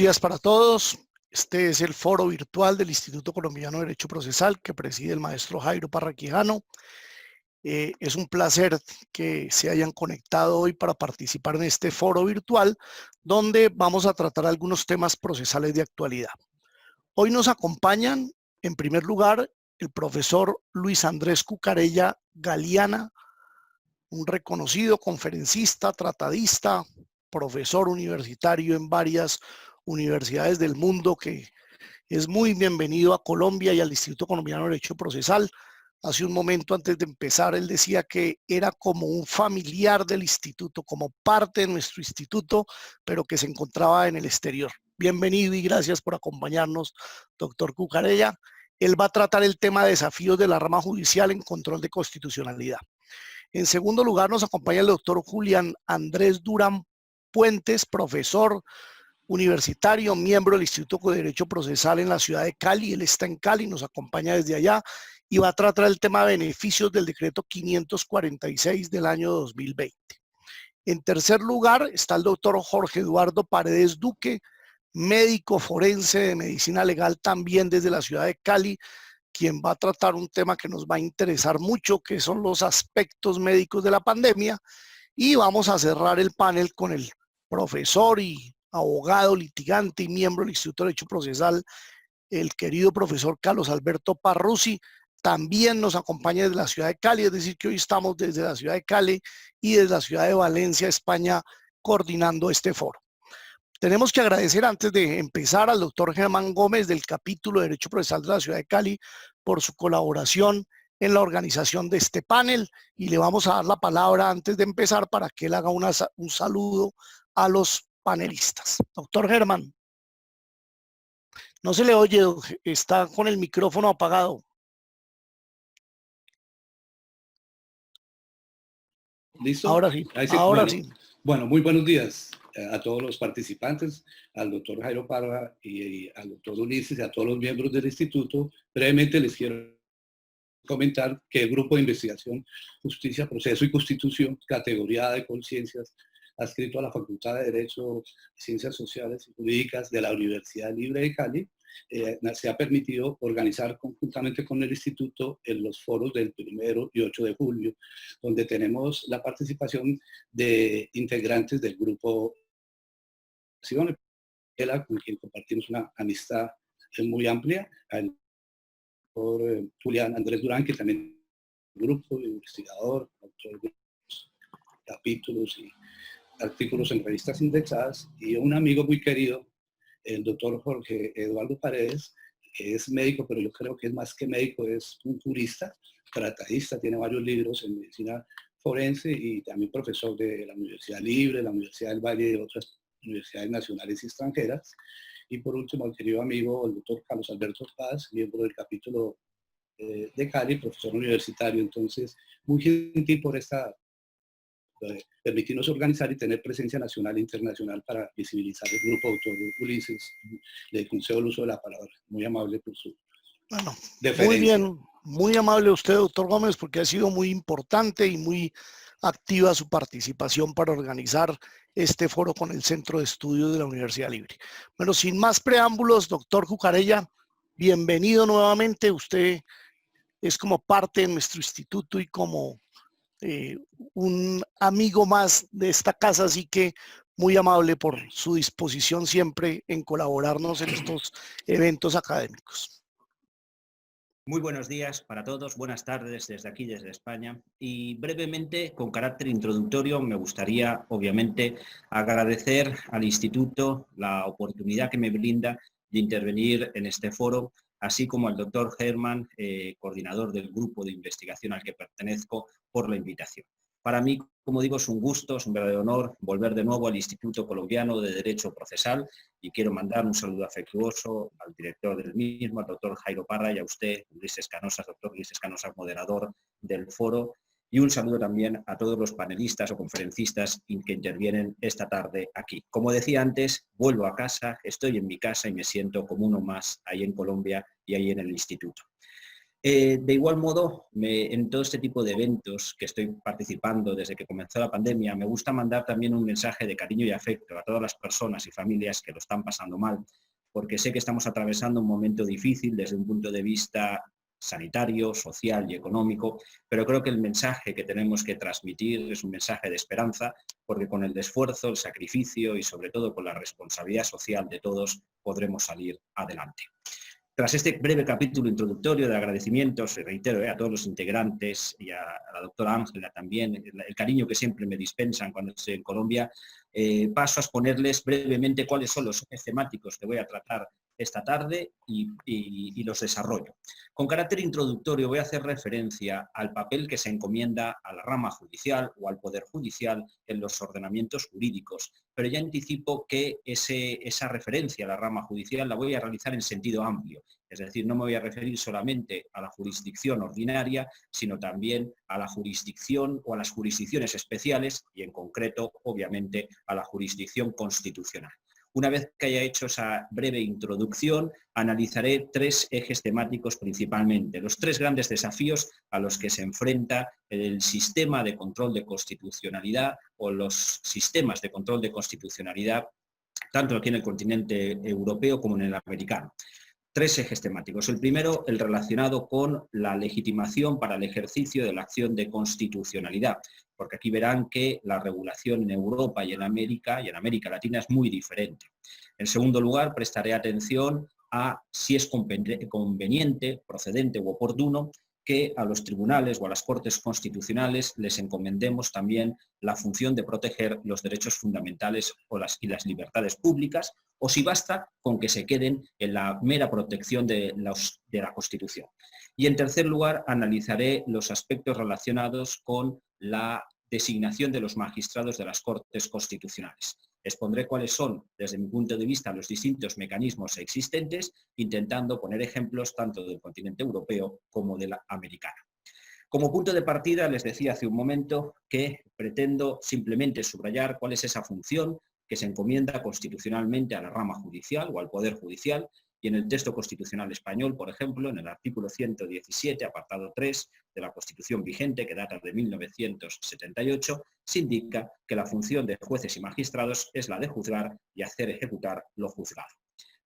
días para todos. Este es el foro virtual del Instituto Colombiano de Derecho Procesal que preside el maestro Jairo Parra Quijano. Es un placer que se hayan conectado hoy para participar en este foro virtual donde vamos a tratar algunos temas procesales de actualidad. Hoy nos acompañan, en primer lugar, el profesor Luis Andrés Cucarella Galeana, un reconocido conferencista, tratadista, profesor universitario en varias universidades del mundo, que es muy bienvenido a Colombia y al Instituto Colombiano de Derecho Procesal. Hace un momento antes de empezar, él decía que era como un familiar del instituto, como parte de nuestro instituto, pero que se encontraba en el exterior. Bienvenido y gracias por acompañarnos, doctor Cucarella. Él va a tratar el tema de desafíos de la rama judicial en control de constitucionalidad. En segundo lugar, nos acompaña el doctor Julián Andrés Durán Puentes, profesor universitario, miembro del Instituto de Derecho Procesal en la ciudad de Cali. Él está en Cali, nos acompaña desde allá y va a tratar el tema de beneficios del decreto 546 del año 2020. En tercer lugar está el doctor Jorge Eduardo Paredes Duque, médico forense de medicina legal también desde la ciudad de Cali, quien va a tratar un tema que nos va a interesar mucho, que son los aspectos médicos de la pandemia. Y vamos a cerrar el panel con el profesor y abogado, litigante y miembro del Instituto de Derecho Procesal, el querido profesor Carlos Alberto Parrusi. También nos acompaña desde la ciudad de Cali, es decir, que hoy estamos desde la ciudad de Cali y desde la ciudad de Valencia, España, coordinando este foro. Tenemos que agradecer antes de empezar al doctor Germán Gómez del capítulo de Derecho Procesal de la ciudad de Cali por su colaboración en la organización de este panel, y le vamos a dar la palabra antes de empezar para que él haga un saludo a los panelistas. Doctor Germán, no se le oye, está con el micrófono apagado. ¿Listo? Ahora sí, Ahí sí. ahora sí. Bueno, muy buenos días a todos los participantes, al doctor Jairo Parra y al doctor Ulises y a todos los miembros del instituto. Brevemente les quiero comentar que el Grupo de Investigación, Justicia, Proceso y Constitución, categoría de conciencias, adscrito a la Facultad de Derecho, Ciencias Sociales y Jurídicas de la Universidad Libre de Cali, se ha permitido organizar conjuntamente con el instituto en los foros del 1 y 8 de julio, donde tenemos la participación de integrantes del grupo con quien compartimos una amistad muy amplia, al doctor Julián Andrés Durán, que también es un grupo de investigador, autor de capítulos y artículos en revistas indexadas, y un amigo muy querido, el doctor Jorge Eduardo Paredes, que es médico, pero yo creo que es más que médico, es un jurista, tratadista, tiene varios libros en medicina forense y también profesor de la Universidad Libre, la Universidad del Valle y de otras universidades nacionales y extranjeras. Y por último, el querido amigo, el doctor Carlos Alberto Paz, miembro del capítulo de Cali, profesor universitario. Entonces, muy gentil por esta permitirnos organizar y tener presencia nacional e internacional para visibilizar el grupo. Doctor Ulises, le concedo el uso de la palabra. Muy amable por su deferencia. Muy bien, muy amable usted, doctor Gómez, porque ha sido muy importante y muy activa su participación para organizar este foro con el Centro de Estudios de la Universidad Libre. Bueno, sin más preámbulos, doctor Cucarella, bienvenido nuevamente. Usted es como parte de nuestro instituto y como un amigo más de esta casa, así que muy amable por su disposición siempre en colaborarnos en estos eventos académicos. Muy buenos días para todos, buenas tardes desde aquí, desde España. Y brevemente, con carácter introductorio, me gustaría, obviamente, agradecer al Instituto la oportunidad que me brinda de intervenir en este foro, así como al doctor Germán, coordinador del grupo de investigación al que pertenezco, por la invitación. Para mí, como digo, es un gusto, es un verdadero honor volver de nuevo al Instituto Colombiano de Derecho Procesal y quiero mandar un saludo afectuoso al director del mismo, al doctor Jairo Parra, y a usted, Ulises Canosas, doctor Ulises Canosas, moderador del foro, y un saludo también a todos los panelistas o conferencistas que intervienen esta tarde aquí. Como decía antes, vuelvo a casa, estoy en mi casa y me siento como uno más ahí en Colombia y ahí en el instituto. De igual modo, en todo este tipo de eventos que estoy participando desde que comenzó la pandemia, me gusta mandar también un mensaje de cariño y afecto a todas las personas y familias que lo están pasando mal, porque sé que estamos atravesando un momento difícil desde un punto de vista sanitario, social y económico, pero creo que el mensaje que tenemos que transmitir es un mensaje de esperanza, porque con el esfuerzo, el sacrificio y sobre todo con la responsabilidad social de todos podremos salir adelante. Tras este breve capítulo introductorio de agradecimientos, reitero a todos los integrantes y a la doctora Ángela también, el cariño que siempre me dispensan cuando estoy en Colombia, paso a exponerles brevemente cuáles son los ejes temáticos que voy a tratar esta tarde y los desarrollo. Con carácter introductorio voy a hacer referencia al papel que se encomienda a la rama judicial o al Poder Judicial en los ordenamientos jurídicos, pero ya anticipo que esa referencia a la rama judicial la voy a realizar en sentido amplio. Es decir, no me voy a referir solamente a la jurisdicción ordinaria, sino también a la jurisdicción o a las jurisdicciones especiales y, en concreto, obviamente, a la jurisdicción constitucional. Una vez que haya hecho esa breve introducción, analizaré tres ejes temáticos principalmente, los tres grandes desafíos a los que se enfrenta el sistema de control de constitucionalidad o los sistemas de control de constitucionalidad, tanto aquí en el continente europeo como en el americano. Tres ejes temáticos. El primero, el relacionado con la legitimación para el ejercicio de la acción de constitucionalidad, porque aquí verán que la regulación en Europa y en América Latina es muy diferente. En segundo lugar, prestaré atención a si es conveniente, procedente u oportuno que a los tribunales o a las Cortes Constitucionales les encomendemos también la función de proteger los derechos fundamentales y las libertades públicas, o si basta con que se queden en la mera protección de la Constitución. Y en tercer lugar, analizaré los aspectos relacionados con la designación de los magistrados de las Cortes Constitucionales. Expondré cuáles son, desde mi punto de vista, los distintos mecanismos existentes, intentando poner ejemplos tanto del continente europeo como del americano. Como punto de partida, les decía hace un momento que pretendo simplemente subrayar cuál es esa función que se encomienda constitucionalmente a la rama judicial o al Poder Judicial, y en el texto constitucional español, por ejemplo, en el artículo 117, apartado 3 de la Constitución vigente, que data de 1978, se indica que la función de jueces y magistrados es la de juzgar y hacer ejecutar lo juzgado.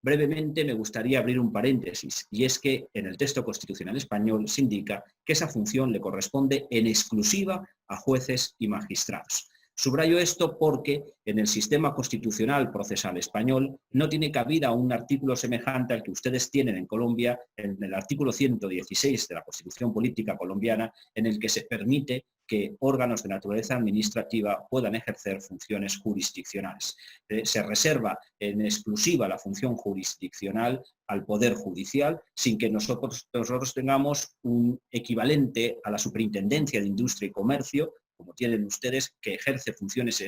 Brevemente me gustaría abrir un paréntesis, y es que en el texto constitucional español se indica que esa función le corresponde en exclusiva a jueces y magistrados. Subrayo esto porque en el sistema constitucional procesal español no tiene cabida un artículo semejante al que ustedes tienen en Colombia, en el artículo 116 de la Constitución Política Colombiana, en el que se permite que órganos de naturaleza administrativa puedan ejercer funciones jurisdiccionales. Se reserva en exclusiva la función jurisdiccional al Poder Judicial, sin que nosotros tengamos un equivalente a la Superintendencia de Industria y Comercio, como tienen ustedes, que ejerce funciones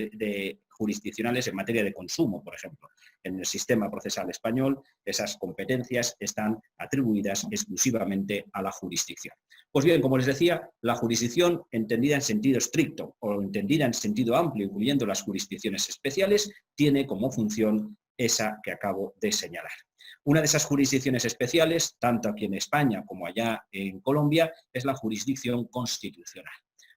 jurisdiccionales en materia de consumo, por ejemplo. En el sistema procesal español, esas competencias están atribuidas exclusivamente a la jurisdicción. Pues bien, como les decía, la jurisdicción entendida en sentido estricto o entendida en sentido amplio, incluyendo las jurisdicciones especiales, tiene como función esa que acabo de señalar. Una de esas jurisdicciones especiales, tanto aquí en España como allá en Colombia, es la jurisdicción constitucional.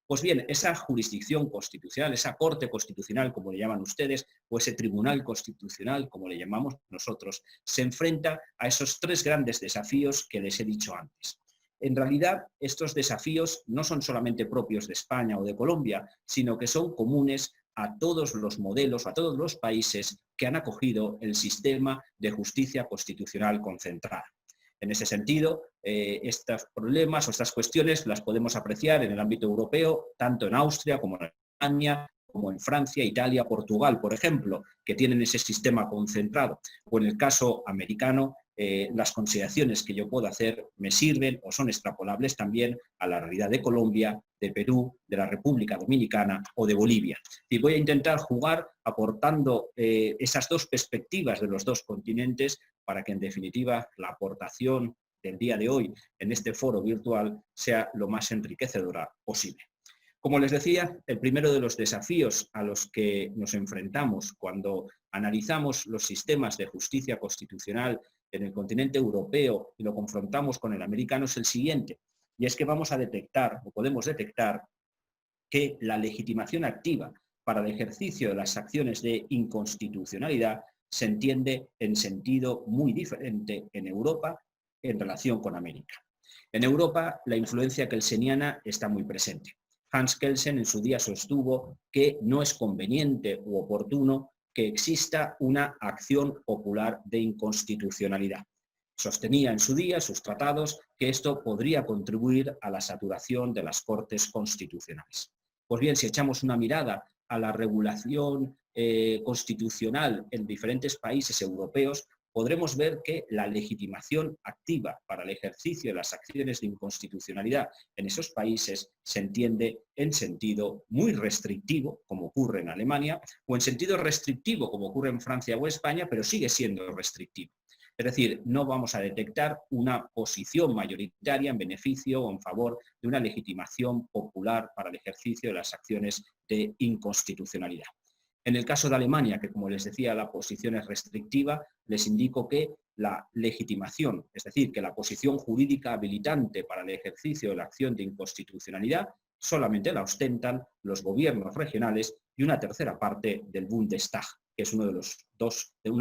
Pues bien, esa jurisdicción constitucional, esa Corte Constitucional, como le llaman ustedes, o ese Tribunal Constitucional, como le llamamos nosotros, se enfrenta a esos tres grandes desafíos que les he dicho antes. En realidad, estos desafíos no son solamente propios de España o de Colombia, sino que son comunes a todos los modelos, a todos los países que han acogido el sistema de justicia constitucional concentrada. En ese sentido, estos problemas o estas cuestiones las podemos apreciar en el ámbito europeo, tanto en Austria como en Alemania, como en Francia, Italia, Portugal, por ejemplo, que tienen ese sistema concentrado. O en el caso americano, las consideraciones que yo puedo hacer me sirven o son extrapolables también a la realidad de Colombia, de Perú, de la República Dominicana o de Bolivia. Y voy a intentar jugar aportando esas dos perspectivas de los dos continentes para que, en definitiva, la aportación del día de hoy en este foro virtual sea lo más enriquecedora posible. Como les decía, el primero de los desafíos a los que nos enfrentamos cuando analizamos los sistemas de justicia constitucional en el continente europeo y lo confrontamos con el americano es el siguiente, y es que vamos a detectar, o podemos detectar, que la legitimación activa para el ejercicio de las acciones de inconstitucionalidad se entiende en sentido muy diferente en Europa en relación con América. En Europa, la influencia kelseniana está muy presente. Hans Kelsen en su día sostuvo que no es conveniente u oportuno que exista una acción popular de inconstitucionalidad. Sostenía en su día, sus tratados, que esto podría contribuir a la saturación de las Cortes constitucionales. Pues bien, si echamos una mirada a la regulación constitucional en diferentes países europeos, podremos ver que la legitimación activa para el ejercicio de las acciones de inconstitucionalidad en esos países se entiende en sentido muy restrictivo, como ocurre en Alemania, o en sentido restrictivo, como ocurre en Francia o España, pero sigue siendo restrictivo. Es decir, no vamos a detectar una posición mayoritaria en beneficio o en favor de una legitimación popular para el ejercicio de las acciones de inconstitucionalidad. En el caso de Alemania, que como les decía la posición es restrictiva, les indico que la legitimación, es decir, que la posición jurídica habilitante para el ejercicio de la acción de inconstitucionalidad solamente la ostentan los gobiernos regionales y una tercera parte del Bundestag, que es una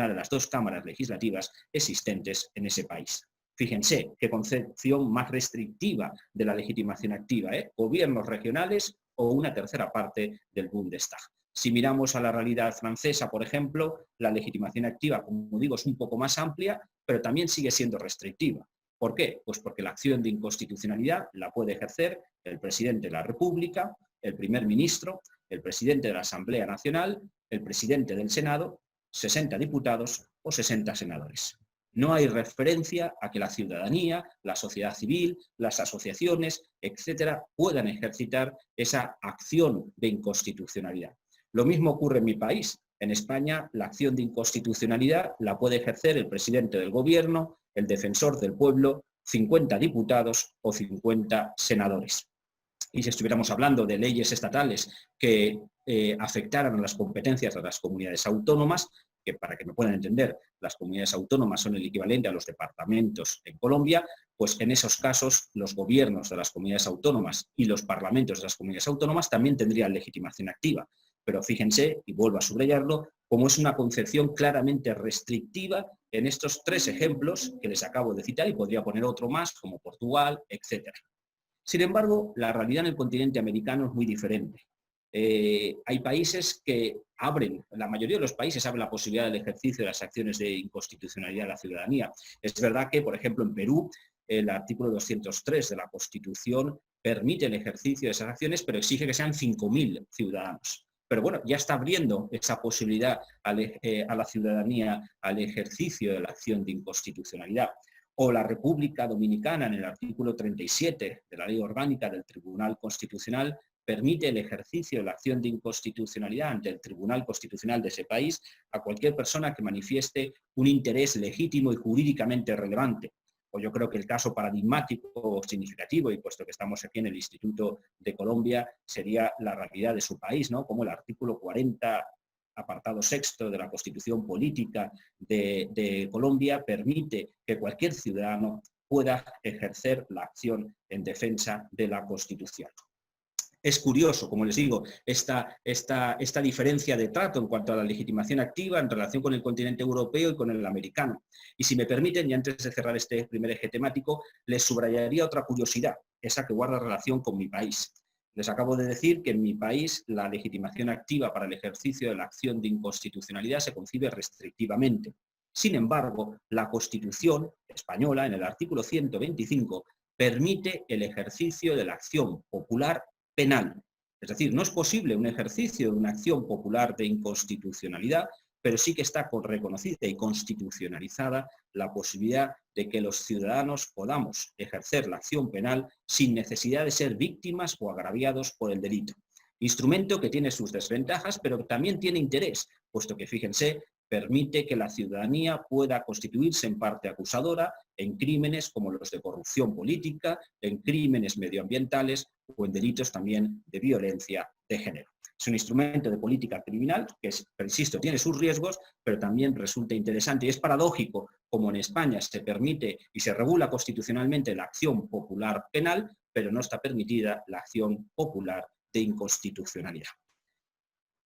de las dos cámaras legislativas existentes en ese país. Fíjense qué concepción más restrictiva de la legitimación activa, gobiernos regionales o una tercera parte del Bundestag. Si miramos a la realidad francesa, por ejemplo, la legitimación activa, como digo, es un poco más amplia, pero también sigue siendo restrictiva. ¿Por qué? Pues porque la acción de inconstitucionalidad la puede ejercer el presidente de la República, el primer ministro, el presidente de la Asamblea Nacional, el presidente del Senado, 60 diputados o 60 senadores. No hay referencia a que la ciudadanía, la sociedad civil, las asociaciones, etcétera, puedan ejercitar esa acción de inconstitucionalidad. Lo mismo ocurre en mi país. En España, la acción de inconstitucionalidad la puede ejercer el presidente del gobierno, el defensor del pueblo, 50 diputados o 50 senadores. Y si estuviéramos hablando de leyes estatales que afectaran a las competencias de las comunidades autónomas, que para que me puedan entender, las comunidades autónomas son el equivalente a los departamentos en Colombia, pues en esos casos los gobiernos de las comunidades autónomas y los parlamentos de las comunidades autónomas también tendrían legitimación activa. Pero fíjense, y vuelvo a subrayarlo, como es una concepción claramente restrictiva en estos tres ejemplos que les acabo de citar, y podría poner otro más, como Portugal, etc. Sin embargo, la realidad en el continente americano es muy diferente. Hay países que abren, la mayoría de los países abren la posibilidad del ejercicio de las acciones de inconstitucionalidad de la ciudadanía. Es verdad que, por ejemplo, en Perú, el artículo 203 de la Constitución permite el ejercicio de esas acciones, pero exige que sean 5.000 ciudadanos. Pero bueno, ya está abriendo esa posibilidad a la ciudadanía al ejercicio de la acción de inconstitucionalidad. O la República Dominicana, en el artículo 37 de la Ley Orgánica del Tribunal Constitucional, permite el ejercicio de la acción de inconstitucionalidad ante el Tribunal Constitucional de ese país a cualquier persona que manifieste un interés legítimo y jurídicamente relevante. O yo creo que el caso paradigmático o significativo, y puesto que estamos aquí en el Instituto de Colombia, sería la realidad de su país, ¿no? Como el artículo 40, apartado sexto de la Constitución Política de Colombia, permite que cualquier ciudadano pueda ejercer la acción en defensa de la Constitución. Es curioso, como les digo, esta diferencia de trato en cuanto a la legitimación activa en relación con el continente europeo y con el americano. Y si me permiten, y antes de cerrar este primer eje temático, les subrayaría otra curiosidad, esa que guarda relación con mi país. Les acabo de decir que en mi país la legitimación activa para el ejercicio de la acción de inconstitucionalidad se concibe restrictivamente. Sin embargo, la Constitución española, en el artículo 125, permite el ejercicio de la acción popular penal. Es decir, no es posible un ejercicio de una acción popular de inconstitucionalidad, pero sí que está reconocida y constitucionalizada la posibilidad de que los ciudadanos podamos ejercer la acción penal sin necesidad de ser víctimas o agraviados por el delito. Instrumento que tiene sus desventajas, pero también tiene interés, puesto que, fíjense, permite que la ciudadanía pueda constituirse en parte acusadora en crímenes como los de corrupción política, en crímenes medioambientales o en delitos también de violencia de género. Es un instrumento de política criminal que, insisto, tiene sus riesgos, pero también resulta interesante. Y es paradójico como en España se permite y se regula constitucionalmente la acción popular penal, pero no está permitida la acción popular de inconstitucionalidad.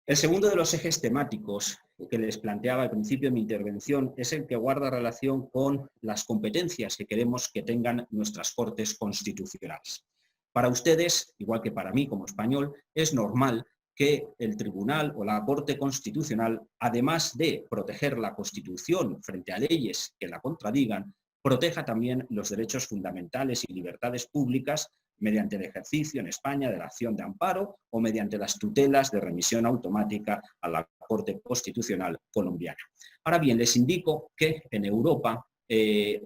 El segundo de los ejes temáticos que les planteaba al principio de mi intervención es el que guarda relación con las competencias que queremos que tengan nuestras Cortes constitucionales. Para ustedes, igual que para mí como español, es normal que el Tribunal o la Corte Constitucional, además de proteger la Constitución frente a leyes que la contradigan, proteja también los derechos fundamentales y libertades públicas mediante el ejercicio en España de la acción de amparo o mediante las tutelas de remisión automática a la Corte Constitucional colombiana. Ahora bien, les indico que en Europa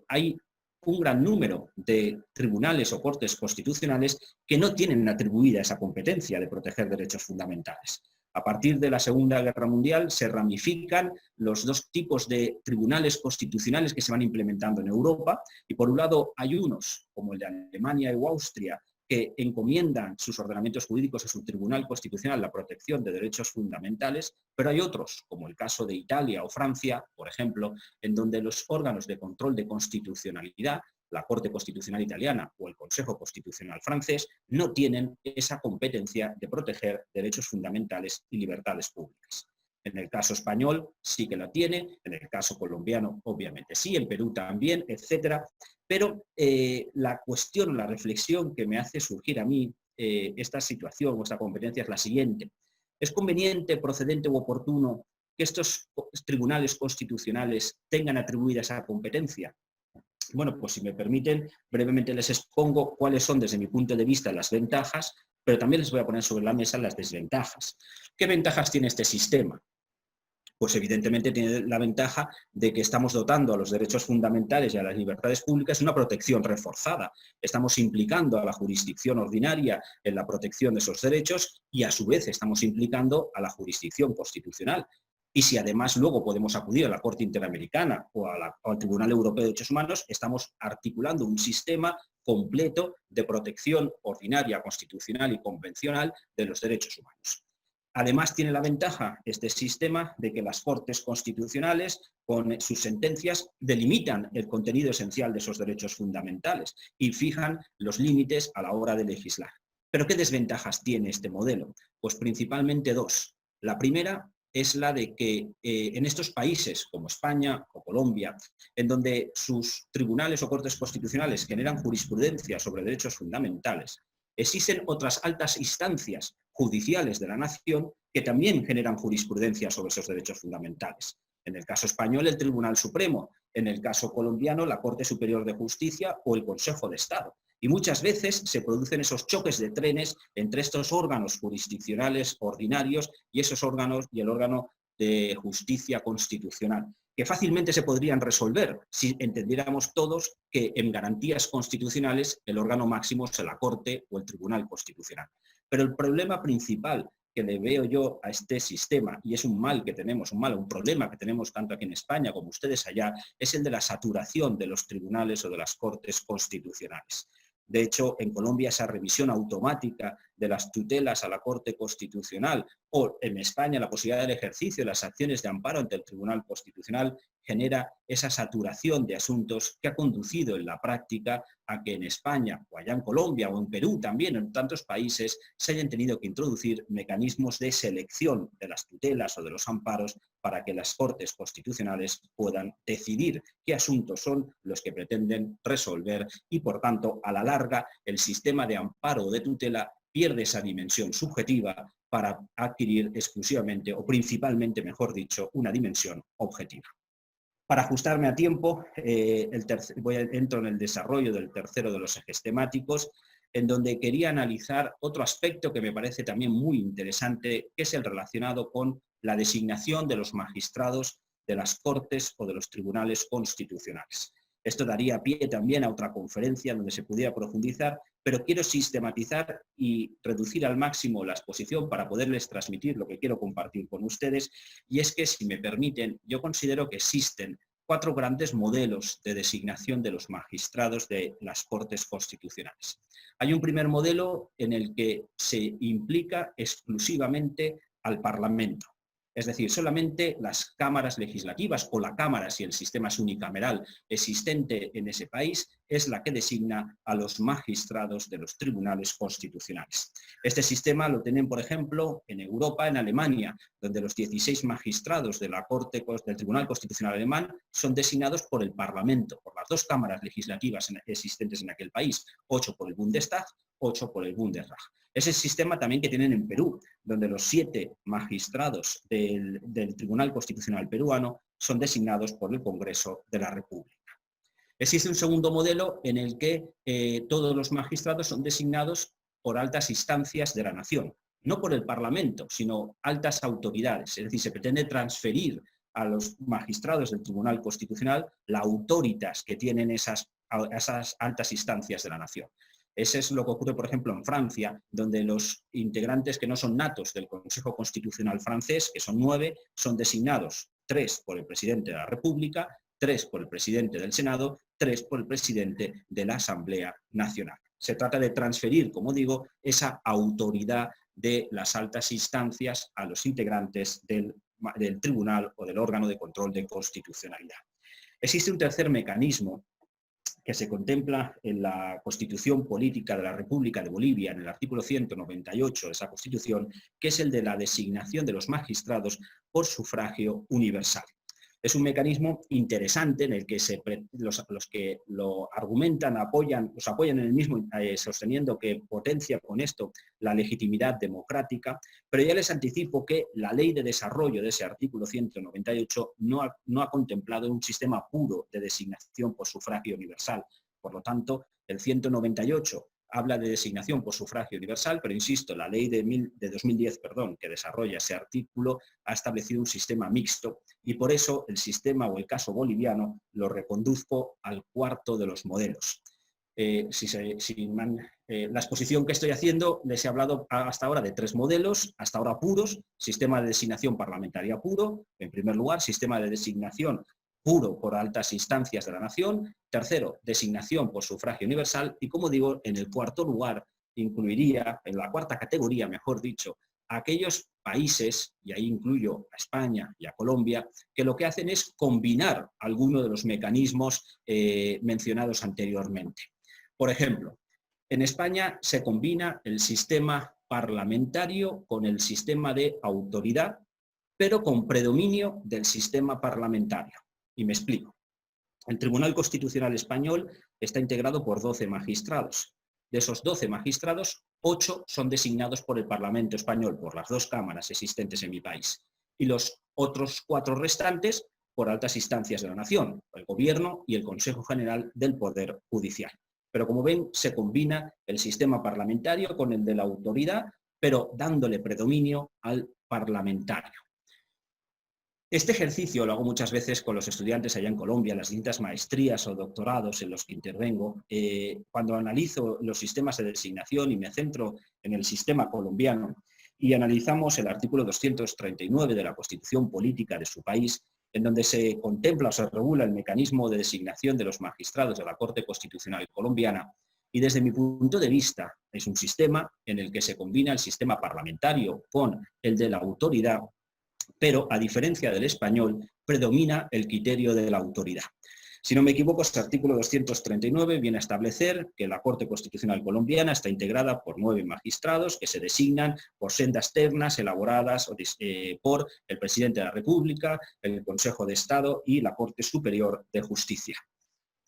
hay un gran número de tribunales o cortes constitucionales que no tienen atribuida esa competencia de proteger derechos fundamentales. A partir de la Segunda Guerra Mundial se ramifican los dos tipos de tribunales constitucionales que se van implementando en Europa y por un lado hay unos, como el de Alemania o Austria, que encomiendan sus ordenamientos jurídicos a su Tribunal Constitucional la protección de derechos fundamentales, pero hay otros, como el caso de Italia o Francia, por ejemplo, en donde los órganos de control de constitucionalidad, la Corte Constitucional Italiana o el Consejo Constitucional francés, no tienen esa competencia de proteger derechos fundamentales y libertades públicas. En el caso español sí que la tiene, en el caso colombiano obviamente sí, en Perú también, etcétera. Pero la cuestión, la reflexión que me hace surgir a mí esta situación o esta competencia es la siguiente. ¿Es conveniente, procedente u oportuno que estos tribunales constitucionales tengan atribuida esa competencia? Bueno, pues si me permiten, brevemente les expongo cuáles son desde mi punto de vista las ventajas, pero también les voy a poner sobre la mesa las desventajas. ¿Qué ventajas tiene este sistema? Pues evidentemente tiene la ventaja de que estamos dotando a los derechos fundamentales y a las libertades públicas una protección reforzada. Estamos implicando a la jurisdicción ordinaria en la protección de esos derechos y a su vez estamos implicando a la jurisdicción constitucional. Y si además luego podemos acudir a la Corte Interamericana o al Tribunal Europeo de Derechos Humanos, estamos articulando un sistema completo de protección ordinaria, constitucional y convencional de los derechos humanos. Además tiene la ventaja este sistema de que las Cortes Constitucionales con sus sentencias delimitan el contenido esencial de esos derechos fundamentales y fijan los límites a la hora de legislar. ¿Pero qué desventajas tiene este modelo? Pues principalmente dos. La primera es la de que en estos países como España o Colombia, en donde sus tribunales o cortes constitucionales generan jurisprudencia sobre derechos fundamentales, existen otras altas instancias judiciales de la nación que también generan jurisprudencia sobre esos derechos fundamentales. En el caso español, el Tribunal Supremo, en el caso colombiano, la Corte Superior de Justicia o el Consejo de Estado. Y muchas veces se producen esos choques de trenes entre estos órganos jurisdiccionales ordinarios y esos órganos y el órgano de justicia constitucional, que fácilmente se podrían resolver si entendiéramos todos que en garantías constitucionales el órgano máximo es la Corte o el Tribunal Constitucional. Pero el problema principal que le veo yo a este sistema, y es un mal que tenemos, un problema que tenemos tanto aquí en España como ustedes allá, es el de la saturación de los tribunales o de las Cortes Constitucionales. De hecho, en Colombia esa revisión automática de las tutelas a la Corte Constitucional o en España la posibilidad del ejercicio de las acciones de amparo ante el Tribunal Constitucional genera esa saturación de asuntos que ha conducido en la práctica a que en España o allá en Colombia o en Perú también, en tantos países, se hayan tenido que introducir mecanismos de selección de las tutelas o de los amparos para que las Cortes Constitucionales puedan decidir qué asuntos son los que pretenden resolver y, por tanto, a la larga, el sistema de amparo o de tutela pierde esa dimensión subjetiva para adquirir exclusivamente o principalmente, mejor dicho, una dimensión objetiva. Para ajustarme a tiempo, entro en el desarrollo del tercero de los ejes temáticos, en donde quería analizar otro aspecto que me parece también muy interesante, que es el relacionado con la designación de los magistrados de las Cortes o de los tribunales constitucionales. Esto daría pie también a otra conferencia donde se pudiera profundizar, pero quiero sistematizar y reducir al máximo la exposición para poderles transmitir lo que quiero compartir con ustedes, y es que, si me permiten, yo considero que existen 4 grandes modelos de designación de los magistrados de las Cortes Constitucionales. Hay un primer modelo en el que se implica exclusivamente al Parlamento. Es decir, solamente las cámaras legislativas o la Cámara, si el sistema es unicameral existente en ese país, es la que designa a los magistrados de los tribunales constitucionales. Este sistema lo tienen, por ejemplo, en Europa, en Alemania, donde los 16 magistrados de la Corte del Tribunal Constitucional alemán son designados por el Parlamento, por las 2 cámaras legislativas existentes en aquel país, 8 por el Bundestag, 8 por el Bundesrat. Es el sistema también que tienen en Perú, donde los 7 magistrados del Tribunal Constitucional peruano son designados por el Congreso de la República. Existe un segundo modelo en el que todos los magistrados son designados por altas instancias de la nación, no por el Parlamento, sino altas autoridades. Es decir, se pretende transferir a los magistrados del Tribunal Constitucional la autoritas que tienen esas altas instancias de la nación. Eso es lo que ocurre, por ejemplo, en Francia, donde los integrantes que no son natos del Consejo Constitucional francés, que son 9, son designados 3 por el presidente de la República, 3 por el presidente del Senado, 3 por el presidente de la Asamblea Nacional. Se trata de transferir, como digo, esa autoridad de las altas instancias a los integrantes del tribunal o del órgano de control de constitucionalidad. Existe un tercer mecanismo que se contempla en la Constitución Política de la República de Bolivia, en el artículo 198 de esa Constitución, que es el de la designación de los magistrados por sufragio universal. Es un mecanismo interesante en el que los que lo argumentan los apoyan en el mismo, sosteniendo que potencia con esto la legitimidad democrática, pero ya les anticipo que la ley de desarrollo de ese artículo 198 no ha contemplado un sistema puro de designación por sufragio universal. Por lo tanto, el 198 habla de designación por sufragio universal, pero insisto, la ley de 2010, que desarrolla ese artículo, ha establecido un sistema mixto y por eso el sistema o el caso boliviano lo reconduzco al cuarto de los modelos. La exposición que estoy haciendo, les he hablado hasta ahora de 3 modelos, hasta ahora puros: sistema de designación parlamentaria puro, en primer lugar, sistema de designación puro por altas instancias de la nación; tercero, designación por sufragio universal; y, como digo, en el cuarto lugar incluiría, en la cuarta categoría, mejor dicho, a aquellos países, y ahí incluyo a España y a Colombia, que lo que hacen es combinar alguno de los mecanismos mencionados anteriormente. Por ejemplo, en España se combina el sistema parlamentario con el sistema de autoridad, pero con predominio del sistema parlamentario. Y me explico. El Tribunal Constitucional español está integrado por 12 magistrados. De esos 12 magistrados, 8 son designados por el Parlamento español, por las 2 cámaras existentes en mi país. Y los otros 4 restantes por altas instancias de la nación, el Gobierno y el Consejo General del Poder Judicial. Pero, como ven, se combina el sistema parlamentario con el de la autoridad, pero dándole predominio al parlamentario. Este ejercicio lo hago muchas veces con los estudiantes allá en Colombia, las distintas maestrías o doctorados en los que intervengo. Cuando analizo los sistemas de designación y me centro en el sistema colombiano y analizamos el artículo 239 de la Constitución Política de su país, en donde se contempla o se regula el mecanismo de designación de los magistrados de la Corte Constitucional colombiana, y desde mi punto de vista es un sistema en el que se combina el sistema parlamentario con el de la autoridad, pero a diferencia del español, predomina el criterio de la autoridad. Si no me equivoco, este artículo 239 viene a establecer que la Corte Constitucional colombiana está integrada por 9 magistrados que se designan por sendas ternas elaboradas por el presidente de la República, el Consejo de Estado y la Corte Superior de Justicia.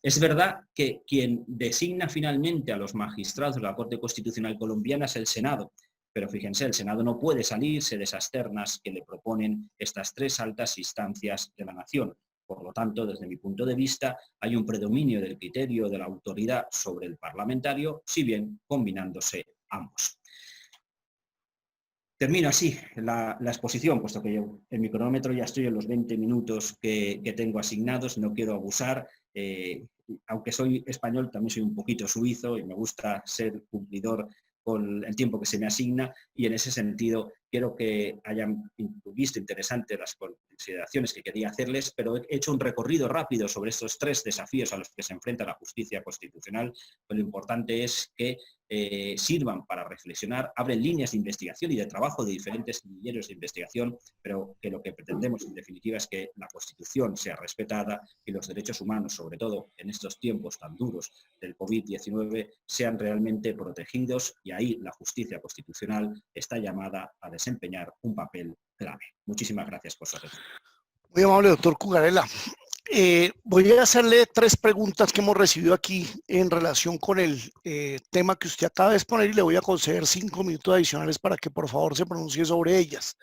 Es verdad que quien designa finalmente a los magistrados de la Corte Constitucional colombiana es el Senado, pero fíjense, el Senado no puede salirse de esas ternas que le proponen estas 3 altas instancias de la nación. Por lo tanto, desde mi punto de vista, hay un predominio del criterio de la autoridad sobre el parlamentario, si bien combinándose ambos. Termino así la exposición, puesto que yo en mi cronómetro ya estoy en los 20 minutos que tengo asignados, no quiero abusar. Aunque soy español, también soy un poquito suizo y me gusta ser cumplidor con el tiempo que se me asigna, y en ese sentido quiero que hayan visto interesantes las consideraciones que quería hacerles, pero he hecho un recorrido rápido sobre estos 3 desafíos a los que se enfrenta la justicia constitucional. Pues lo importante es que sirvan para reflexionar, abren líneas de investigación y de trabajo de diferentes semilleros de investigación, pero que lo que pretendemos en definitiva es que la Constitución sea respetada y los derechos humanos, sobre todo en estos tiempos tan duros del COVID-19, sean realmente protegidos, y ahí la justicia constitucional está llamada a desempeñar un papel clave. Muchísimas gracias por su atención. Muy amable, doctor Cugarella. Voy a hacerle 3 preguntas que hemos recibido aquí en relación con el tema que usted acaba de exponer, y le voy a conceder 5 minutos adicionales para que por favor se pronuncie sobre ellas.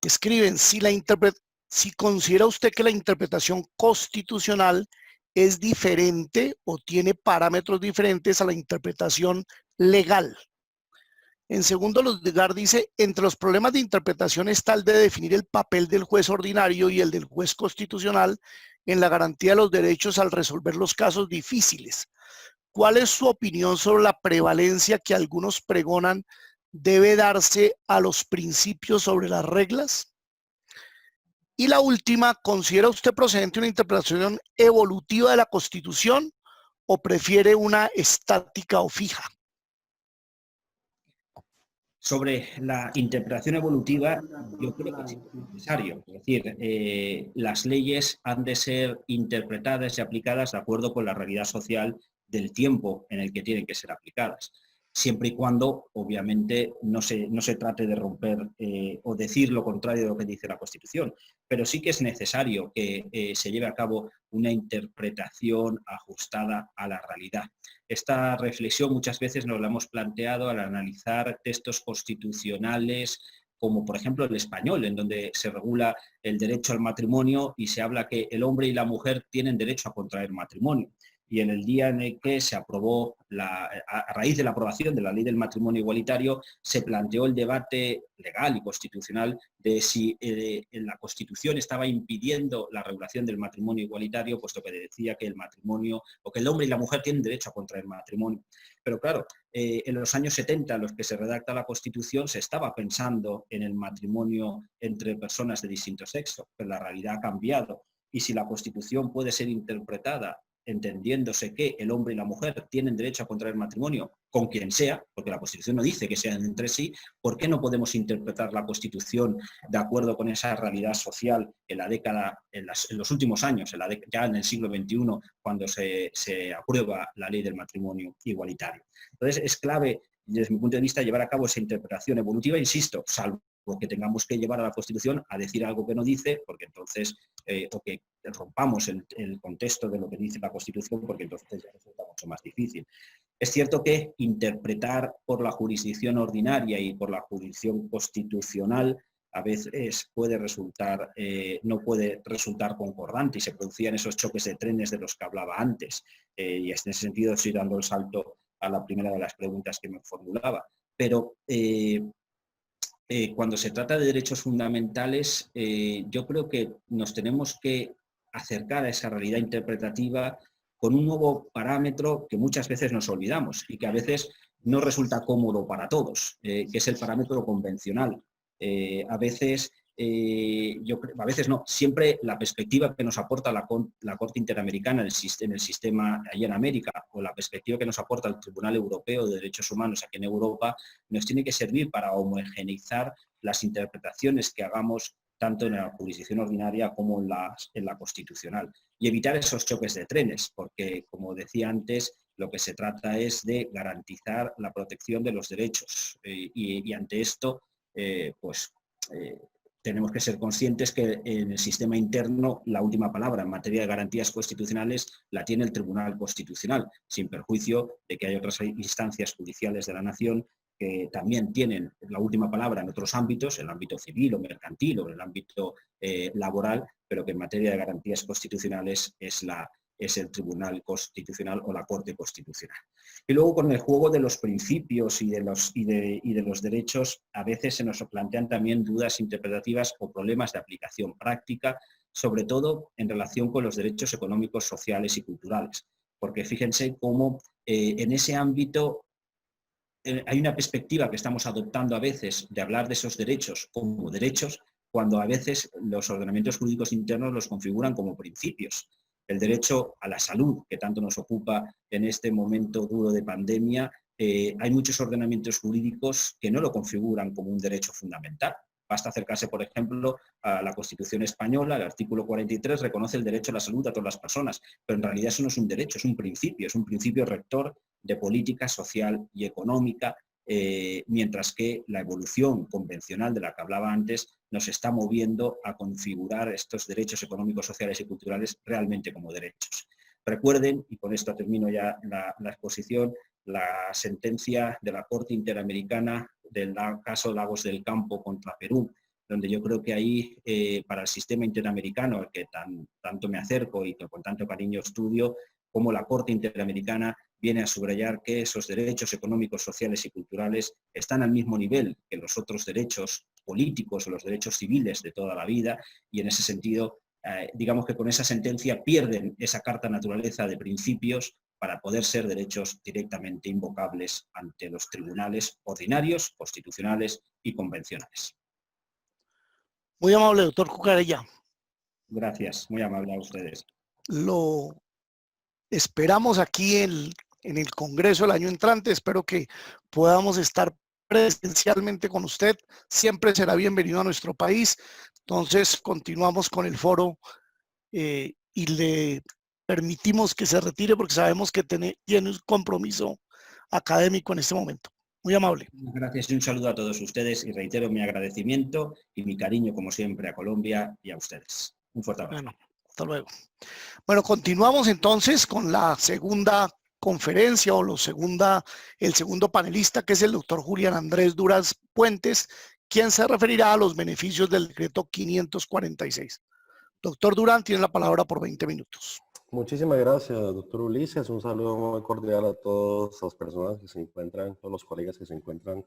Escriben, si considera usted que la interpretación constitucional es diferente o tiene parámetros diferentes a la interpretación legal. En segundo lugar dice, entre los problemas de interpretación está el de definir el papel del juez ordinario y el del juez constitucional en la garantía de los derechos al resolver los casos difíciles. ¿Cuál es su opinión sobre la prevalencia que algunos pregonan debe darse a los principios sobre las reglas? Y la última, ¿considera usted procedente una interpretación evolutiva de la Constitución o prefiere una estática o fija? Sobre la interpretación evolutiva, yo creo que es necesario. Es decir, las leyes han de ser interpretadas y aplicadas de acuerdo con la realidad social del tiempo en el que tienen que ser aplicadas, siempre y cuando, obviamente, no se trate de romper o decir lo contrario de lo que dice la Constitución, pero sí que es necesario que se lleve a cabo una interpretación ajustada a la realidad. Esta reflexión muchas veces nos la hemos planteado al analizar textos constitucionales como por ejemplo el español, en donde se regula el derecho al matrimonio y se habla que el hombre y la mujer tienen derecho a contraer matrimonio. Y en el día en el que se aprobó, a raíz de la aprobación de la ley del matrimonio igualitario, se planteó el debate legal y constitucional de si la Constitución estaba impidiendo la regulación del matrimonio igualitario, puesto que decía que el matrimonio, o que el hombre y la mujer tienen derecho a contraer matrimonio. Pero claro, en los años 70, en los que se redacta la Constitución, se estaba pensando en el matrimonio entre personas de distinto sexo, pero la realidad ha cambiado. Y si la Constitución puede ser interpretada entendiéndose que el hombre y la mujer tienen derecho a contraer matrimonio con quien sea, porque la Constitución no dice que sean entre sí, ¿por qué no podemos interpretar la Constitución de acuerdo con esa realidad social en la década, en los últimos años, ya en el siglo XXI, cuando se aprueba la ley del matrimonio igualitario? Entonces es clave, desde mi punto de vista, llevar a cabo esa interpretación evolutiva, insisto, salvo que tengamos que llevar a la Constitución a decir algo que no dice, porque entonces, o que rompamos el contexto de lo que dice la Constitución, porque entonces ya resulta mucho más difícil. Es cierto que interpretar por la jurisdicción ordinaria y por la jurisdicción constitucional a veces puede resultar, no puede resultar concordante, y se producían esos choques de trenes de los que hablaba antes. Y en ese sentido estoy dando el salto a la primera de las preguntas que me formulaba. Pero cuando se trata de derechos fundamentales, yo creo que nos tenemos que acercar a esa realidad interpretativa con un nuevo parámetro que muchas veces nos olvidamos y que a veces no resulta cómodo para todos, que es el parámetro convencional. A veces no, siempre la perspectiva que nos aporta la Corte Interamericana en el sistema allá en América, o la perspectiva que nos aporta el Tribunal Europeo de Derechos Humanos aquí en Europa, nos tiene que servir para homogeneizar las interpretaciones que hagamos tanto en la jurisdicción ordinaria como en la constitucional, y evitar esos choques de trenes, porque, como decía antes, lo que se trata es de garantizar la protección de los derechos, y ante esto, tenemos que ser conscientes que en el sistema interno la última palabra en materia de garantías constitucionales la tiene el Tribunal Constitucional, sin perjuicio de que hay otras instancias judiciales de la nación que también tienen la última palabra en otros ámbitos, en el ámbito civil o mercantil o en el ámbito laboral, pero que en materia de garantías constitucionales es el Tribunal Constitucional o la Corte Constitucional. Y luego, con el juego de los principios y de los derechos, a veces se nos plantean también dudas interpretativas o problemas de aplicación práctica, sobre todo en relación con los derechos económicos, sociales y culturales. Porque fíjense cómo en ese ámbito hay una perspectiva que estamos adoptando a veces de hablar de esos derechos como derechos, cuando a veces los ordenamientos jurídicos internos los configuran como principios. El derecho a la salud, que tanto nos ocupa en este momento duro de pandemia, hay muchos ordenamientos jurídicos que no lo configuran como un derecho fundamental. Basta acercarse, por ejemplo, a la Constitución española. El artículo 43 reconoce el derecho a la salud a todas las personas, pero en realidad eso no es un derecho, es un principio rector de política social y económica, mientras que la evolución convencional de la que hablaba antes nos está moviendo a configurar estos derechos económicos, sociales y culturales realmente como derechos. Recuerden, y con esto termino ya la exposición, la sentencia de la Corte Interamericana del caso Lagos del Campo contra Perú, donde yo creo que ahí, para el sistema interamericano, al que tanto me acerco y que con tanto cariño estudio, como la Corte Interamericana viene a subrayar que esos derechos económicos, sociales y culturales están al mismo nivel que los otros derechos políticos o los derechos civiles de toda la vida, y en ese sentido, digamos que con esa sentencia pierden esa carta naturaleza de principios para poder ser derechos directamente invocables ante los tribunales ordinarios, constitucionales y convencionales. Muy amable, doctor Cucarella. Gracias, muy amable a ustedes. Lo esperamos aquí en el Congreso el año entrante. Espero que podamos estar presencialmente con usted. Siempre será bienvenido a nuestro país. Entonces, continuamos con el foro y le permitimos que se retire porque sabemos que tiene un compromiso académico en este momento. Muy amable. Gracias y un saludo a todos ustedes y reitero mi agradecimiento y mi cariño, como siempre, a Colombia y a ustedes. Un fuerte abrazo. Bueno, hasta luego. Bueno, continuamos entonces con la segunda conferencia o el segundo panelista, que es el doctor Julián Andrés Durán Puentes, quien se referirá a los beneficios del decreto 546. Doctor Durán, tiene la palabra por 20 minutos. Muchísimas gracias, doctor Ulises. Un saludo muy cordial a todas las personas que se encuentran, todos los colegas que se encuentran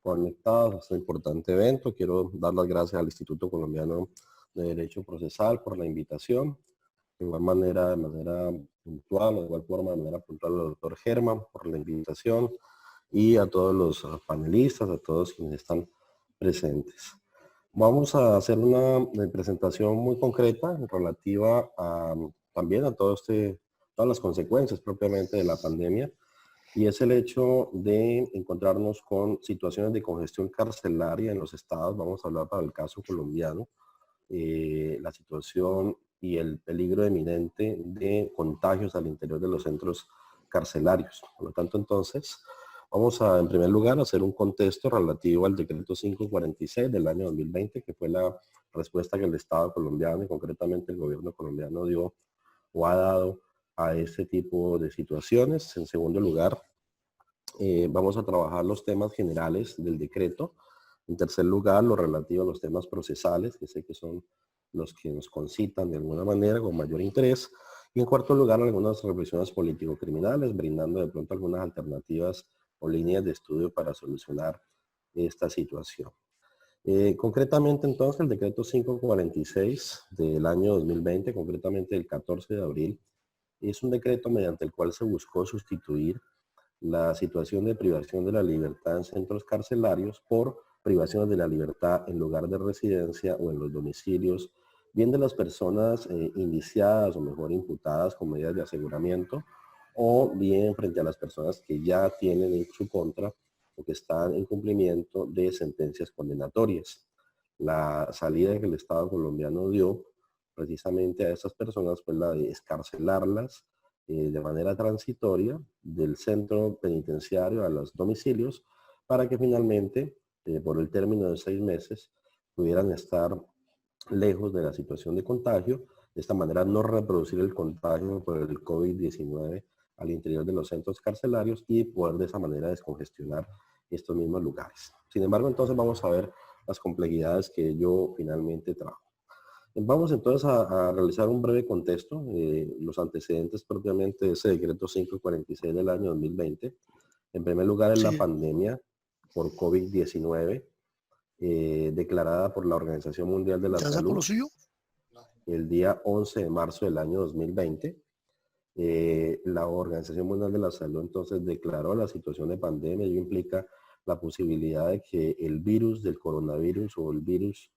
conectados a este importante evento. Quiero dar las gracias al Instituto Colombiano de Derecho Procesal por la invitación. De igual manera, de manera puntual, o de igual forma, de manera puntual al doctor Germán por la invitación y a todos los panelistas, a todos quienes están presentes. Vamos a hacer una presentación muy concreta relativa también a todas las consecuencias propiamente de la pandemia, y es el hecho de encontrarnos con situaciones de congestión carcelaria en los estados. Vamos a hablar para el caso colombiano, la situación y el peligro eminente de contagios al interior de los centros carcelarios. Por lo tanto, entonces, vamos a, en primer lugar, hacer un contexto relativo al decreto 546 del año 2020, que fue la respuesta que el Estado colombiano y concretamente el gobierno colombiano dio o ha dado a este tipo de situaciones. En segundo lugar, vamos a trabajar los temas generales del decreto. En tercer lugar, lo relativo a los temas procesales, que sé que son los que nos concitan de alguna manera con mayor interés. Y en cuarto lugar, algunas reflexiones político-criminales, brindando de pronto algunas alternativas o líneas de estudio para solucionar esta situación. Concretamente, entonces, el decreto 546 del año 2020, concretamente el 14 de abril, es un decreto mediante el cual se buscó sustituir la situación de privación de la libertad en centros carcelarios por privaciones de la libertad en lugar de residencia o en los domicilios, bien de las personas indiciadas o mejor imputadas con medidas de aseguramiento, o bien frente a las personas que ya tienen en su contra o que están en cumplimiento de sentencias condenatorias. La salida que el Estado colombiano dio precisamente a esas personas fue la de escarcelarlas de manera transitoria del centro penitenciario a los domicilios, para que finalmente, por el término de 6 meses, pudieran estar lejos de la situación de contagio, de esta manera no reproducir el contagio por el COVID-19 al interior de los centros carcelarios y poder de esa manera descongestionar estos mismos lugares. Sin embargo, entonces vamos a ver las complejidades que yo finalmente trajo. Vamos entonces a realizar un breve contexto, los antecedentes propiamente de ese decreto 546 del año 2020. En primer lugar, es la pandemia por COVID-19, declarada por la Organización Mundial de la Salud el día 11 de marzo del año 2020. La Organización Mundial de la Salud entonces declaró la situación de pandemia. Ello implica la posibilidad de que el virus del coronavirus o el virus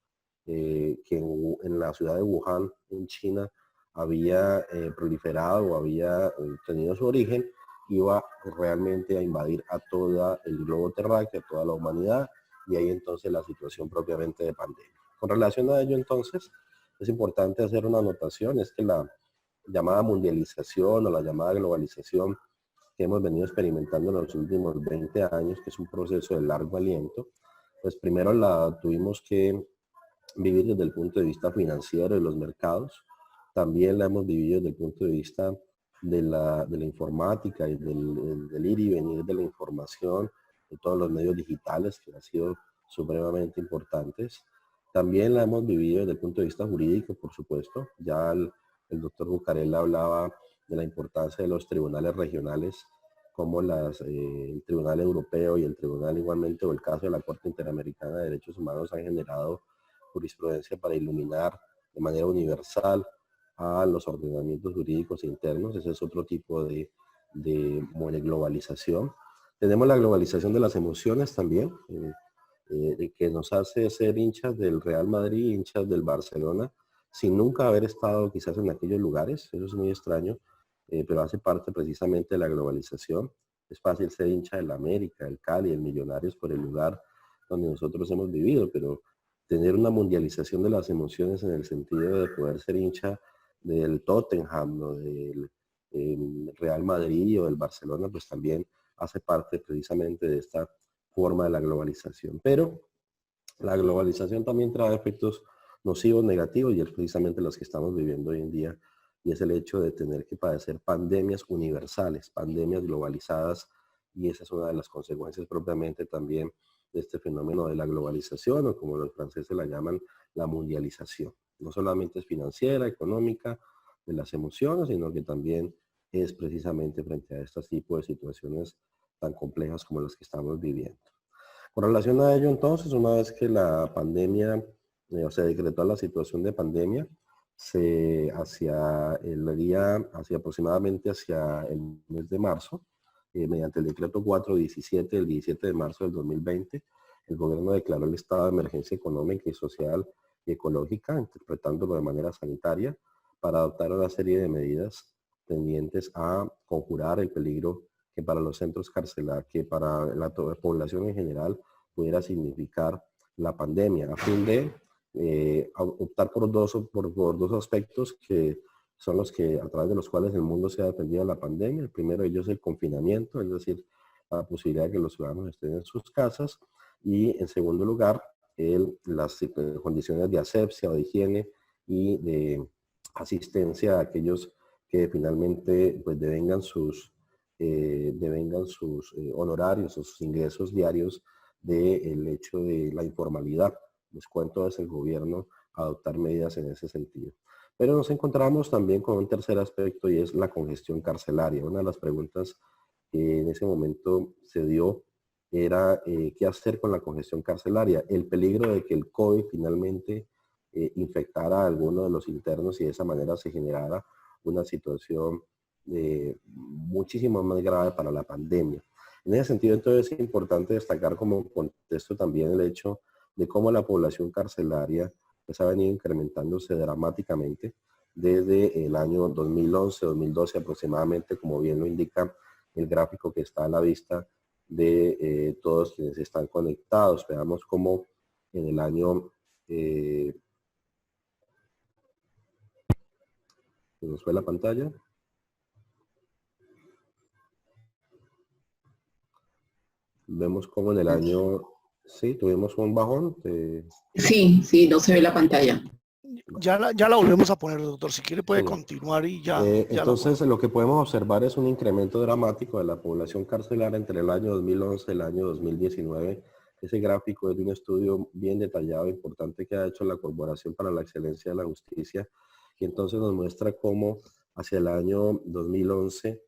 que en la ciudad de Wuhan, en China, había proliferado o había tenido su origen, iba realmente a invadir a todo el globo terráqueo, a toda la humanidad, y ahí entonces la situación propiamente de pandemia. Con relación a ello entonces, es importante hacer una anotación, es que la llamada mundialización o la llamada globalización que hemos venido experimentando en los últimos 20 años, que es un proceso de largo aliento, pues primero la tuvimos que vivir desde el punto de vista financiero de los mercados, también la hemos vivido desde el punto de vista de la informática y del ir y venir de la información, de todos los medios digitales que han sido supremamente importantes. También la hemos vivido desde el punto de vista jurídico, por supuesto. Ya el doctor Bucarella hablaba de la importancia de los tribunales regionales, como el Tribunal Europeo y el Tribunal igualmente, o el caso de la Corte Interamericana de Derechos Humanos, han generado jurisprudencia para iluminar de manera universal a los ordenamientos jurídicos internos. Ese es otro tipo de globalización. Tenemos la globalización de las emociones también, que nos hace ser hinchas del Real Madrid, hinchas del Barcelona, sin nunca haber estado quizás en aquellos lugares. Eso es muy extraño, pero hace parte precisamente de la globalización. Es fácil ser hincha del América, del Cali, del Millonarios por el lugar donde nosotros hemos vivido, pero tener una mundialización de las emociones en el sentido de poder ser hincha del Tottenham, ¿no?, del Real Madrid o del Barcelona, pues también hace parte precisamente de esta forma de la globalización. Pero la globalización también trae efectos nocivos, negativos, y es precisamente los que estamos viviendo hoy en día, y es el hecho de tener que padecer pandemias universales, pandemias globalizadas, y esa es una de las consecuencias propiamente también de este fenómeno de la globalización, o como los franceses la llaman, la mundialización. No solamente es financiera, económica, de las emociones, sino que también es precisamente frente a este tipo de situaciones tan complejas como las que estamos viviendo. Con relación a ello, entonces, una vez que la pandemia, se decretó la situación de pandemia, hacia aproximadamente hacia el mes de marzo, mediante el decreto 417 del 17 de marzo del 2020, el gobierno declaró el estado de emergencia económica y social y ecológica, interpretándolo de manera sanitaria, para adoptar una serie de medidas tendientes a conjurar el peligro que para los centros carcelarios, que para la población en general pudiera significar la pandemia, a fin de optar por dos aspectos que son los que, a través de los cuales el mundo se ha defendido de la pandemia. El primero de ellos es el confinamiento, es decir, la posibilidad de que los ciudadanos estén en sus casas, y en segundo lugar, las condiciones de asepsia o de higiene y de asistencia a aquellos que finalmente pues devengan sus honorarios o sus ingresos diarios del hecho de la informalidad. Les cuento desde el gobierno adoptar medidas en ese sentido. Pero nos encontramos también con un tercer aspecto, y es la congestión carcelaria. Una de las preguntas que en ese momento se dio era qué hacer con la congestión carcelaria. El peligro de que el COVID finalmente infectara a alguno de los internos y de esa manera se generara una situación muchísimo más grave para la pandemia. En ese sentido, entonces, es importante destacar como contexto también el hecho de cómo la población carcelaria pues, ha venido incrementándose dramáticamente desde el año 2011-2012 aproximadamente, como bien lo indica el gráfico que está a la vista de todos quienes están conectados. Veamos cómo en el año... ¿se nos fue la pantalla? Vemos cómo en el año... Sí, tuvimos un bajón. Sí, no se ve la pantalla. Ya la volvemos a poner, doctor. Si quiere puede Señor. Continuar y ya. Entonces, lo que podemos observar es un incremento dramático de la población carcelaria entre el año 2011 y el año 2019. Ese gráfico es de un estudio bien detallado e importante que ha hecho la Corporación para la Excelencia de la Justicia, y entonces nos muestra cómo hacia el año 2011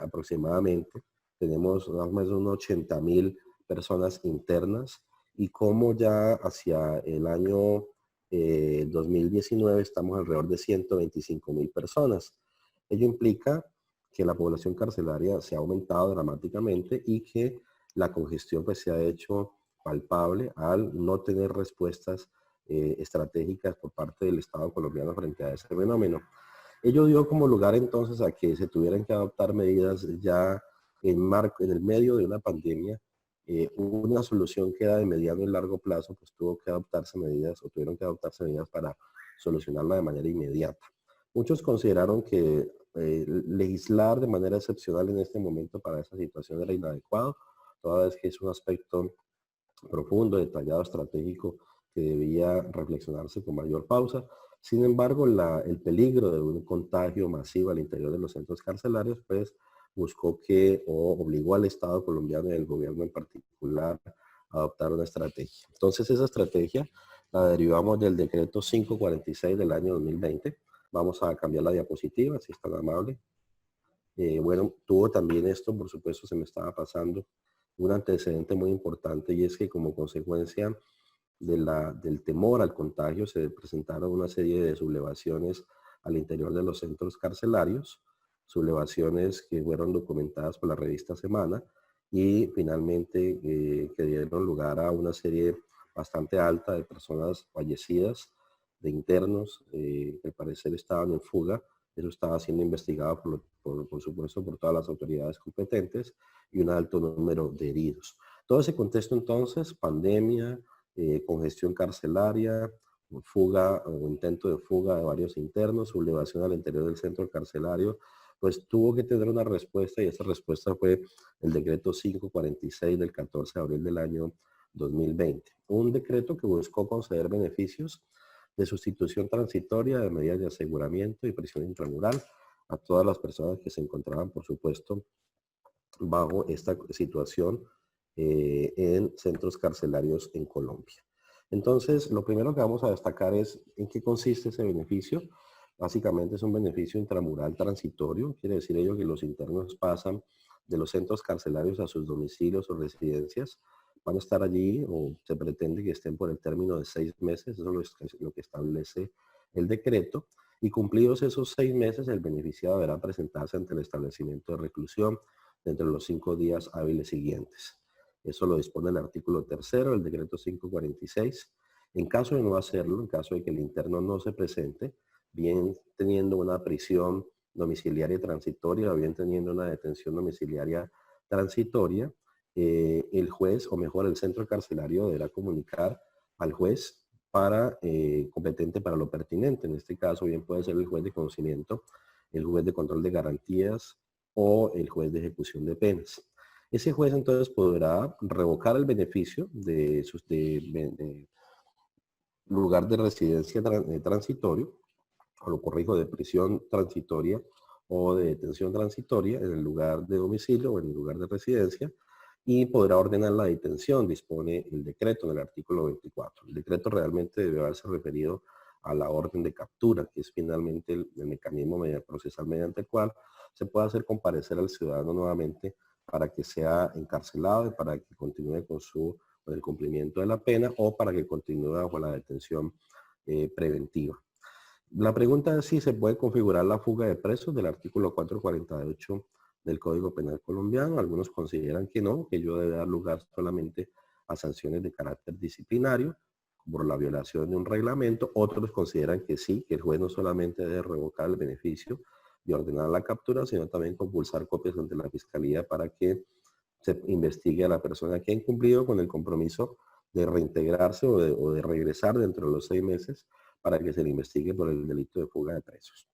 aproximadamente tenemos más o menos unos 80,000 personas internas, y cómo ya hacia el año 2019 estamos alrededor de 125,000 personas. Ello implica que la población carcelaria se ha aumentado dramáticamente y que la congestión pues, se ha hecho palpable al no tener respuestas estratégicas por parte del Estado colombiano frente a ese fenómeno. Ello dio como lugar entonces a que se tuvieran que adoptar medidas ya en el medio de una pandemia. Una solución que era de mediano y largo plazo, pues tuvo que adoptarse medidas o tuvieron que adoptarse medidas para solucionarla de manera inmediata. Muchos consideraron que legislar de manera excepcional en este momento para esa situación era inadecuado, toda vez que es un aspecto profundo, detallado, estratégico que debía reflexionarse con mayor pausa. Sin embargo, el peligro de un contagio masivo al interior de los centros carcelarios, pues buscó que, o obligó al Estado colombiano y al gobierno en particular a adoptar una estrategia. Entonces, esa estrategia la derivamos del decreto 546 del año 2020. Vamos a cambiar la diapositiva, si es tan amable. Bueno, tuvo también esto, por supuesto, se me estaba pasando un antecedente muy importante, y es que como consecuencia del temor al contagio se presentaron una serie de sublevaciones al interior de los centros carcelarios, sublevaciones que fueron documentadas por la revista Semana y finalmente que dieron lugar a una serie bastante alta de personas fallecidas, de internos que al parecer estaban en fuga. Eso estaba siendo investigado por supuesto por todas las autoridades competentes, y un alto número de heridos. Todo ese contexto entonces, pandemia, congestión carcelaria, fuga o intento de fuga de varios internos, sublevación al interior del centro carcelario, pues tuvo que tener una respuesta, y esa respuesta fue el decreto 546 del 14 de abril del año 2020. Un decreto que buscó conceder beneficios de sustitución transitoria de medidas de aseguramiento y prisión intramural a todas las personas que se encontraban, por supuesto, bajo esta situación en centros carcelarios en Colombia. Entonces, lo primero que vamos a destacar es en qué consiste ese beneficio. Básicamente es un beneficio intramural transitorio, quiere decir ello que los internos pasan de los centros carcelarios a sus domicilios o residencias, van a estar allí o se pretende que estén por el término de 6 meses, eso es lo que establece el decreto, y cumplidos esos 6 meses el beneficiado deberá presentarse ante el establecimiento de reclusión dentro de los 5 días hábiles siguientes. Eso lo dispone el artículo 3 del decreto 546. En caso de no hacerlo, en caso de que el interno no se presente, bien teniendo una prisión domiciliaria transitoria o bien teniendo una detención domiciliaria transitoria, el juez, o mejor el centro carcelario, deberá comunicar al juez competente para lo pertinente. En este caso bien puede ser el juez de conocimiento, el juez de control de garantías o el juez de ejecución de penas. Ese juez entonces podrá revocar el beneficio de lugar de residencia transitorio, o lo corrijo, de prisión transitoria o de detención transitoria en el lugar de domicilio o en el lugar de residencia, y podrá ordenar la detención, dispone el decreto en el artículo 24. El decreto realmente debe haberse referido a la orden de captura, que es finalmente el mecanismo procesal mediante el cual se puede hacer comparecer al ciudadano nuevamente para que sea encarcelado y para que continúe con el cumplimiento de la pena, o para que continúe con la detención preventiva. La pregunta es si se puede configurar la fuga de presos del artículo 448 del Código Penal colombiano. Algunos consideran que no, que ello debe dar lugar solamente a sanciones de carácter disciplinario por la violación de un reglamento. Otros consideran que sí, que el juez no solamente debe revocar el beneficio de ordenar la captura, sino también compulsar copias ante la Fiscalía para que se investigue a la persona que ha incumplido, con el compromiso de reintegrarse o de regresar dentro de los 6 meses para que se le investigue por el delito de fuga de presos.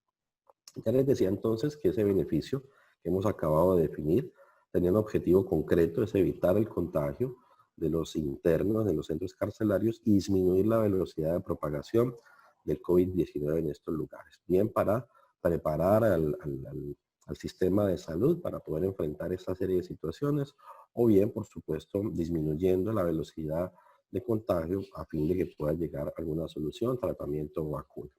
Ya les decía entonces que ese beneficio que hemos acabado de definir tenía un objetivo concreto, es evitar el contagio de los internos en los centros carcelarios y disminuir la velocidad de propagación del COVID-19 en estos lugares. Bien para preparar al sistema de salud para poder enfrentar esta serie de situaciones, o bien, por supuesto, disminuyendo la velocidad de contagio a fin de que pueda llegar a alguna solución, tratamiento o vacuna.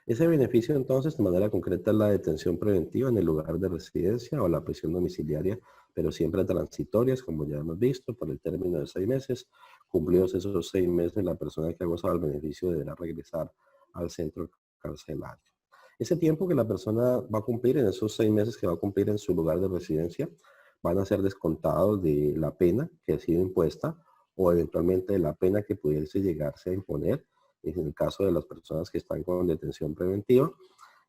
Ese beneficio entonces de manera concreta es la detención preventiva en el lugar de residencia o la prisión domiciliaria, pero siempre transitorias, como ya hemos visto, por el término de 6 meses. Cumplidos esos 6 meses, la persona que ha gozado el beneficio deberá regresar al centro carcelario. Ese tiempo que la persona va a cumplir, en esos 6 meses que va a cumplir en su lugar de residencia, van a ser descontados de la pena que ha sido impuesta o eventualmente de la pena que pudiese llegarse a imponer en el caso de las personas que están con detención preventiva,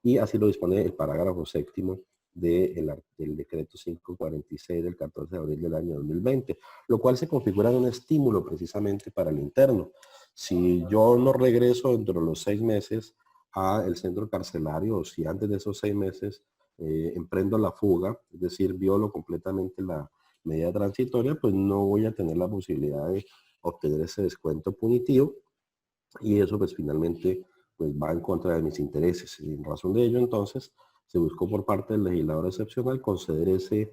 y así lo dispone el parágrafo 7º del decreto 546 del 14 de abril del año 2020, lo cual se configura en un estímulo precisamente para el interno. Si yo no regreso dentro de los 6 meses al centro carcelario, o si antes de esos 6 meses emprendo la fuga, es decir, violo completamente la medida transitoria, pues no voy a tener la posibilidad de obtener ese descuento punitivo, y eso pues finalmente pues va en contra de mis intereses. Y en razón de ello entonces se buscó por parte del legislador excepcional conceder ese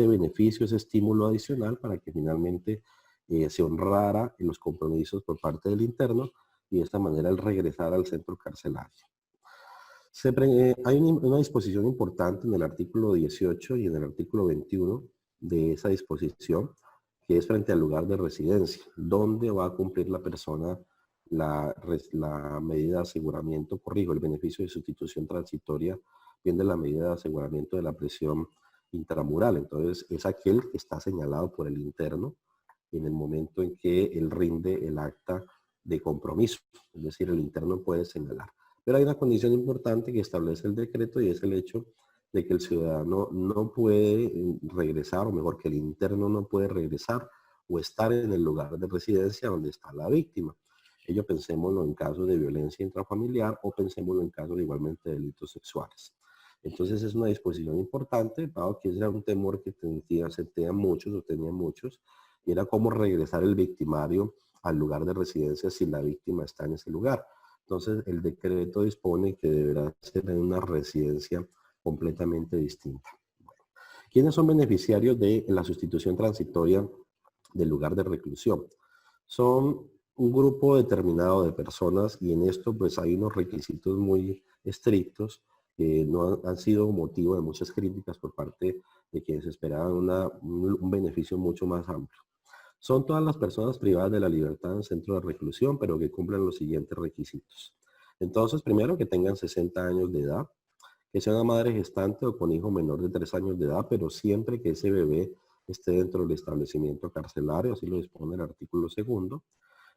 beneficio, ese estímulo adicional para que finalmente se honrara en los compromisos por parte del interno y de esta manera el regresar al centro carcelario. Hay una disposición importante en el artículo 18 y en el artículo 21 de esa disposición, que es frente al lugar de residencia, donde va a cumplir la persona la medida de aseguramiento, corrijo, el beneficio de sustitución transitoria, bien de la medida de aseguramiento de la prisión intramural. Entonces, es aquel que está señalado por el interno en el momento en que él rinde el acta de compromiso. Es decir, el interno puede señalar. Pero hay una condición importante que establece el decreto, y es el hecho de que el ciudadano no puede regresar, o mejor, que el interno no puede regresar o estar en el lugar de residencia donde está la víctima. Ello pensémoslo en casos de violencia intrafamiliar o pensémoslo en casos igualmente de delitos sexuales. Entonces es una disposición importante, dado que ese era un temor que tenían muchos, y era cómo regresar el victimario al lugar de residencia si la víctima está en ese lugar. Entonces el decreto dispone que deberá ser en una residencia completamente distinta. Bueno, ¿quiénes son beneficiarios de la sustitución transitoria del lugar de reclusión? Son un grupo determinado de personas, y en esto pues hay unos requisitos muy estrictos que no han sido motivo de muchas críticas por parte de quienes esperaban un beneficio mucho más amplio. Son todas las personas privadas de la libertad en centro de reclusión, pero que cumplan los siguientes requisitos. Entonces, primero, que tengan 60 años de edad, que sea una madre gestante o con hijo menor de 3 años de edad, pero siempre que ese bebé esté dentro del establecimiento carcelario, así lo dispone el artículo 2.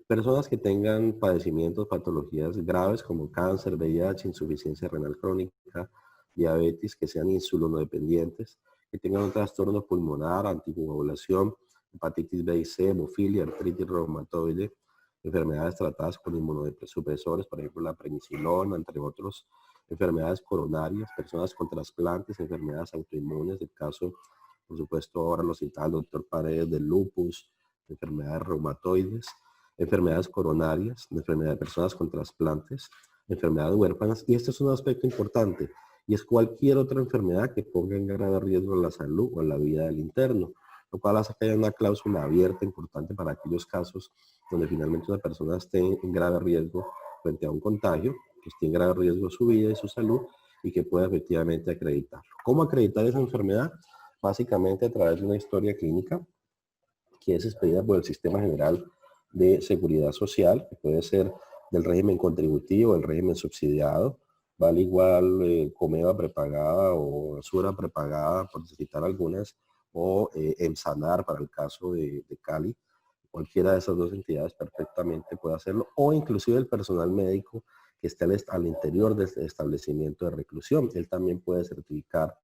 Personas que tengan padecimientos, patologías graves como cáncer, VIH, insuficiencia renal crónica, diabetes, que sean insulonodependientes, que tengan un trastorno pulmonar, anticoagulación, hepatitis B y C, hemofilia, artritis reumatoide, enfermedades tratadas con inmunosupresores, por ejemplo la penicilona, entre otros, enfermedades coronarias, personas con trasplantes, enfermedades autoinmunes, el caso, por supuesto, ahora lo citaba el doctor Paredes, del lupus, enfermedades reumatoides, enfermedades coronarias, enfermedades de personas con trasplantes, enfermedades huérfanas, y este es un aspecto importante, y es cualquier otra enfermedad que ponga en grave riesgo la salud o la vida del interno, lo cual hace que haya una cláusula abierta importante para aquellos casos donde finalmente una persona esté en grave riesgo frente a un contagio, que esté en grave riesgo su vida y su salud, y que pueda efectivamente acreditarlo. ¿Cómo acreditar esa enfermedad? Básicamente a través de una historia clínica que es expedida por el Sistema General de Seguridad Social, que puede ser del régimen contributivo, del régimen subsidiado, vale igual Comeva prepagada o Sura prepagada, por citar algunas, o Emsanar para el caso de Cali. Cualquiera de esas dos entidades perfectamente puede hacerlo, o inclusive el personal médico que esté al interior del establecimiento de reclusión. Él también puede certificar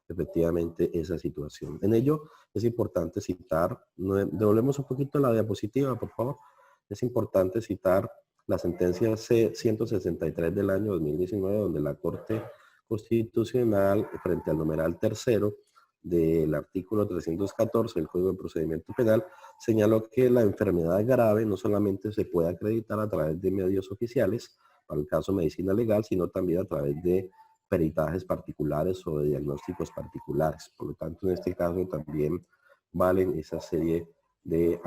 efectivamente esa situación. En ello es importante citar, devolvemos un poquito la diapositiva, por favor. Es importante citar la sentencia C-163 del año 2019, donde la Corte Constitucional, frente al numeral 3º del artículo 314 del Código de Procedimiento Penal, señaló que la enfermedad grave no solamente se puede acreditar a través de medios oficiales, para el caso de medicina legal, sino también a través de peritajes particulares o de diagnósticos particulares. Por lo tanto, en este caso también valen esa serie de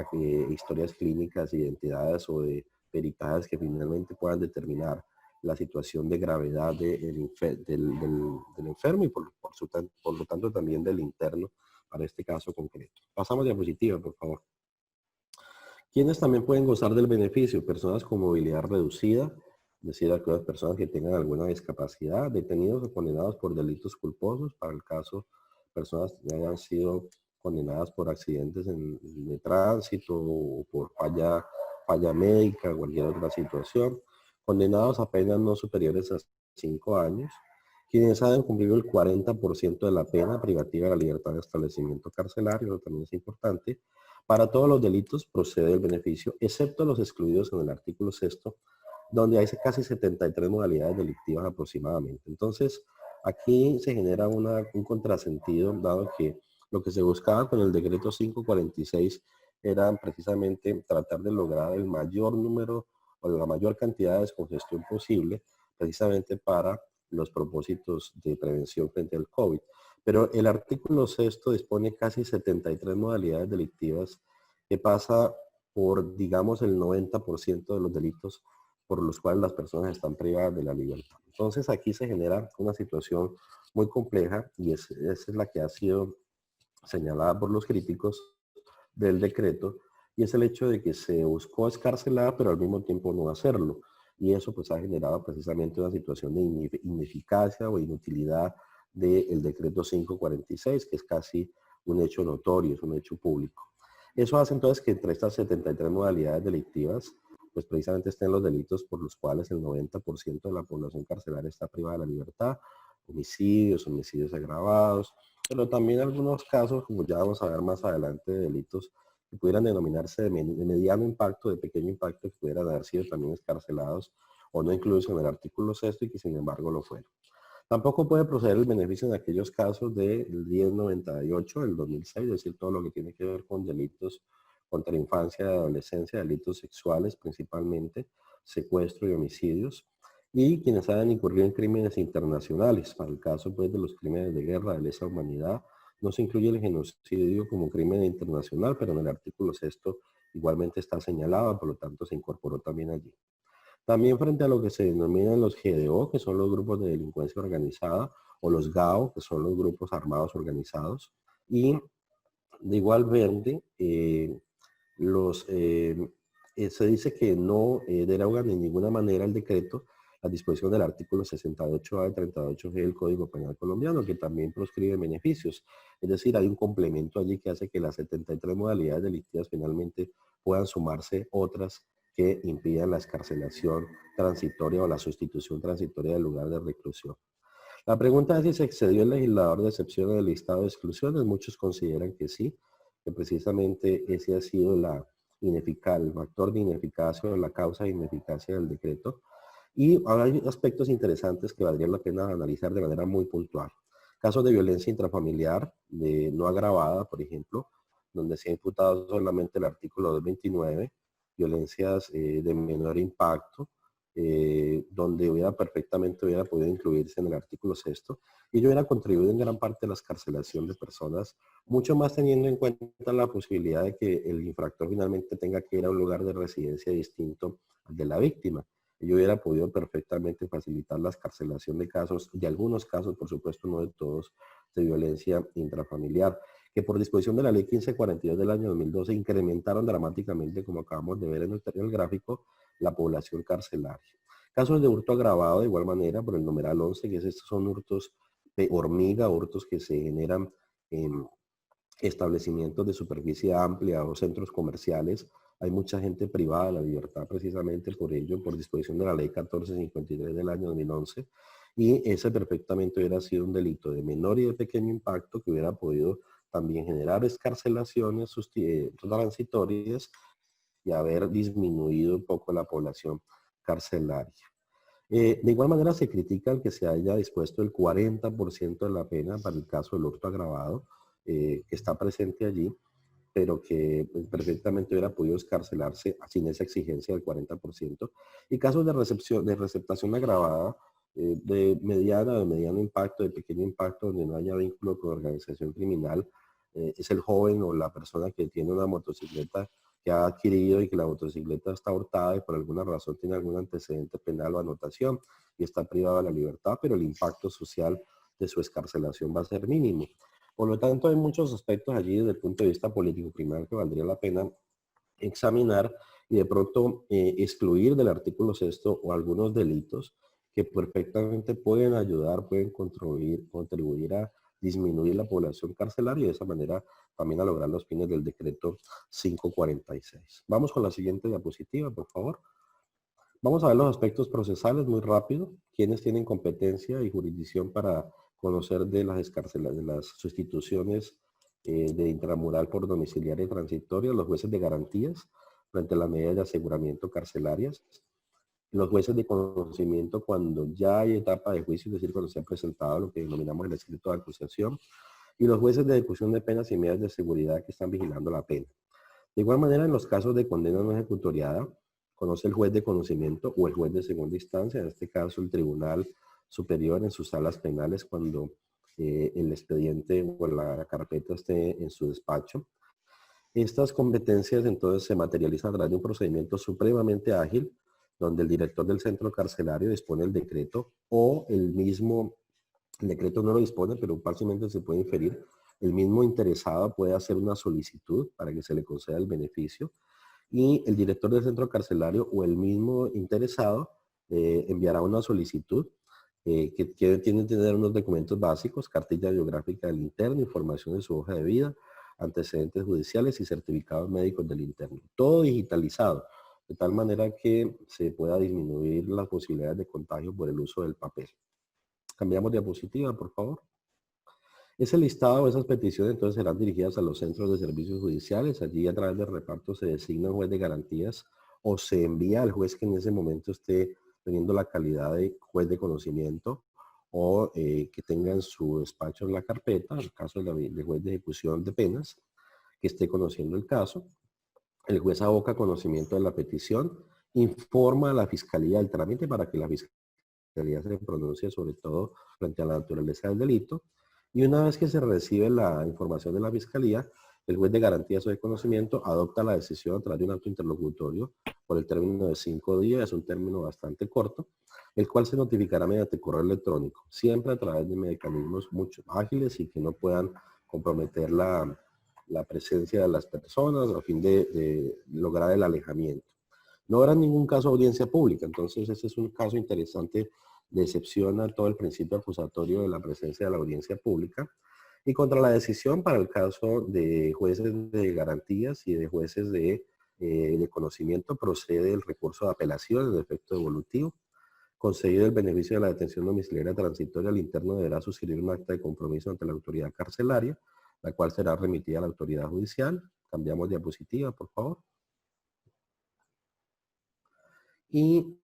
historias clínicas, identidades o de peritajes que finalmente puedan determinar la situación de gravedad del enfermo y por lo tanto también del interno para este caso concreto. Pasamos a diapositiva, por favor. ¿Quiénes también pueden gozar del beneficio? Personas con movilidad reducida, es decir, aquellas personas que tengan alguna discapacidad, detenidos o condenados por delitos culposos, para el caso personas que hayan sido condenadas por accidentes de tránsito o por falla médica, cualquier otra situación, condenados a penas no superiores a 5 años, quienes hayan cumplido el 40% de la pena privativa de la libertad de establecimiento carcelario, eso también es importante. Para todos los delitos procede el beneficio, excepto los excluidos en el artículo 6, donde hay casi 73 modalidades delictivas aproximadamente. Entonces, aquí se genera un contrasentido, dado que lo que se buscaba con el decreto 546 era precisamente tratar de lograr el mayor número o la mayor cantidad de descongestión posible, precisamente para los propósitos de prevención frente al COVID. Pero el artículo 6 dispone casi 73 modalidades delictivas que pasa por, digamos, el 90% de los delitos por los cuales las personas están privadas de la libertad. Entonces aquí se genera una situación muy compleja y esa es la que ha sido señalada por los críticos del decreto, y es el hecho de que se buscó escarcelar pero al mismo tiempo no hacerlo, y eso pues ha generado precisamente una situación de ineficacia o inutilidad del decreto 546, que es casi un hecho notorio, es un hecho público. Eso hace entonces que entre estas 73 modalidades delictivas pues precisamente estén los delitos por los cuales el 90% de la población carcelaria está privada de la libertad, homicidios, homicidios agravados, pero también algunos casos, como ya vamos a ver más adelante, de delitos que pudieran denominarse de mediano impacto, de pequeño impacto, que pudieran haber sido también escarcelados o no incluidos en el artículo 6 y que sin embargo lo fueron. Tampoco puede proceder el beneficio en aquellos casos del 1098 del 2006, es decir, todo lo que tiene que ver con delitos contra la infancia y adolescencia, delitos sexuales principalmente, secuestro y homicidios, y quienes hayan incurrido en crímenes internacionales. Para el caso pues, de los crímenes de guerra, de lesa humanidad, no se incluye el genocidio como crimen internacional, pero en el artículo 6 igualmente está señalado, por lo tanto se incorporó también allí. También frente a lo que se denominan los GDO, que son los grupos de delincuencia organizada, o los GAO, que son los grupos armados organizados, y de igual verde, se dice que no derogan de ninguna manera el decreto la disposición del artículo 68A y 38G del Código Penal colombiano, que también proscribe beneficios. Es decir, hay un complemento allí que hace que las 73 modalidades delictivas finalmente puedan sumarse otras que impidan la escarcelación transitoria o la sustitución transitoria del lugar de reclusión. La pregunta es si se excedió el legislador de excepción del listado de exclusiones. Muchos consideran que sí, que precisamente ese ha sido el factor de ineficacia o la causa de ineficacia del decreto. Y ahora hay aspectos interesantes que valdría la pena analizar de manera muy puntual. Casos de violencia intrafamiliar, no agravada, por ejemplo, donde se ha imputado solamente el artículo 229, violencias de menor impacto, donde perfectamente hubiera podido incluirse en el artículo 6 y yo hubiera contribuido en gran parte a la escarcelación de personas, mucho más teniendo en cuenta la posibilidad de que el infractor finalmente tenga que ir a un lugar de residencia distinto al de la víctima. Yo hubiera podido perfectamente facilitar la escarcelación de casos, de algunos casos, por supuesto no de todos, de violencia intrafamiliar, que por disposición de la ley 1542 del año 2012 incrementaron dramáticamente, como acabamos de ver en el gráfico, la población carcelaria. Casos de hurto agravado de igual manera por el numeral 11, que estos son hurtos de hormiga, hurtos que se generan en establecimientos de superficie amplia o centros comerciales. Hay mucha gente privada de la libertad precisamente por ello, por disposición de la ley 1453 del año 2011, y ese perfectamente hubiera sido un delito de menor y de pequeño impacto que hubiera podido también generar escarcelaciones transitorias y haber disminuido un poco la población carcelaria. De igual manera se critica el que se haya dispuesto el 40% de la pena para el caso del hurto agravado, que está presente allí, pero que perfectamente hubiera podido escarcelarse sin esa exigencia del 40%. Y casos de receptación agravada, de mediano impacto, de pequeño impacto, donde no haya vínculo con organización criminal, es el joven o la persona que tiene una motocicleta que ha adquirido y que la motocicleta está hurtada y por alguna razón tiene algún antecedente penal o anotación y está privada de la libertad, pero el impacto social de su escarcelación va a ser mínimo. Por lo tanto, hay muchos aspectos allí desde el punto de vista político criminal que valdría la pena examinar y de pronto excluir del artículo 6º o algunos delitos que perfectamente pueden ayudar, pueden contribuir a disminuir la población carcelaria y de esa manera también a lograr los fines del decreto 546. Vamos con la siguiente diapositiva, por favor. Vamos a ver los aspectos procesales muy rápido. Quienes tienen competencia y jurisdicción para conocer de las sustituciones de intramural por domiciliaria y transitoria, los jueces de garantías frente a las medidas de aseguramiento carcelarias, los jueces de conocimiento cuando ya hay etapa de juicio, es decir, cuando se ha presentado lo que denominamos el escrito de acusación, y los jueces de ejecución de penas y medidas de seguridad que están vigilando la pena. De igual manera, en los casos de condena no ejecutoriada, conoce el juez de conocimiento o el juez de segunda instancia, en este caso el Tribunal Superior en sus salas penales cuando el expediente o la carpeta esté en su despacho. Estas competencias entonces se materializan a través de un procedimiento supremamente ágil, donde el director del centro carcelario dispone el decreto o el decreto no lo dispone, pero fácilmente se puede inferir, el mismo interesado puede hacer una solicitud para que se le conceda el beneficio y el director del centro carcelario o el mismo interesado enviará una solicitud que tiene que tener unos documentos básicos, cartilla biográfica del interno, información de su hoja de vida, antecedentes judiciales y certificados médicos del interno. Todo digitalizado, de tal manera que se pueda disminuir las posibilidades de contagio por el uso del papel. Cambiamos diapositiva, por favor. Ese listado, esas peticiones, entonces serán dirigidas a los centros de servicios judiciales. Allí a través del reparto se designa un juez de garantías o se envía al juez que en ese momento esté teniendo la calidad de juez de conocimiento o que tenga en su despacho la carpeta, en el caso del juez de ejecución de penas, que esté conociendo el caso. El juez aboca conocimiento de la petición, informa a la fiscalía del trámite para que la fiscalía se pronuncie sobre todo frente a la naturaleza del delito. Y una vez que se recibe la información de la fiscalía, el juez de garantías o de conocimiento adopta la decisión a través de un acto interlocutorio por el término de 5 días, es un término bastante corto, el cual se notificará mediante correo electrónico, siempre a través de mecanismos mucho ágiles y que no puedan comprometer la presencia de las personas a fin de lograr el alejamiento. No habrá ningún caso de audiencia pública, entonces ese es un caso interesante de excepción a todo el principio acusatorio de la presencia de la audiencia pública. Y contra la decisión para el caso de jueces de garantías y de jueces de conocimiento procede el recurso de apelación en efecto devolutivo. Concedido el beneficio de la detención domiciliaria transitoria, el interno deberá suscribir un acta de compromiso ante la autoridad carcelaria, la cual será remitida a la autoridad judicial. Cambiamos diapositiva, por favor. Y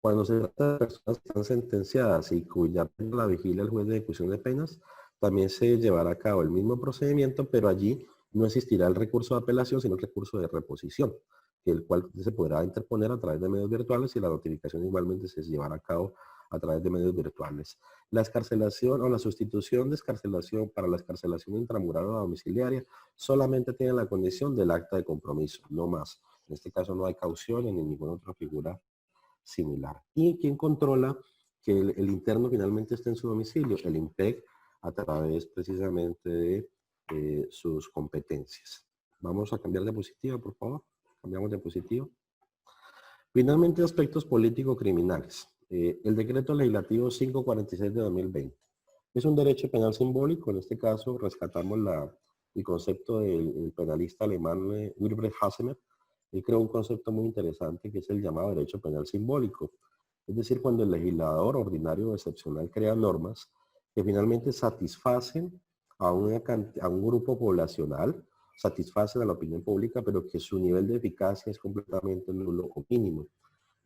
cuando se trata de personas que están sentenciadas y cuya pena la vigila el juez de ejecución de penas, también se llevará a cabo el mismo procedimiento, pero allí no existirá el recurso de apelación, sino el recurso de reposición, el cual se podrá interponer a través de medios virtuales y la notificación igualmente se llevará a cabo a través de medios virtuales. La excarcelación o la sustitución de excarcelación para la excarcelación intramural o domiciliaria solamente tiene la condición del acta de compromiso, no más. En este caso no hay caución ni ninguna otra figura similar. ¿Y quién controla que el interno finalmente esté en su domicilio? El IMPEC a través precisamente de sus competencias. Vamos a cambiar de diapositiva, por favor. Cambiamos de diapositiva. Finalmente, aspectos político-criminales. El decreto legislativo 546 de 2020 es un derecho penal simbólico. En este caso rescatamos el concepto del penalista alemán Wilfried Hassemer. Él creó un concepto muy interesante que es el llamado derecho penal simbólico. Es decir, cuando el legislador ordinario o excepcional crea normas que finalmente satisfacen a un grupo poblacional, satisfacen a la opinión pública, pero que su nivel de eficacia es completamente nulo o mínimo.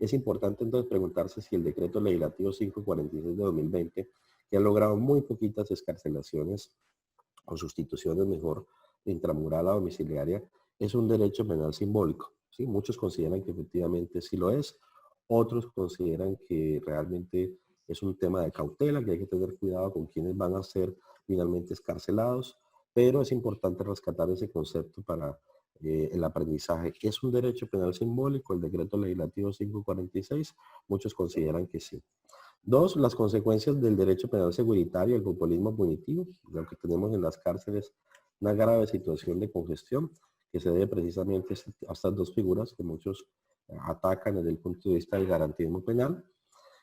Es importante entonces preguntarse si el decreto legislativo 546 de 2020, que ha logrado muy poquitas excarcelaciones o sustituciones mejor de intramural a domiciliaria, es un derecho penal simbólico. ¿Sí? Muchos consideran que efectivamente sí lo es, otros consideran que realmente es un tema de cautela, que hay que tener cuidado con quienes van a ser finalmente excarcelados, pero es importante rescatar ese concepto para el aprendizaje. ¿Es un derecho penal simbólico el decreto legislativo 546? Muchos consideran que sí. 2, las consecuencias del derecho penal securitario, el populismo punitivo, lo que tenemos en las cárceles, una grave situación de congestión que se debe precisamente a estas dos figuras que muchos atacan desde el punto de vista del garantismo penal.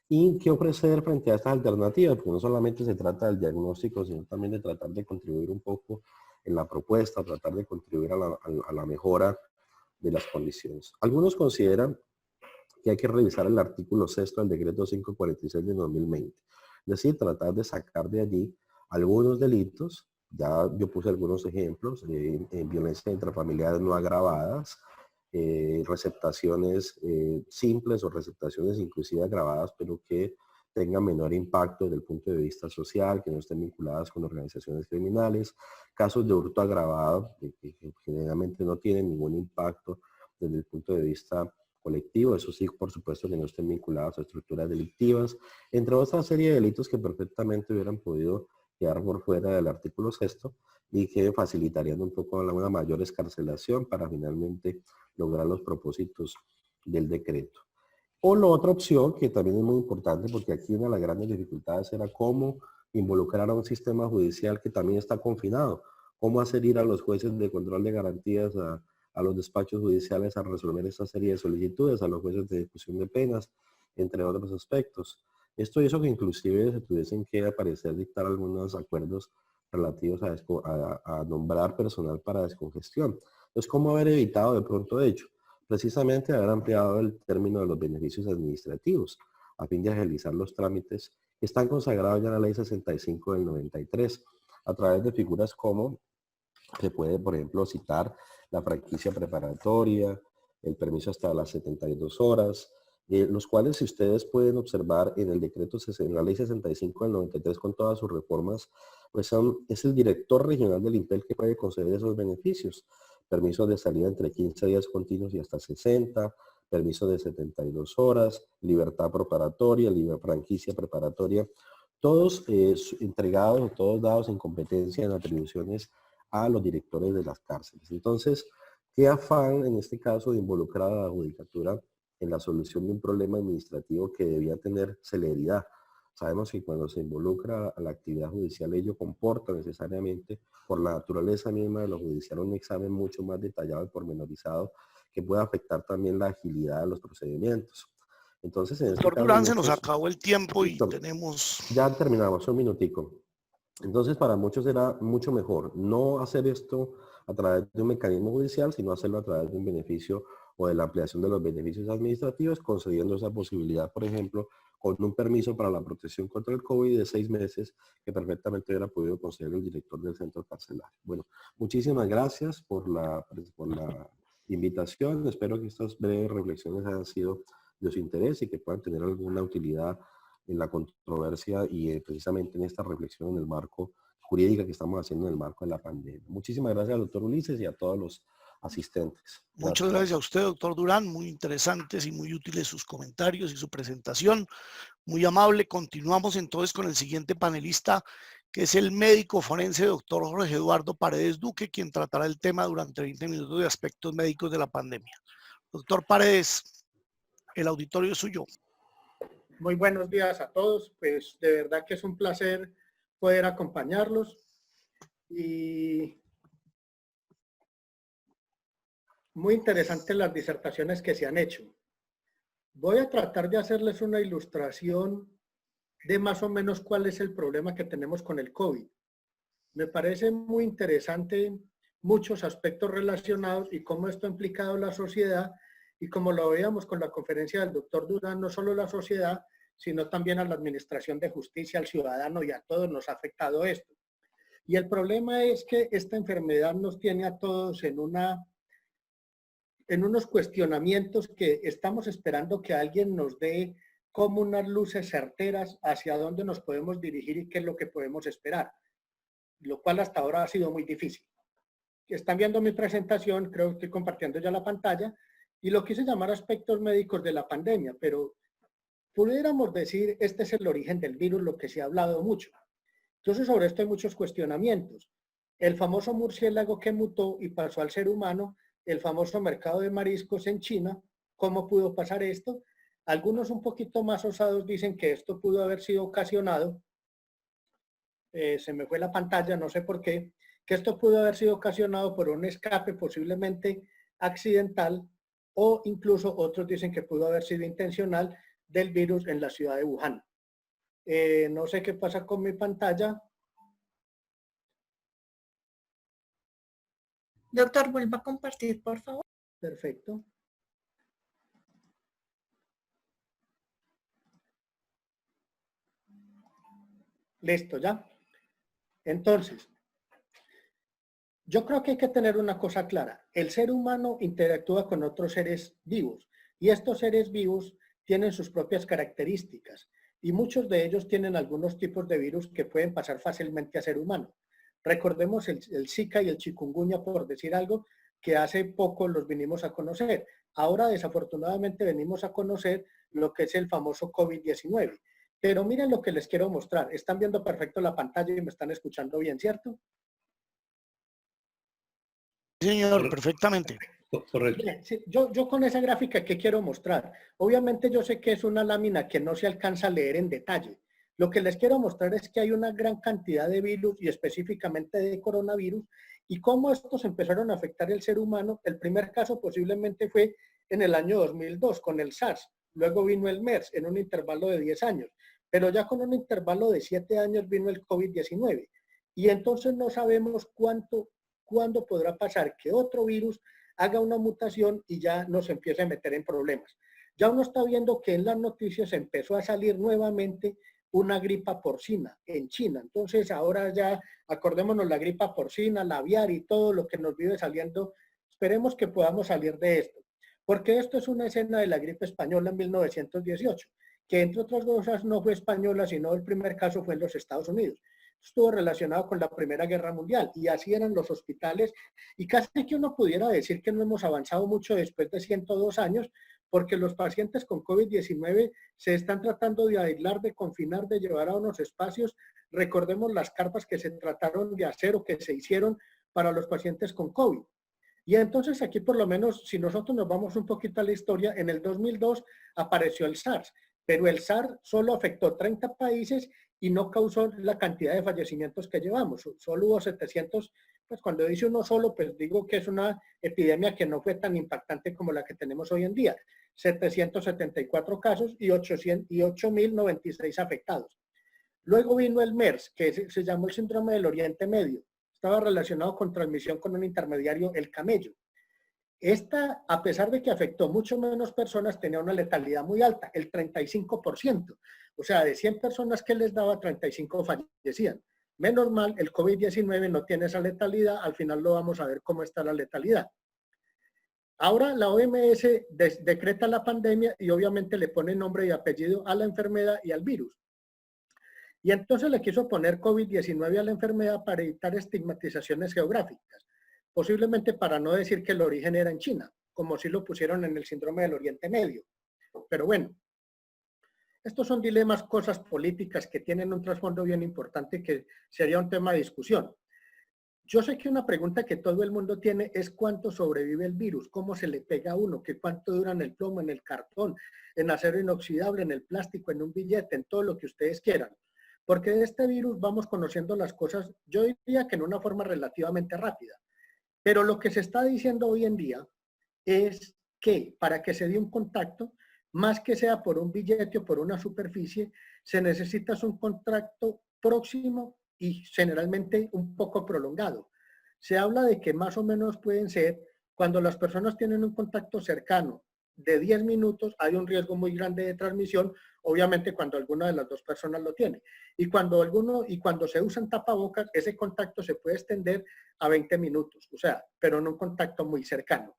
¿Y qué ofrecer frente a estas alternativas? Porque no solamente se trata del diagnóstico, sino también de tratar de contribuir un poco en la propuesta, tratar de contribuir a la mejora de las condiciones. Algunos consideran que hay que revisar el artículo 6 del decreto 546 de 2020. Es decir, tratar de sacar de allí algunos delitos, ya yo puse algunos ejemplos, violencia intrafamiliar no agravadas, receptaciones simples o receptaciones inclusive agravadas, pero que tengan menor impacto desde el punto de vista social, que no estén vinculadas con organizaciones criminales, casos de hurto agravado, que generalmente no tienen ningún impacto desde el punto de vista colectivo, eso sí, por supuesto que no estén vinculados a estructuras delictivas, entre otra serie de delitos que perfectamente hubieran podido quedar por fuera del artículo 6 y que facilitarían un poco una mayor escarcelación para finalmente lograr los propósitos del decreto. O la otra opción, que también es muy importante, porque aquí una de las grandes dificultades era cómo involucrar a un sistema judicial que también está confinado, cómo hacer ir a los jueces de control de garantías a los despachos judiciales a resolver esta serie de solicitudes, a los jueces de ejecución de penas, entre otros aspectos. Esto hizo que inclusive se tuviesen que aparecer dictar algunos acuerdos relativos a nombrar personal para descongestión. Entonces, ¿cómo haber evitado de pronto de hecho? Precisamente haber ampliado el término de los beneficios administrativos a fin de agilizar los trámites que están consagrados ya en la Ley 65 del 93 a través de figuras como se puede, por ejemplo, citar la franquicia preparatoria, el permiso hasta las 72 horas, los cuales si ustedes pueden observar en el decreto, en la ley 65 del 93 con todas sus reformas, pues es el director regional del INPEL que puede conceder esos beneficios. Permisos de salida entre 15 días continuos y hasta 60, permiso de 72 horas, libertad preparatoria, franquicia preparatoria, todos entregados o todos dados en competencia en atribuciones a los directores de las cárceles. Entonces, qué afán en este caso de involucrar a la judicatura en la solución de un problema administrativo que debía tener celeridad. Sabemos que cuando se involucra a la actividad judicial ello comporta necesariamente, por la naturaleza misma de lo judicial, un examen mucho más detallado y pormenorizado que pueda afectar también la agilidad de los procedimientos. Entonces, en Doctor este caso, Durán, se nos acabó el tiempo y listo, tenemos... ya terminamos, un minutico. Entonces, para muchos era mucho mejor no hacer esto a través de un mecanismo judicial, sino hacerlo a través de un beneficio o de la ampliación de los beneficios administrativos, concediendo esa posibilidad, por ejemplo, con un permiso para la protección contra el COVID de 6 meses, que perfectamente hubiera podido conceder el director del centro carcelario. Bueno, muchísimas gracias por la invitación. Espero que estas breves reflexiones hayan sido de su interés y que puedan tener alguna utilidad en la controversia y precisamente en esta reflexión en el marco jurídica que estamos haciendo en el marco de la pandemia. Muchísimas gracias al doctor Ulises y a todos los asistentes. Gracias. Muchas gracias a usted, doctor Durán. Muy interesantes y muy útiles sus comentarios y su presentación. Muy amable. Continuamos entonces con el siguiente panelista, que es el médico forense doctor Jorge Eduardo Paredes Duque, quien tratará el tema durante 20 minutos de aspectos médicos de la pandemia. Doctor Paredes, el auditorio es suyo. Muy buenos días a todos, pues de verdad que es un placer poder acompañarlos y muy interesantes las disertaciones que se han hecho. Voy a tratar de hacerles una ilustración de más o menos cuál es el problema que tenemos con el COVID. Me parece muy interesante muchos aspectos relacionados y cómo esto ha implicado la sociedad. Y como lo veíamos con la conferencia del doctor Durán, no solo la sociedad, sino también a la administración de justicia, al ciudadano y a todos nos ha afectado esto. Y el problema es que esta enfermedad nos tiene a todos en unos cuestionamientos que estamos esperando que alguien nos dé como unas luces certeras hacia dónde nos podemos dirigir y qué es lo que podemos esperar, lo cual hasta ahora ha sido muy difícil. Están viendo mi presentación, creo que estoy compartiendo ya la pantalla, y lo quise llamar aspectos médicos de la pandemia, pero pudiéramos decir, este es el origen del virus, lo que se ha hablado mucho. Entonces, sobre esto hay muchos cuestionamientos. El famoso murciélago que mutó y pasó al ser humano, el famoso mercado de mariscos en China, ¿cómo pudo pasar esto? Algunos un poquito más osados dicen que esto pudo haber sido ocasionado, se me fue la pantalla, no sé por qué, que esto pudo haber sido ocasionado por un escape posiblemente accidental o incluso otros dicen que pudo haber sido intencional del virus en la ciudad de Wuhan. No sé qué pasa con mi pantalla. Doctor, vuelva a compartir, por favor. Perfecto. Listo, ¿ya? Entonces, yo creo que hay que tener una cosa clara. El ser humano interactúa con otros seres vivos y estos seres vivos tienen sus propias características y muchos de ellos tienen algunos tipos de virus que pueden pasar fácilmente a ser humano. Recordemos el Zika y el chikungunya, por decir algo, que hace poco los vinimos a conocer. Ahora, desafortunadamente, venimos a conocer lo que es el famoso COVID-19. Pero miren lo que les quiero mostrar. Están viendo perfecto la pantalla y me están escuchando bien, ¿cierto? Sí, señor, perfectamente. Correcto. Bien, sí, yo con esa gráfica, ¿qué quiero mostrar? Obviamente yo sé que es una lámina que no se alcanza a leer en detalle. Lo que les quiero mostrar es que hay una gran cantidad de virus y específicamente de coronavirus y cómo estos empezaron a afectar el ser humano. El primer caso posiblemente fue en el año 2002 con el SARS. Luego vino el MERS en un intervalo de 10 años. Pero ya con un intervalo de 7 años vino el COVID-19. Y entonces no sabemos cuándo podrá pasar que otro virus haga una mutación y ya nos empiece a meter en problemas. Ya uno está viendo que en las noticias empezó a salir nuevamente una gripa porcina en China. Entonces ahora ya acordémonos la gripa porcina, la aviar y todo lo que nos vive saliendo. Esperemos que podamos salir de esto. Porque esto es una escena de la gripe española en 1918, que entre otras cosas no fue española, sino el primer caso fue en los Estados Unidos. Estuvo relacionado con la Primera Guerra Mundial y así eran los hospitales y casi que uno pudiera decir que no hemos avanzado mucho después de 102 años porque los pacientes con COVID-19 se están tratando de aislar, de confinar, de llevar a unos espacios. Recordemos las carpas que se trataron de hacer o que se hicieron para los pacientes con COVID. Y entonces aquí por lo menos, si nosotros nos vamos un poquito a la historia, en el 2002 apareció el SARS, pero el SARS solo afectó 30 países y no causó la cantidad de fallecimientos que llevamos. Solo hubo 700, pues cuando dice uno solo, pues digo que es una epidemia que no fue tan impactante como la que tenemos hoy en día. 774 casos y 8.096 afectados. Luego vino el MERS, que se llamó el síndrome del Oriente Medio. Estaba relacionado con transmisión con un intermediario, el camello. Esta, a pesar de que afectó mucho menos personas, tenía una letalidad muy alta, el 35%. O sea, de 100 personas que les daba, 35 fallecían. Menos mal, el COVID-19 no tiene esa letalidad, al final lo vamos a ver cómo está la letalidad. Ahora la OMS decreta la pandemia y obviamente le pone nombre y apellido a la enfermedad y al virus. Y entonces le quiso poner COVID-19 a la enfermedad para evitar estigmatizaciones geográficas. Posiblemente para no decir que el origen era en China, como si lo pusieron en el síndrome del Oriente Medio. Pero bueno, estos son dilemas, cosas políticas que tienen un trasfondo bien importante que sería un tema de discusión. Yo sé que una pregunta que todo el mundo tiene es cuánto sobrevive el virus, cómo se le pega a uno, que cuánto dura en el plomo, en el cartón, en acero inoxidable, en el plástico, en un billete, en todo lo que ustedes quieran. Porque de este virus vamos conociendo las cosas, yo diría que en una forma relativamente rápida. Pero lo que se está diciendo hoy en día es que para que se dé un contacto, más que sea por un billete o por una superficie, se necesita un contacto próximo y generalmente un poco prolongado. Se habla de que más o menos pueden ser, cuando las personas tienen un contacto cercano de 10 minutos, hay un riesgo muy grande de transmisión, obviamente cuando alguna de las dos personas lo tiene. Y cuando se usan tapabocas, ese contacto se puede extender a 20 minutos, o sea, pero en un contacto muy cercano.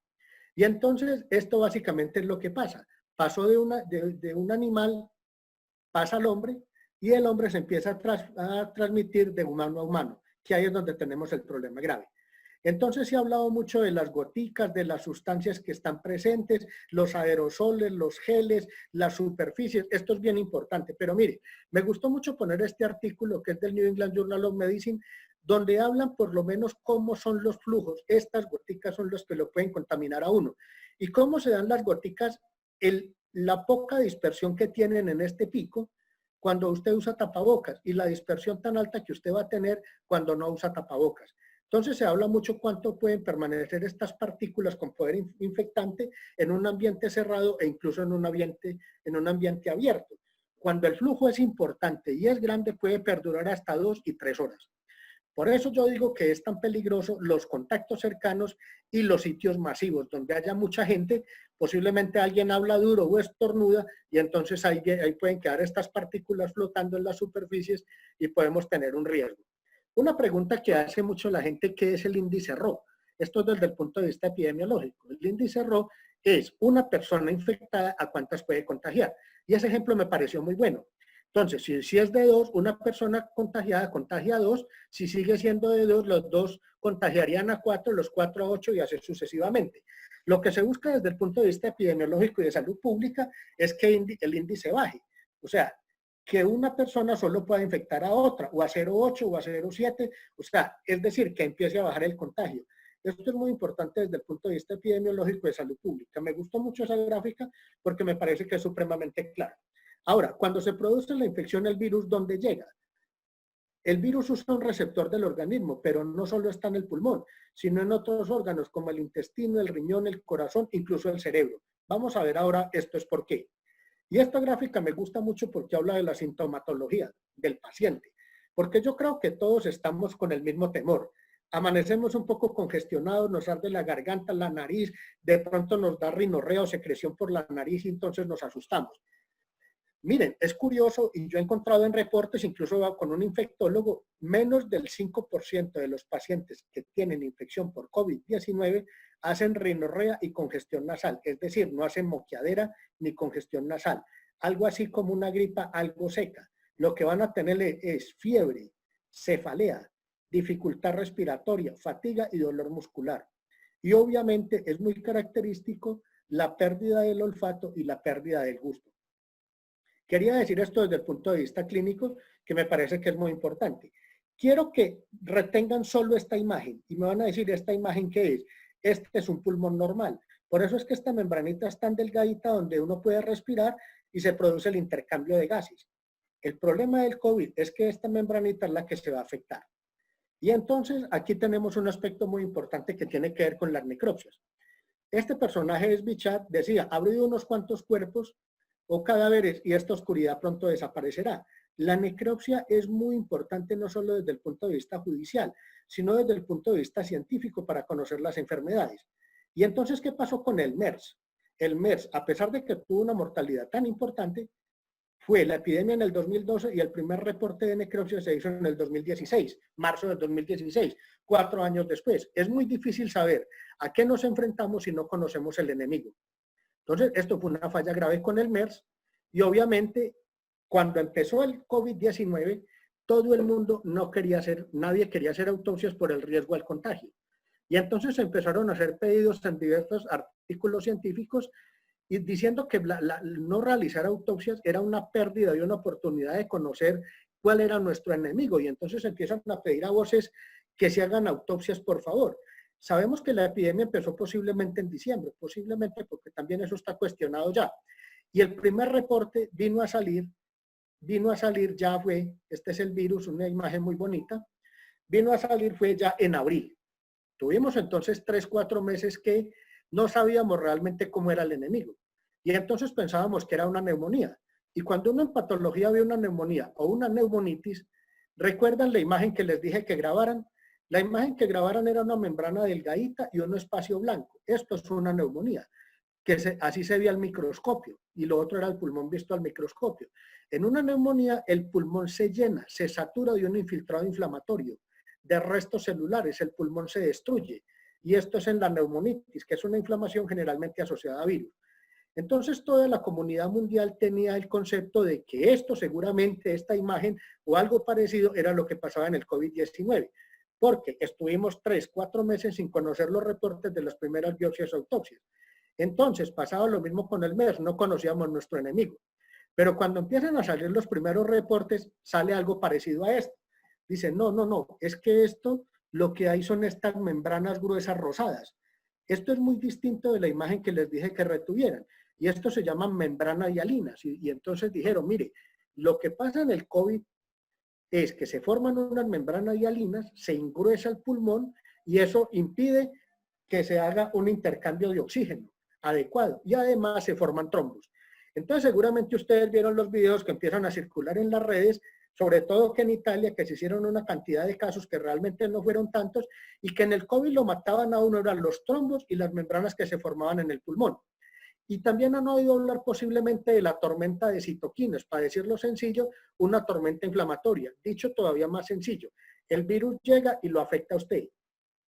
Y entonces esto básicamente es lo que pasa. Pasó de un animal, pasa al hombre, y el hombre se empieza a transmitir de humano a humano, que ahí es donde tenemos el problema grave. Entonces se ha hablado mucho de las goticas, de las sustancias que están presentes, los aerosoles, los geles, las superficies. Esto es bien importante. Pero mire, me gustó mucho poner este artículo que es del New England Journal of Medicine, donde hablan por lo menos cómo son los flujos. Estas goticas son los que lo pueden contaminar a uno. Y cómo se dan las goticas, la poca dispersión que tienen en este pico cuando usted usa tapabocas y la dispersión tan alta que usted va a tener cuando no usa tapabocas. Entonces se habla mucho cuánto pueden permanecer estas partículas con poder infectante en un ambiente cerrado e incluso en un ambiente abierto. Cuando el flujo es importante y es grande, puede perdurar hasta 2 y 3 horas. Por eso yo digo que es tan peligroso los contactos cercanos y los sitios masivos, donde haya mucha gente, posiblemente alguien habla duro o estornuda, y entonces ahí pueden quedar estas partículas flotando en las superficies y podemos tener un riesgo. Una pregunta que hace mucho la gente, ¿qué es el índice RO? Esto desde el punto de vista epidemiológico. El índice RO es una persona infectada a cuántas puede contagiar. Y ese ejemplo me pareció muy bueno. Entonces, si es de 2, una persona contagiada contagia a 2, si sigue siendo de 2, los 2 contagiarían a 4, los 4 a 8 y así sucesivamente. Lo que se busca desde el punto de vista epidemiológico y de salud pública es que el índice baje. O sea, que una persona solo pueda infectar a otra, o a 0,8 o a 0,7, o sea, es decir, que empiece a bajar el contagio. Esto es muy importante desde el punto de vista epidemiológico de salud pública. Me gustó mucho esa gráfica porque me parece que es supremamente clara. Ahora, cuando se produce la infección, el virus, ¿dónde llega? El virus usa un receptor del organismo, pero no solo está en el pulmón, sino en otros órganos como el intestino, el riñón, el corazón, incluso el cerebro. Vamos a ver ahora esto es por qué. Y esta gráfica me gusta mucho porque habla de la sintomatología del paciente, porque yo creo que todos estamos con el mismo temor. Amanecemos un poco congestionados, nos arde la garganta, la nariz, de pronto nos da rinorrea o secreción por la nariz y entonces nos asustamos. Miren, es curioso y yo he encontrado en reportes, incluso con un infectólogo, menos del 5% de los pacientes que tienen infección por COVID-19 hacen rinorrea y congestión nasal, es decir, no hacen moqueadera ni congestión nasal, algo así como una gripa algo seca. Lo que van a tener es fiebre, cefalea, dificultad respiratoria, fatiga y dolor muscular. Y obviamente es muy característico la pérdida del olfato y la pérdida del gusto. Quería decir esto desde el punto de vista clínico, que me parece que es muy importante. Quiero que retengan solo esta imagen y me van a decir, ¿esta imagen qué es? Este es un pulmón normal. Por eso es que esta membranita es tan delgadita donde uno puede respirar y se produce el intercambio de gases. El problema del COVID es que esta membranita es la que se va a afectar. Y entonces aquí tenemos un aspecto muy importante que tiene que ver con las necropsias. Este personaje es Bichat, decía, ha abrido unos cuantos cuerpos o cadáveres y esta oscuridad pronto desaparecerá. La necropsia es muy importante no solo desde el punto de vista judicial, sino desde el punto de vista científico para conocer las enfermedades. Y entonces, ¿qué pasó con el MERS? El MERS, a pesar de que tuvo una mortalidad tan importante, fue la epidemia en el 2012 y el primer reporte de necropsia se hizo en el 2016, marzo del 2016, 4 años después. Es muy difícil saber a qué nos enfrentamos si no conocemos el enemigo. Entonces, esto fue una falla grave con el MERS y obviamente cuando empezó el COVID-19, todo el mundo nadie quería hacer autopsias por el riesgo al contagio. Y entonces empezaron a hacer pedidos en diversos artículos científicos y diciendo que no realizar autopsias era una pérdida y una oportunidad de conocer cuál era nuestro enemigo. Y entonces empiezan a pedir a voces que se hagan autopsias, por favor. Sabemos que la epidemia empezó posiblemente en diciembre, posiblemente porque también eso está cuestionado ya. Y el primer reporte vino a salir ya fue, este es el virus, una imagen muy bonita, vino a salir fue ya en abril. Tuvimos entonces 3-4 meses que no sabíamos realmente cómo era el enemigo. Y entonces pensábamos que era una neumonía. Y cuando uno en patología ve una neumonía o una neumonitis, ¿recuerdan la imagen que les dije que grabaran? La imagen que grabaron era una membrana delgadita y un espacio blanco. Esto es una neumonía, así se veía al microscopio, y lo otro era el pulmón visto al microscopio. En una neumonía, el pulmón se llena, se satura de un infiltrado inflamatorio, de restos celulares, el pulmón se destruye. Y esto es en la neumonitis, que es una inflamación generalmente asociada a virus. Entonces, toda la comunidad mundial tenía el concepto de que esto seguramente, esta imagen o algo parecido, era lo que pasaba en el COVID-19. Porque estuvimos 3-4 meses sin conocer los reportes de las primeras biopsias o autopsias. Entonces, pasaba lo mismo con el MERS, no conocíamos nuestro enemigo. Pero cuando empiezan a salir los primeros reportes, sale algo parecido a esto. Dicen, no, es que esto, lo que hay son estas membranas gruesas rosadas. Esto es muy distinto de la imagen que les dije que retuvieran. Y esto se llama membrana hialinas. Y entonces dijeron, mire, lo que pasa en el COVID es que se forman unas membranas hialinas, se engruesa el pulmón y eso impide que se haga un intercambio de oxígeno adecuado y además se forman trombos. Entonces seguramente ustedes vieron los videos que empiezan a circular en las redes, sobre todo que en Italia, que se hicieron una cantidad de casos que realmente no fueron tantos y que en el COVID lo mataban a uno, eran los trombos y las membranas que se formaban en el pulmón. Y también han oído hablar posiblemente de la tormenta de citoquinas, para decirlo sencillo, una tormenta inflamatoria. Dicho todavía más sencillo, el virus llega y lo afecta a usted.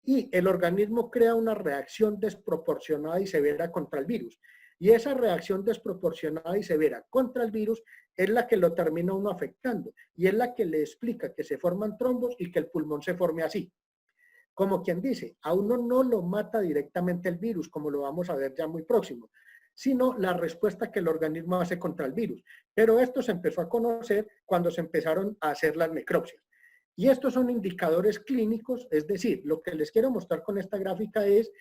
Y el organismo crea una reacción desproporcionada y severa contra el virus. Y esa reacción desproporcionada y severa contra el virus es la que lo termina uno afectando. Y es la que le explica que se forman trombos y que el pulmón se forme así. Como quien dice, a uno no lo mata directamente el virus, como lo vamos a ver ya muy próximo, sino la respuesta que el organismo hace contra el virus. Pero esto se empezó a conocer cuando se empezaron a hacer las necropsias. Y estos son indicadores clínicos, es decir, lo que les quiero mostrar con esta gráfica es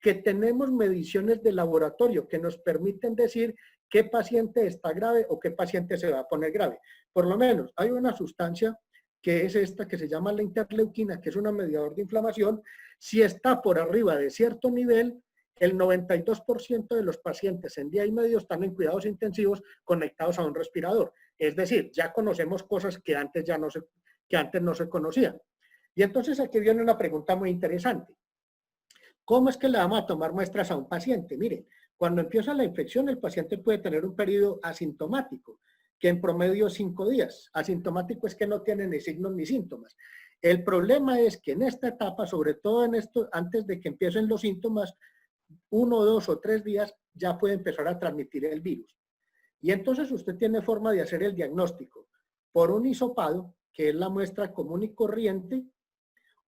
que tenemos mediciones de laboratorio que nos permiten decir qué paciente está grave o qué paciente se va a poner grave. Por lo menos hay una sustancia que es esta que se llama la interleuquina, que es un mediador de inflamación. Si está por arriba de cierto nivel, el 92% de los pacientes en día y medio están en cuidados intensivos conectados a un respirador. Es decir, ya conocemos cosas que antes no se conocían. Y entonces aquí viene una pregunta muy interesante. ¿Cómo es que le vamos a tomar muestras a un paciente? Miren, cuando empieza la infección, el paciente puede tener un periodo asintomático, que en promedio 5 días. Asintomático es que no tiene ni signos ni síntomas. El problema es que en esta etapa, sobre todo en esto, antes de que empiecen los síntomas, 1, 2 o 3 días ya puede empezar a transmitir el virus. Y entonces usted tiene forma de hacer el diagnóstico por un hisopado, que es la muestra común y corriente,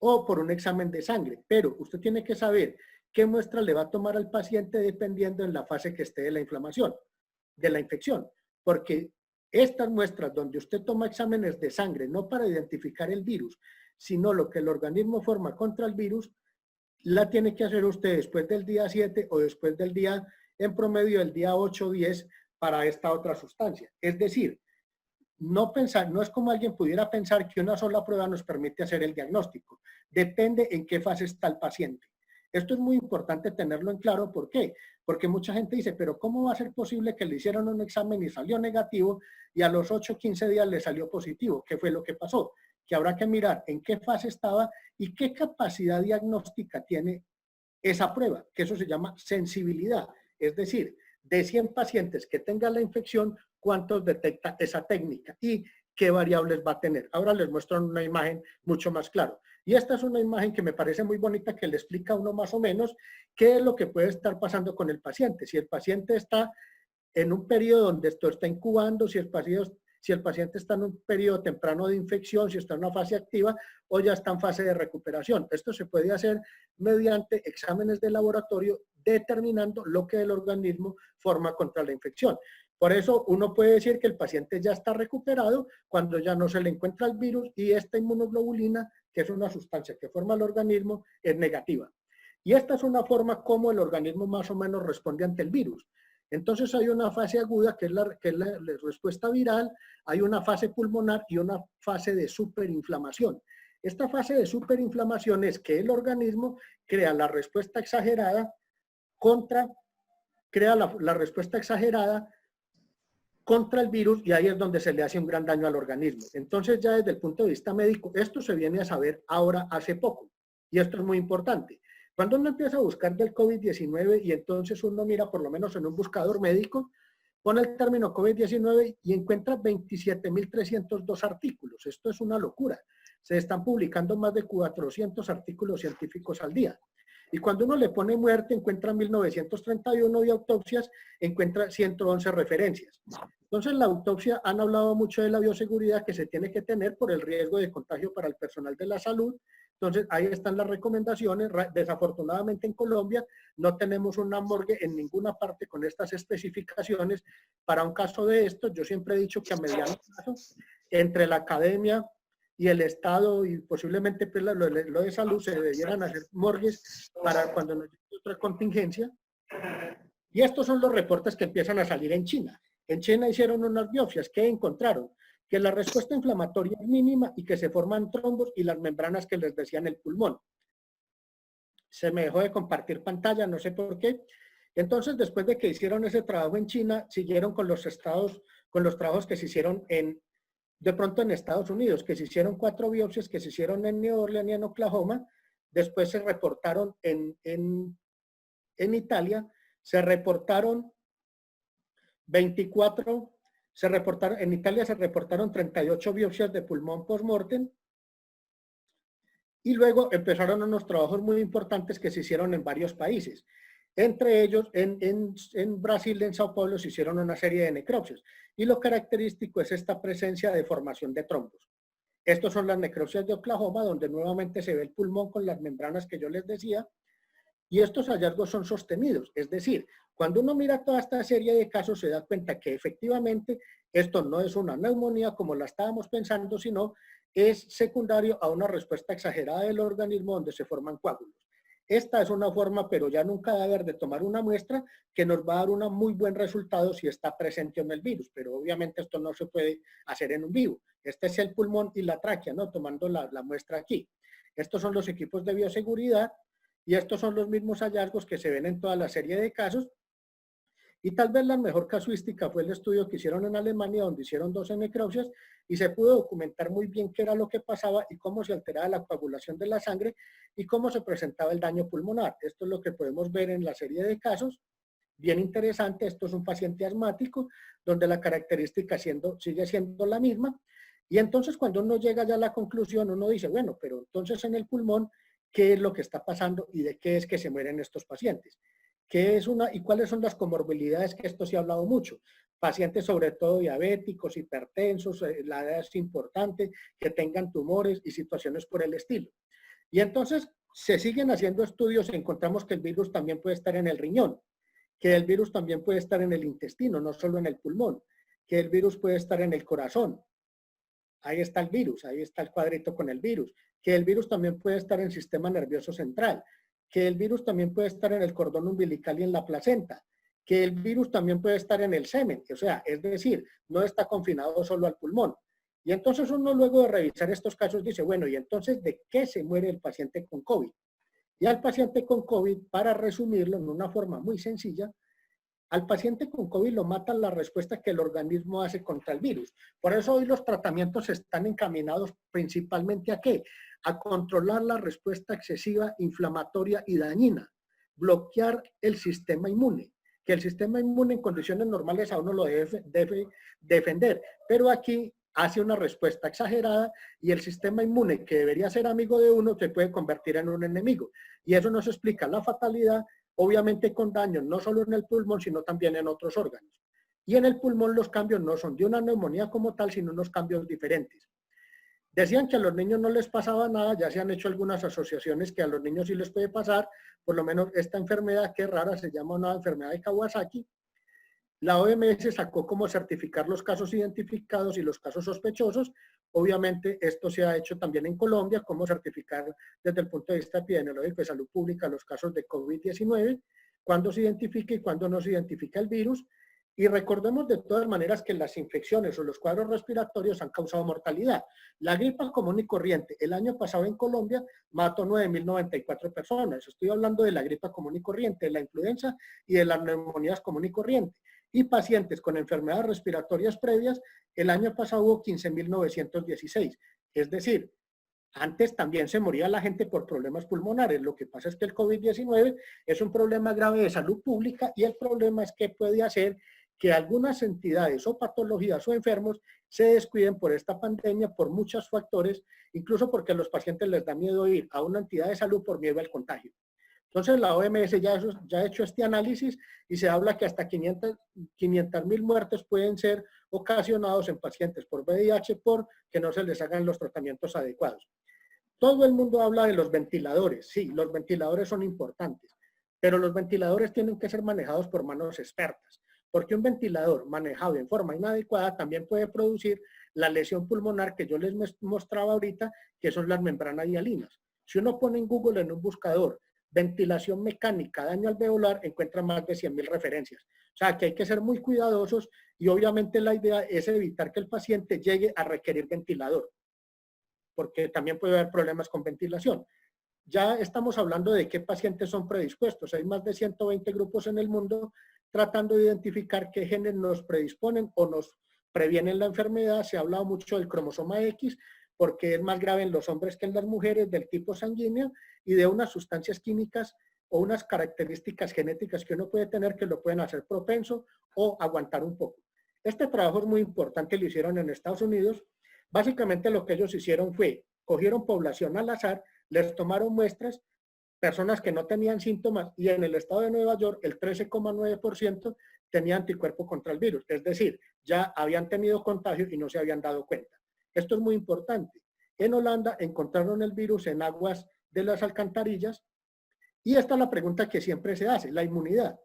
o por un examen de sangre. Pero usted tiene que saber qué muestra le va a tomar al paciente dependiendo en la fase que esté de la inflamación, de la infección. Porque estas muestras donde usted toma exámenes de sangre, no para identificar el virus, sino lo que el organismo forma contra el virus, la tiene que hacer usted después del día 7 o después del día, en promedio del día 8 o 10 para esta otra sustancia. Es decir, no es como alguien pudiera pensar que una sola prueba nos permite hacer el diagnóstico. Depende en qué fase está el paciente. Esto es muy importante tenerlo en claro. ¿Por qué? Porque mucha gente dice, pero ¿cómo va a ser posible que le hicieron un examen y salió negativo y a los 8 o 15 días le salió positivo? ¿Qué fue lo que pasó? Que habrá que mirar en qué fase estaba y qué capacidad diagnóstica tiene esa prueba, que eso se llama sensibilidad. Es decir, de 100 pacientes que tengan la infección, ¿cuántos detecta esa técnica? Y qué variables va a tener. Ahora les muestro una imagen mucho más claro. Y esta es una imagen que me parece muy bonita, que le explica a uno más o menos qué es lo que puede estar pasando con el paciente. Si el paciente está en un periodo donde esto está incubando, si el paciente está en un periodo temprano de infección, si está en una fase activa o ya está en fase de recuperación. Esto se puede hacer mediante exámenes de laboratorio determinando lo que el organismo forma contra la infección. Por eso uno puede decir que el paciente ya está recuperado cuando ya no se le encuentra el virus y esta inmunoglobulina, que es una sustancia que forma el organismo, es negativa. Y esta es una forma como el organismo más o menos responde ante el virus. Entonces hay una fase aguda que es la respuesta viral, hay una fase pulmonar y una fase de superinflamación. Esta fase de superinflamación es que el organismo crea la respuesta exagerada contra el virus y ahí es donde se le hace un gran daño al organismo. Entonces ya desde el punto de vista médico, esto se viene a saber ahora hace poco y esto es muy importante. Cuando uno empieza a buscar del COVID-19 y entonces uno mira por lo menos en un buscador médico, pone el término COVID-19 y encuentra 27.302 artículos. Esto es una locura. Se están publicando más de 400 artículos científicos al día. Y cuando uno le pone muerte, encuentra 1931 de autopsias, encuentra 111 referencias. Entonces, la autopsia, han hablado mucho de la bioseguridad que se tiene que tener por el riesgo de contagio para el personal de la salud. Entonces, ahí están las recomendaciones. Desafortunadamente, en Colombia no tenemos una morgue en ninguna parte con estas especificaciones. Para un caso de esto, yo siempre he dicho que a mediano plazo, entre la academia y el Estado y posiblemente pues, lo de salud se debieran hacer morgues para cuando nos llegue otra contingencia. Y estos son los reportes que empiezan a salir en China. En China hicieron unas biopsias. ¿Qué encontraron? que la respuesta inflamatoria es mínima y que se forman trombos y las membranas que les decía en el pulmón. Se me dejó de compartir pantalla, no sé por qué. Entonces, después de que hicieron ese trabajo en China, siguieron con los trabajos que se hicieron de pronto en Estados Unidos, que se hicieron 4 biopsias que se hicieron en New Orleans y en Oklahoma. Después se reportaron en Italia, se reportaron 24, en Italia se reportaron 38 biopsias de pulmón post-mortem. Y luego empezaron unos trabajos muy importantes que se hicieron en varios países. Entre ellos, en Brasil, en Sao Paulo, se hicieron una serie de necropsias. Y lo característico es esta presencia de formación de trombos. Estos son las necropsias de Oklahoma, donde nuevamente se ve el pulmón con las membranas que yo les decía. Y estos hallazgos son sostenidos. Es decir, cuando uno mira toda esta serie de casos, se da cuenta que efectivamente esto no es una neumonía como la estábamos pensando, sino es secundario a una respuesta exagerada del organismo donde se forman coágulos. Esta es una forma, pero ya nunca de haber de tomar una muestra que nos va a dar un muy buen resultado si está presente en el virus, pero obviamente esto no se puede hacer en un vivo. Este es el pulmón y la tráquea, ¿no? Tomando la muestra aquí. Estos son los equipos de bioseguridad y estos son los mismos hallazgos que se ven en toda la serie de casos. Y tal vez la mejor casuística fue el estudio que hicieron en Alemania, donde hicieron 12 necropsias y se pudo documentar muy bien qué era lo que pasaba y cómo se alteraba la coagulación de la sangre y cómo se presentaba el daño pulmonar. Esto es lo que podemos ver en la serie de casos. Bien interesante, esto es un paciente asmático, donde la característica sigue siendo la misma. Y entonces cuando uno llega ya a la conclusión, uno dice, bueno, pero entonces en el pulmón, ¿qué es lo que está pasando y de qué es que se mueren estos pacientes? ¿Qué es y cuáles son las comorbilidades? Que esto se ha hablado mucho. Pacientes sobre todo diabéticos, hipertensos, la edad es importante, que tengan tumores y situaciones por el estilo. Y entonces se siguen haciendo estudios y encontramos que el virus también puede estar en el riñón, que el virus también puede estar en el intestino, no solo en el pulmón, que el virus puede estar en el corazón. Ahí está el virus, ahí está el cuadrito con el virus, que el virus también puede estar en el sistema nervioso central, que el virus también puede estar en el cordón umbilical y en la placenta, que el virus también puede estar en el semen, o sea, es decir, no está confinado solo al pulmón. Y entonces uno luego de revisar estos casos dice, bueno, ¿y entonces de qué se muere el paciente con COVID? Y al paciente con COVID, para resumirlo en una forma muy sencilla, al paciente con COVID lo mata la respuesta que el organismo hace contra el virus. Por eso hoy los tratamientos están encaminados principalmente ¿a qué? A controlar la respuesta excesiva, inflamatoria y dañina. Bloquear el sistema inmune. Que el sistema inmune en condiciones normales a uno lo debe defender. Pero aquí hace una respuesta exagerada y el sistema inmune, que debería ser amigo de uno, se puede convertir en un enemigo. Y eso nos explica la fatalidad, obviamente con daño no solo en el pulmón, sino también en otros órganos. Y en el pulmón los cambios no son de una neumonía como tal, sino unos cambios diferentes. Decían que a los niños no les pasaba nada, ya se han hecho algunas asociaciones que a los niños sí les puede pasar, por lo menos esta enfermedad que es rara, se llama una enfermedad de Kawasaki. La OMS sacó cómo certificar los casos identificados y los casos sospechosos. Obviamente esto se ha hecho también en Colombia, cómo certificar desde el punto de vista epidemiológico de salud pública los casos de COVID-19, cuándo se identifica y cuándo no se identifica el virus. Y recordemos de todas maneras que las infecciones o los cuadros respiratorios han causado mortalidad. La gripa común y corriente, el año pasado en Colombia mató 9.094 personas. Estoy hablando de la gripa común y corriente, de la influenza y de las neumonías común y corriente. Y pacientes con enfermedades respiratorias previas, el año pasado hubo 15.916. Es decir, antes también se moría la gente por problemas pulmonares. Lo que pasa es que el COVID-19 es un problema grave de salud pública y el problema es que puede hacer que algunas entidades o patologías o enfermos se descuiden por esta pandemia por muchos factores, incluso porque a los pacientes les da miedo ir a una entidad de salud por miedo al contagio. Entonces la OMS ya ha hecho este análisis y se habla que hasta 500.000 muertes pueden ser ocasionados en pacientes por VIH porque no se les hagan los tratamientos adecuados. Todo el mundo habla de los ventiladores. Sí, los ventiladores son importantes, pero los ventiladores tienen que ser manejados por manos expertas, porque un ventilador manejado en forma inadecuada también puede producir la lesión pulmonar que yo les mostraba ahorita, que son las membranas hialinas. Si uno pone en Google en un buscador ventilación mecánica, daño alveolar, encuentran más de 100.000 referencias. O sea, que hay que ser muy cuidadosos y obviamente la idea es evitar que el paciente llegue a requerir ventilador, porque también puede haber problemas con ventilación. Ya estamos hablando de qué pacientes son predispuestos. Hay más de 120 grupos en el mundo tratando de identificar qué genes nos predisponen o nos previenen la enfermedad. Se ha hablado mucho del cromosoma X, porque es más grave en los hombres que en las mujeres, del tipo sanguíneo y de unas sustancias químicas o unas características genéticas que uno puede tener que lo pueden hacer propenso o aguantar un poco. Este trabajo es muy importante, lo hicieron en Estados Unidos. Básicamente lo que ellos hicieron fue, cogieron población al azar, les tomaron muestras, personas que no tenían síntomas, y en el estado de Nueva York el 13,9% tenía anticuerpo contra el virus. Es decir, ya habían tenido contagio y no se habían dado cuenta. Esto es muy importante. En Holanda encontraron el virus en aguas de las alcantarillas y esta es la pregunta que siempre se hace, la inmunidad.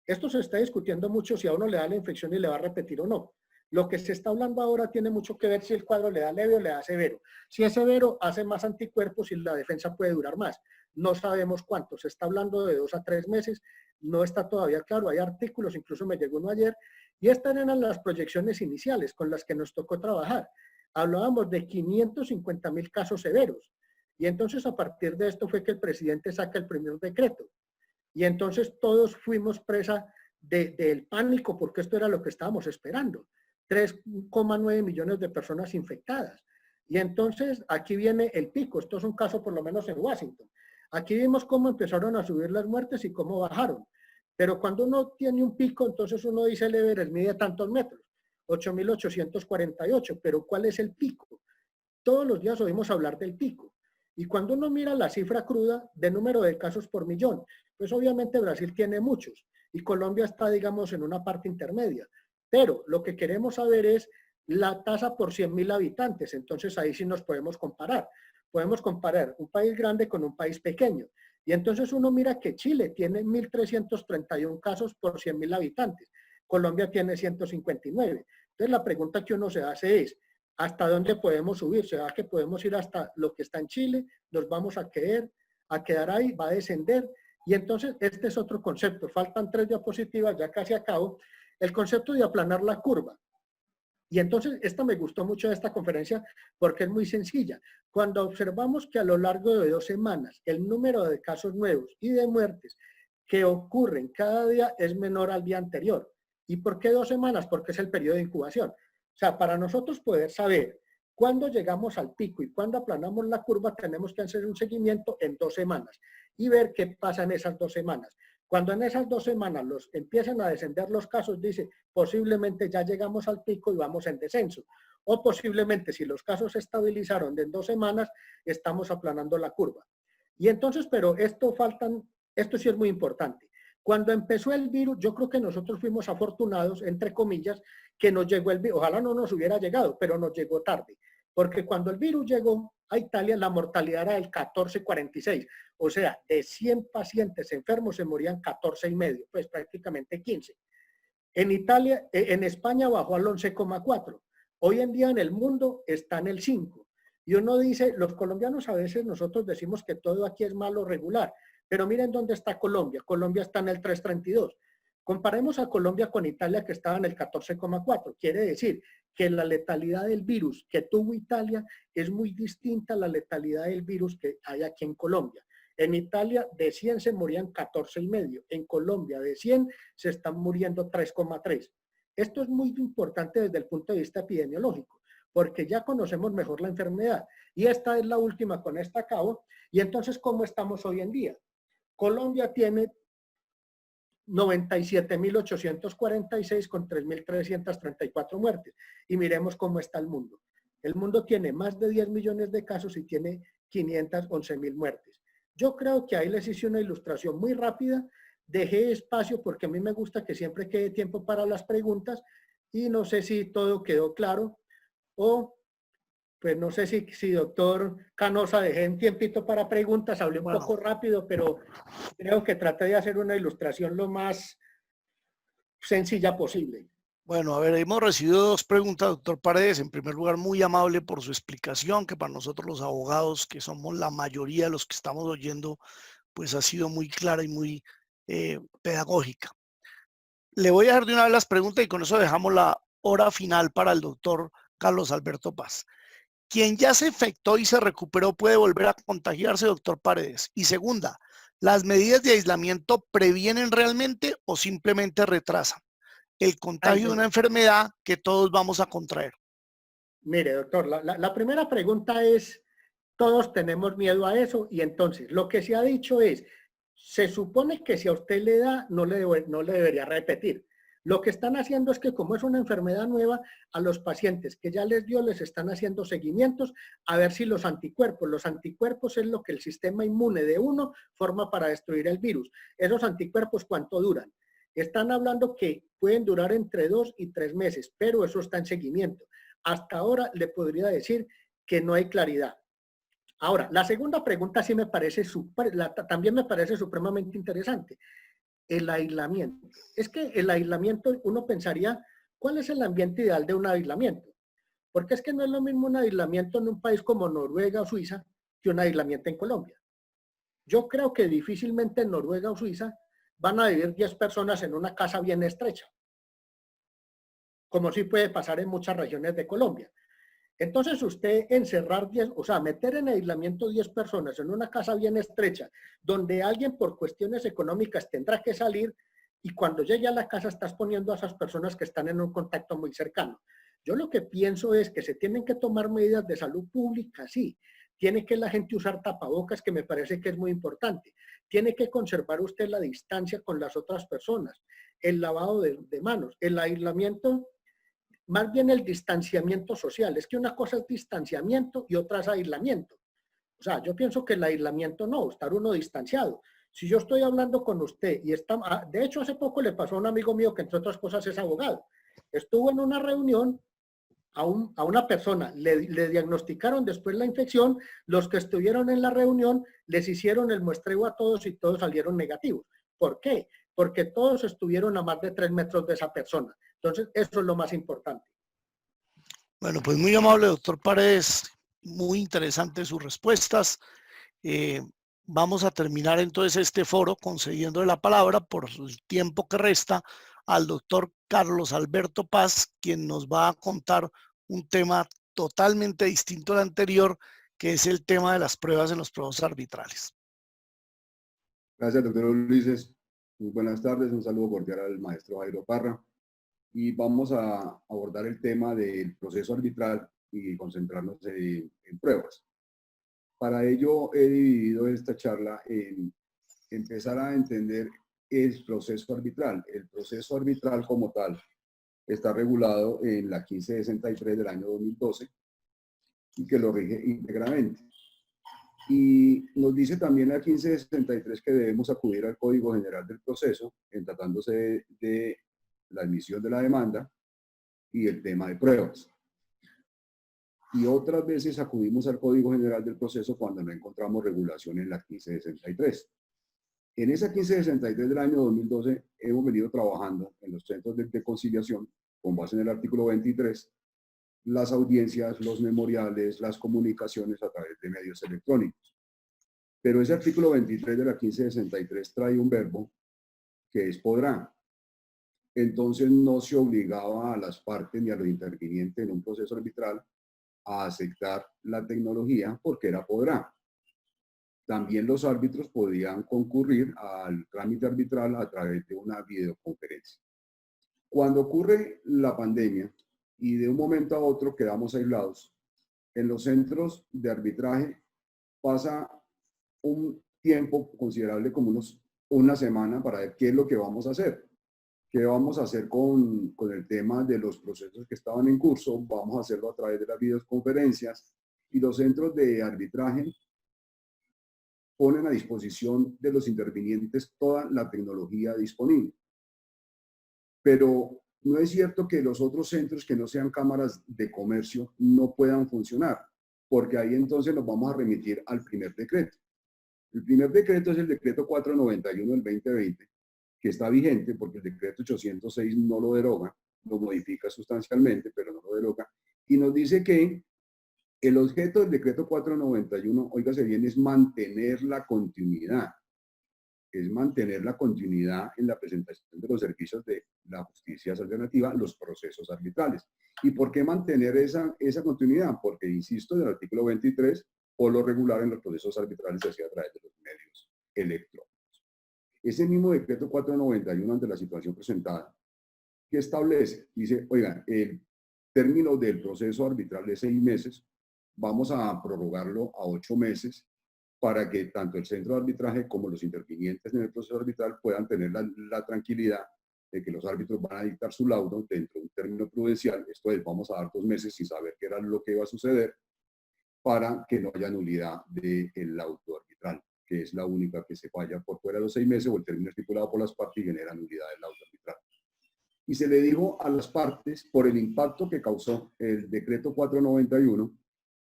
Esto se está discutiendo mucho si a uno le da la infección y le va a repetir o no. Lo que se está hablando ahora tiene mucho que ver si el cuadro le da leve o le da severo. Si es severo, hace más anticuerpos y la defensa puede durar más. No sabemos cuánto. Se está hablando de 2 a 3 meses. No está todavía claro. Hay artículos, incluso me llegó uno ayer, y estas eran las proyecciones iniciales con las que nos tocó trabajar. Hablábamos de 550.000 casos severos. Y entonces a partir de esto fue que el presidente saca el primer decreto. Y entonces todos fuimos presa del pánico porque esto era lo que estábamos esperando. 3,9 millones de personas infectadas. Y entonces aquí viene el pico. Esto es un caso por lo menos en Washington. Aquí vimos cómo empezaron a subir las muertes y cómo bajaron. Pero cuando uno tiene un pico, entonces uno dice el Everest mide tantos metros, 8.848. Pero ¿cuál es el pico? Todos los días oímos hablar del pico. Y cuando uno mira la cifra cruda de número de casos por millón, pues obviamente Brasil tiene muchos y Colombia está, digamos, en una parte intermedia. Pero lo que queremos saber es la tasa por 100.000 habitantes. Entonces ahí sí nos podemos comparar. Podemos comparar un país grande con un país pequeño. Y entonces uno mira que Chile tiene 1.331 casos por 100.000 habitantes. Colombia tiene 159. Entonces la pregunta que uno se hace es, ¿hasta dónde podemos subir? ¿Será que podemos ir hasta lo que está en Chile? ¿Nos vamos a quedar ahí? ¿Va a descender? Y entonces este es otro concepto. Faltan 3 diapositivas, ya casi acabo. El concepto de aplanar la curva. Y entonces, esta me gustó mucho de esta conferencia porque es muy sencilla. Cuando observamos que a lo largo de 2 semanas el número de casos nuevos y de muertes que ocurren cada día es menor al día anterior. ¿Y por qué 2 semanas? Porque es el periodo de incubación. O sea, para nosotros poder saber cuándo llegamos al pico y cuándo aplanamos la curva, tenemos que hacer un seguimiento en 2 semanas y ver qué pasa en esas 2 semanas. Cuando en esas 2 semanas empiezan a descender los casos, dice, posiblemente ya llegamos al pico y vamos en descenso. O posiblemente, si los casos se estabilizaron en 2 semanas, estamos aplanando la curva. Y entonces, pero esto sí es muy importante. Cuando empezó el virus, yo creo que nosotros fuimos afortunados, entre comillas, que nos llegó el virus. Ojalá no nos hubiera llegado, pero nos llegó tarde. Porque cuando el virus llegó a Italia, la mortalidad era del 14,46. O sea, de 100 pacientes enfermos se morían 14,5, pues prácticamente 15. En Italia, en España bajó al 11,4. Hoy en día en el mundo está en el 5. Y uno dice, los colombianos a veces nosotros decimos que todo aquí es malo regular, pero miren dónde está Colombia. Colombia está en el 3,32. Comparemos a Colombia con Italia, que estaba en el 14,4. Quiere decir que la letalidad del virus que tuvo Italia es muy distinta a la letalidad del virus que hay aquí en Colombia. En Italia de 100 se morían 14,5. En Colombia de 100 se están muriendo 3,3. Esto es muy importante desde el punto de vista epidemiológico, porque ya conocemos mejor la enfermedad. Y esta es la última, con esta acabo. Y entonces, ¿cómo estamos hoy en día? Colombia tiene 97.846 con 3.334 muertes. Y miremos cómo está el mundo. El mundo tiene más de 10 millones de casos y tiene 511.000 muertes. Yo creo que ahí les hice una ilustración muy rápida. Dejé espacio porque a mí me gusta que siempre quede tiempo para las preguntas y no sé si todo quedó claro o pues no sé si doctor Canosa dejé un tiempito para preguntas, hablé un poco rápido, pero creo que traté de hacer una ilustración lo más sencilla posible. Bueno, a ver, hemos recibido 2 preguntas, doctor Paredes. En primer lugar, muy amable por su explicación, que para nosotros los abogados, que somos la mayoría de los que estamos oyendo, pues ha sido muy clara y muy pedagógica. Le voy a dejar de una vez las preguntas y con eso dejamos la hora final para el doctor Carlos Alberto Paz. ¿Quien ya se infectó y se recuperó puede volver a contagiarse, doctor Paredes? Y segunda, ¿las medidas de aislamiento previenen realmente o simplemente retrasan el contagio de una enfermedad que todos vamos a contraer? Mire, doctor, la primera pregunta es, todos tenemos miedo a eso y entonces lo que se ha dicho es, se supone que si a usted le da, no le debería repetir. Lo que están haciendo es que como es una enfermedad nueva, a los pacientes que ya les dio, les están haciendo seguimientos a ver si los anticuerpos es lo que el sistema inmune de uno forma para destruir el virus. Esos anticuerpos, ¿cuánto duran? Están hablando que pueden durar entre 2 y 3 meses, pero eso está en seguimiento. Hasta ahora le podría decir que no hay claridad. Ahora, la segunda pregunta sí me parece también me parece supremamente interesante. El aislamiento. Es que el aislamiento, uno pensaría, ¿cuál es el ambiente ideal de un aislamiento? Porque es que no es lo mismo un aislamiento en un país como Noruega o Suiza que un aislamiento en Colombia. Yo creo que difícilmente en Noruega o Suiza van a vivir 10 personas en una casa bien estrecha, como sí puede pasar en muchas regiones de Colombia. Entonces usted encerrar 10, o sea, meter en aislamiento 10 personas en una casa bien estrecha, donde alguien por cuestiones económicas tendrá que salir y cuando llegue a la casa estás poniendo a esas personas que están en un contacto muy cercano. Yo lo que pienso es que se tienen que tomar medidas de salud pública, sí. Tiene que la gente usar tapabocas, que me parece que es muy importante. Tiene que conservar usted la distancia con las otras personas, el lavado de manos, el aislamiento. Más bien el distanciamiento social. Es que una cosa es distanciamiento y otra es aislamiento. O sea, yo pienso que el aislamiento no, estar uno distanciado. Si yo estoy hablando con usted y está, de hecho hace poco le pasó a un amigo mío que entre otras cosas es abogado. Estuvo en una reunión a una persona, le diagnosticaron después la infección, los que estuvieron en la reunión les hicieron el muestreo a todos y todos salieron negativos. ¿Por qué? Porque todos estuvieron a más de 3 metros de esa persona. Entonces, eso es lo más importante. Bueno, pues muy amable, doctor Paredes. Muy interesantes sus respuestas. Vamos a terminar entonces este foro concediendo la palabra por el tiempo que resta al doctor Carlos Alberto Paz, quien nos va a contar un tema totalmente distinto al anterior, que es el tema de las pruebas en los procesos arbitrales. Gracias, doctor Ulises. Muy buenas tardes. Un saludo cordial al maestro Jairo Parra. Y vamos a abordar el tema del proceso arbitral y concentrarnos en pruebas. Para ello he dividido esta charla en empezar a entender el proceso arbitral. El proceso arbitral como tal está regulado en la 1563 del año 2012 y que lo rige íntegramente. Y nos dice también la 1563 que debemos acudir al Código General del Proceso en tratándose de la admisión de la demanda y el tema de pruebas. Y otras veces acudimos al Código General del Proceso cuando no encontramos regulación en la 1563. En esa 1563 del año 2012 hemos venido trabajando en los centros de conciliación con base en el artículo 23, las audiencias, los memoriales, las comunicaciones a través de medios electrónicos. Pero ese artículo 23 de la 1563 trae un verbo que es podrá. Entonces no se obligaba a las partes ni a los intervinientes en un proceso arbitral a aceptar la tecnología porque era podrá. También los árbitros podían concurrir al trámite arbitral a través de una videoconferencia. Cuando ocurre la pandemia y de un momento a otro quedamos aislados, en los centros de arbitraje pasa un tiempo considerable como una semana para ver qué es lo que vamos a hacer. ¿Qué vamos a hacer con el tema de los procesos que estaban en curso? Vamos a hacerlo a través de las videoconferencias y los centros de arbitraje ponen a disposición de los intervinientes toda la tecnología disponible. Pero no es cierto que los otros centros que no sean cámaras de comercio no puedan funcionar, porque ahí entonces nos vamos a remitir al primer decreto. El primer decreto es el decreto 491 del 2020, que está vigente porque el decreto 806 no lo deroga, lo modifica sustancialmente, pero no lo deroga, y nos dice que el objeto del decreto 491, óigase bien, es mantener la continuidad. es mantener la continuidad en la presentación de los servicios de la justicia alternativa, los procesos arbitrales. ¿Y por qué mantener esa continuidad? Porque, insisto, en el artículo 23, por lo regular en los procesos arbitrales se hacía a través de los medios electrónicos. Ese mismo decreto 491 ante la situación presentada, ¿qué establece? Dice, oigan, el término del proceso arbitral de 6 meses, vamos a prorrogarlo a 8 meses para que tanto el centro de arbitraje como los intervinientes en el proceso arbitral puedan tener la tranquilidad de que los árbitros van a dictar su laudo dentro de un término prudencial. Esto es, vamos a dar 2 meses sin saber qué era lo que iba a suceder para que no haya nulidad del laudo arbitral, que es la única que se falla por fuera de los 6 meses o el término estipulado por las partes y genera nulidad del laudo arbitral. Y se le dijo a las partes, por el impacto que causó el decreto 491,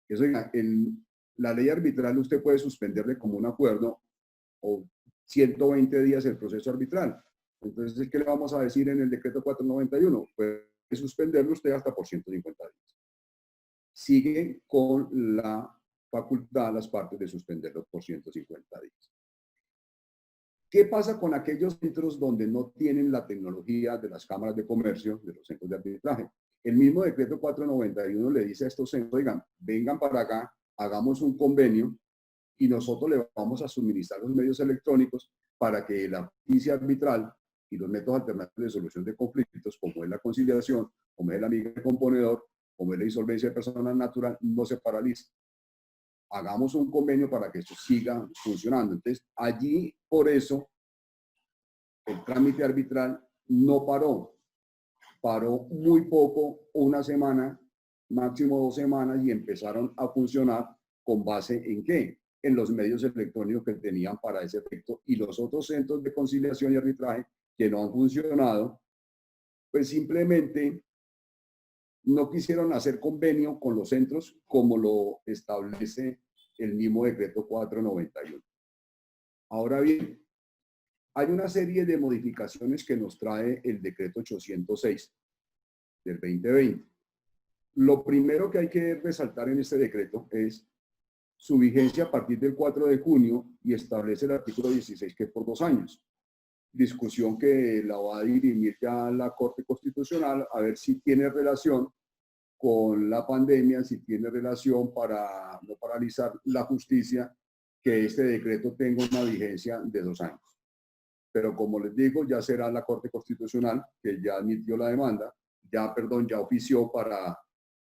que eso, en la ley arbitral usted puede suspenderle como un acuerdo o 120 días el proceso arbitral. Entonces, ¿qué le vamos a decir en el decreto 491? Puede suspenderlo usted hasta por 150 días. Sigue con la facultad a las partes de suspenderlo por 150 días. ¿Qué pasa con aquellos centros donde no tienen la tecnología de las cámaras de comercio, de los centros de arbitraje? El mismo decreto 491 le dice a estos centros, oigan, vengan para acá, hagamos un convenio y nosotros le vamos a suministrar los medios electrónicos para que la justicia arbitral y los métodos alternativos de solución de conflictos, como es la conciliación, como es la amiga del componedor, como es la insolvencia de persona natural, no se paralice. Hagamos un convenio para que esto siga funcionando. Entonces, allí, por eso, el trámite arbitral no paró. Paró muy poco, una semana, máximo 2 semanas, y empezaron a funcionar con base en ¿qué? En los medios electrónicos que tenían para ese efecto. Y los otros centros de conciliación y arbitraje que no han funcionado, pues simplemente no quisieron hacer convenio con los centros como lo establece el mismo decreto 491. Ahora bien, hay una serie de modificaciones que nos trae el decreto 806 del 2020. Lo primero que hay que resaltar en este decreto es su vigencia a partir del 4 de junio y establece el artículo 16 que es por 2 años. Discusión que la va a dirimir ya la Corte Constitucional a ver si tiene relación con la pandemia, si tiene relación para no paralizar la justicia, que este decreto tenga una vigencia de 2 años. Pero como les digo, ya será la Corte Constitucional, que ya admitió la demanda, ya ofició para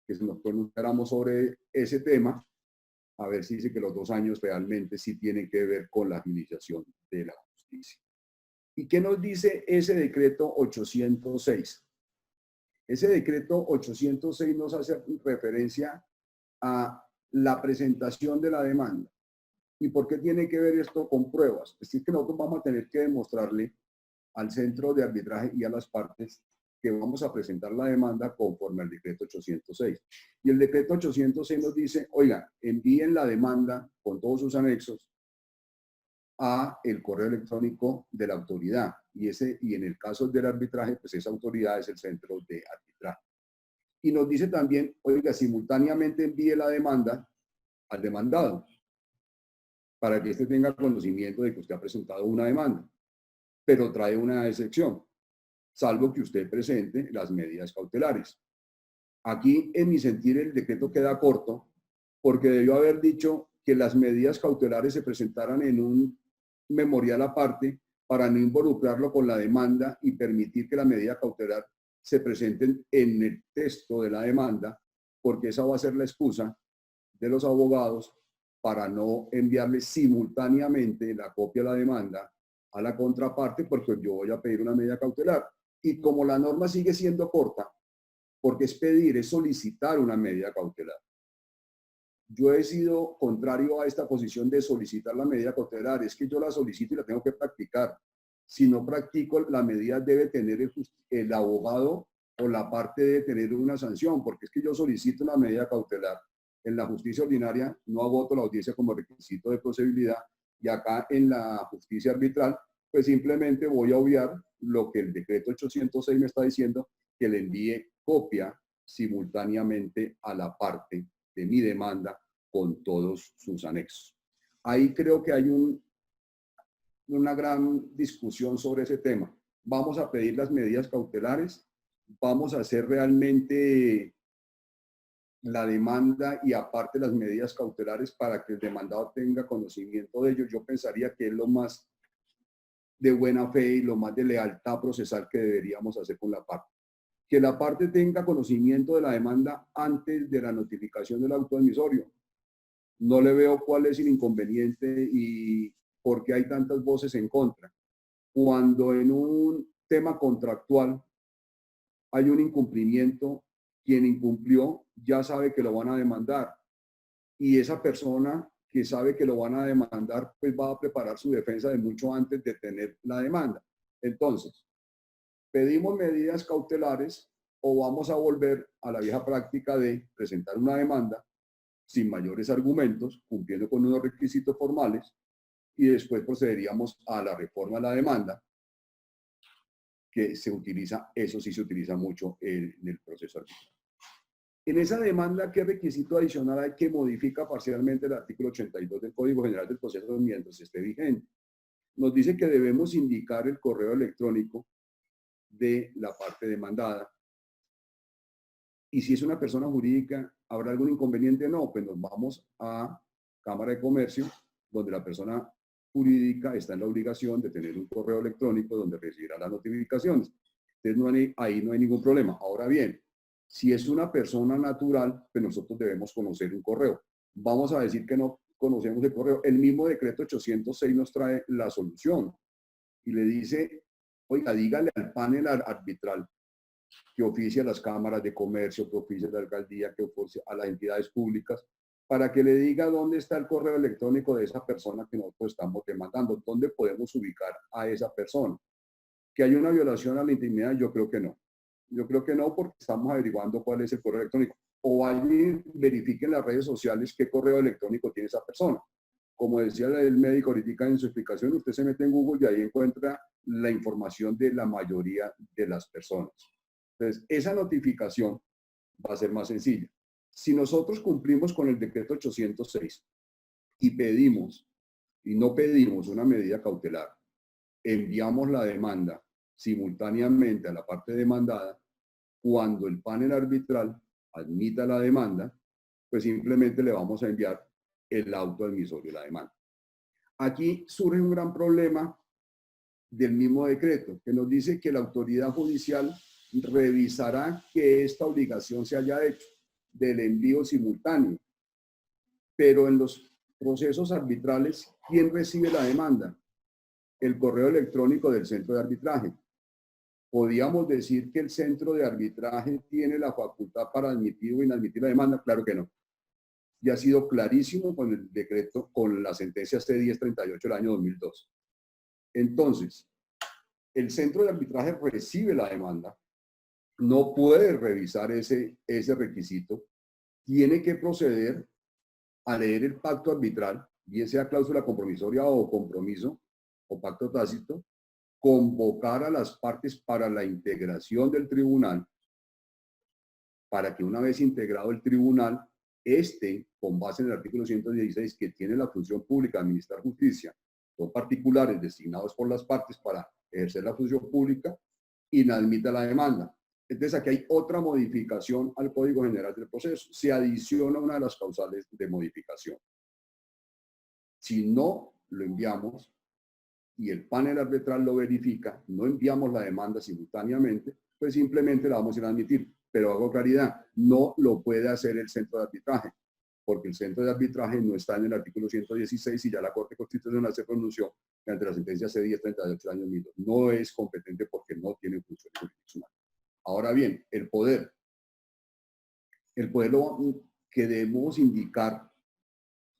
que nos pronunciáramos sobre ese tema, a ver si dice que los 2 años realmente sí tienen que ver con la agilización de la justicia. ¿Y qué nos dice ese decreto 806? Ese decreto 806 nos hace referencia a la presentación de la demanda. ¿Y por qué tiene que ver esto con pruebas? Es decir, que nosotros vamos a tener que demostrarle al centro de arbitraje y a las partes que vamos a presentar la demanda conforme al decreto 806. Y el decreto 806 nos dice, oiga, envíen la demanda con todos sus anexos a el correo electrónico de la autoridad. Y en el caso del arbitraje, pues esa autoridad es el centro de arbitraje. Y nos dice también, oiga, simultáneamente envíe la demanda al demandado, para que éste tenga conocimiento de que usted ha presentado una demanda, pero trae una excepción, salvo que usted presente las medidas cautelares. Aquí, en mi sentir, el decreto queda corto, porque debió haber dicho que las medidas cautelares se presentaran en un memorial aparte para no involucrarlo con la demanda y permitir que la medida cautelar se presenten en el texto de la demanda, porque esa va a ser la excusa de los abogados para no enviarle simultáneamente la copia de la demanda a la contraparte, porque yo voy a pedir una medida cautelar. Y como la norma sigue siendo corta, porque es pedir, es solicitar una medida cautelar. Yo he sido contrario a esta posición de solicitar la medida cautelar. Es que yo la solicito y la tengo que practicar. Si no practico, la medida debe tener el abogado o la parte debe tener una sanción, porque es que yo solicito una medida cautelar. En la justicia ordinaria no agoto la audiencia como requisito de procedibilidad, y acá en la justicia arbitral, pues simplemente voy a obviar lo que el decreto 806 me está diciendo, que le envíe copia simultáneamente a la parte de mi demanda con todos sus anexos. Ahí creo que hay una gran discusión sobre ese tema. Vamos a pedir las medidas cautelares, vamos a hacer realmente la demanda y aparte las medidas cautelares para que el demandado tenga conocimiento de ello. Yo pensaría que es lo más de buena fe y lo más de lealtad procesal que deberíamos hacer con la parte. Que la parte tenga conocimiento de la demanda antes de la notificación del auto admisorio. No le veo cuál es el inconveniente y por qué hay tantas voces en contra. Cuando en un tema contractual hay un incumplimiento, quien incumplió ya sabe que lo van a demandar y esa persona que sabe que lo van a demandar pues va a preparar su defensa de mucho antes de tener la demanda. Entonces, pedimos medidas cautelares o vamos a volver a la vieja práctica de presentar una demanda sin mayores argumentos, cumpliendo con unos requisitos formales y después procederíamos a la reforma de la demanda, que se utiliza, eso sí se utiliza mucho en el proceso arbitral. En esa demanda, ¿qué requisito adicional hay que modifica parcialmente el artículo 82 del Código General del Proceso mientras esté vigente? Nos dice que debemos indicar el correo electrónico de la parte demandada. Y si es una persona jurídica, ¿habrá algún inconveniente? No, pues nos vamos a Cámara de Comercio, donde la persona jurídica está en la obligación de tener un correo electrónico donde recibirá las notificaciones. Entonces ahí no hay ningún problema. Ahora bien, si es una persona natural, pues nosotros debemos conocer un correo. Vamos a decir que no conocemos el correo. El mismo decreto 806 nos trae la solución y le dice, oiga, dígale al panel arbitral que oficie a las cámaras de comercio, que oficie a la alcaldía, que oficie a las entidades públicas, para que le diga dónde está el correo electrónico de esa persona que nosotros estamos demandando, dónde podemos ubicar a esa persona. ¿Que hay una violación a la intimidad? Yo creo que no. Yo creo que no, porque estamos averiguando cuál es el correo electrónico. O alguien verifique en las redes sociales qué correo electrónico tiene esa persona. Como decía el médico ahorita en su explicación, usted se mete en Google y ahí encuentra la información de la mayoría de las personas. Entonces, esa notificación va a ser más sencilla. Si nosotros cumplimos con el decreto 806 y pedimos, y no pedimos una medida cautelar, enviamos la demanda simultáneamente a la parte demandada, cuando el panel arbitral admita la demanda, pues simplemente le vamos a enviar el auto admisorio de la demanda. Aquí surge un gran problema del mismo decreto, que nos dice que la autoridad judicial revisará que esta obligación se haya hecho del envío simultáneo. Pero en los procesos arbitrales, ¿quién recibe la demanda? El correo electrónico del centro de arbitraje. ¿Podríamos decir que el centro de arbitraje tiene la facultad para admitir o inadmitir la demanda? Claro que no. Y ha sido clarísimo con el decreto, con la sentencia C-1038 del año 2002. Entonces, el centro de arbitraje recibe la demanda, no puede revisar ese requisito, tiene que proceder a leer el pacto arbitral, bien sea cláusula compromisoria o compromiso o pacto tácito, convocar a las partes para la integración del tribunal, para que una vez integrado el tribunal, con base en el artículo 116, que tiene la función pública de administrar justicia, son particulares designados por las partes para ejercer la función pública, inadmita la demanda. Entonces aquí hay otra modificación al Código General del Proceso. Se adiciona una de las causales de modificación. Si no lo enviamos y el panel arbitral lo verifica, no enviamos la demanda simultáneamente, pues simplemente la vamos a ir a admitir. Pero hago claridad, no lo puede hacer el centro de arbitraje, porque el centro de arbitraje no está en el artículo 116 y ya la Corte Constitucional se pronunció ante la sentencia C-1038 del año 2002. No es competente porque no tiene función jurisdiccional. Ahora bien, el poder que debemos indicar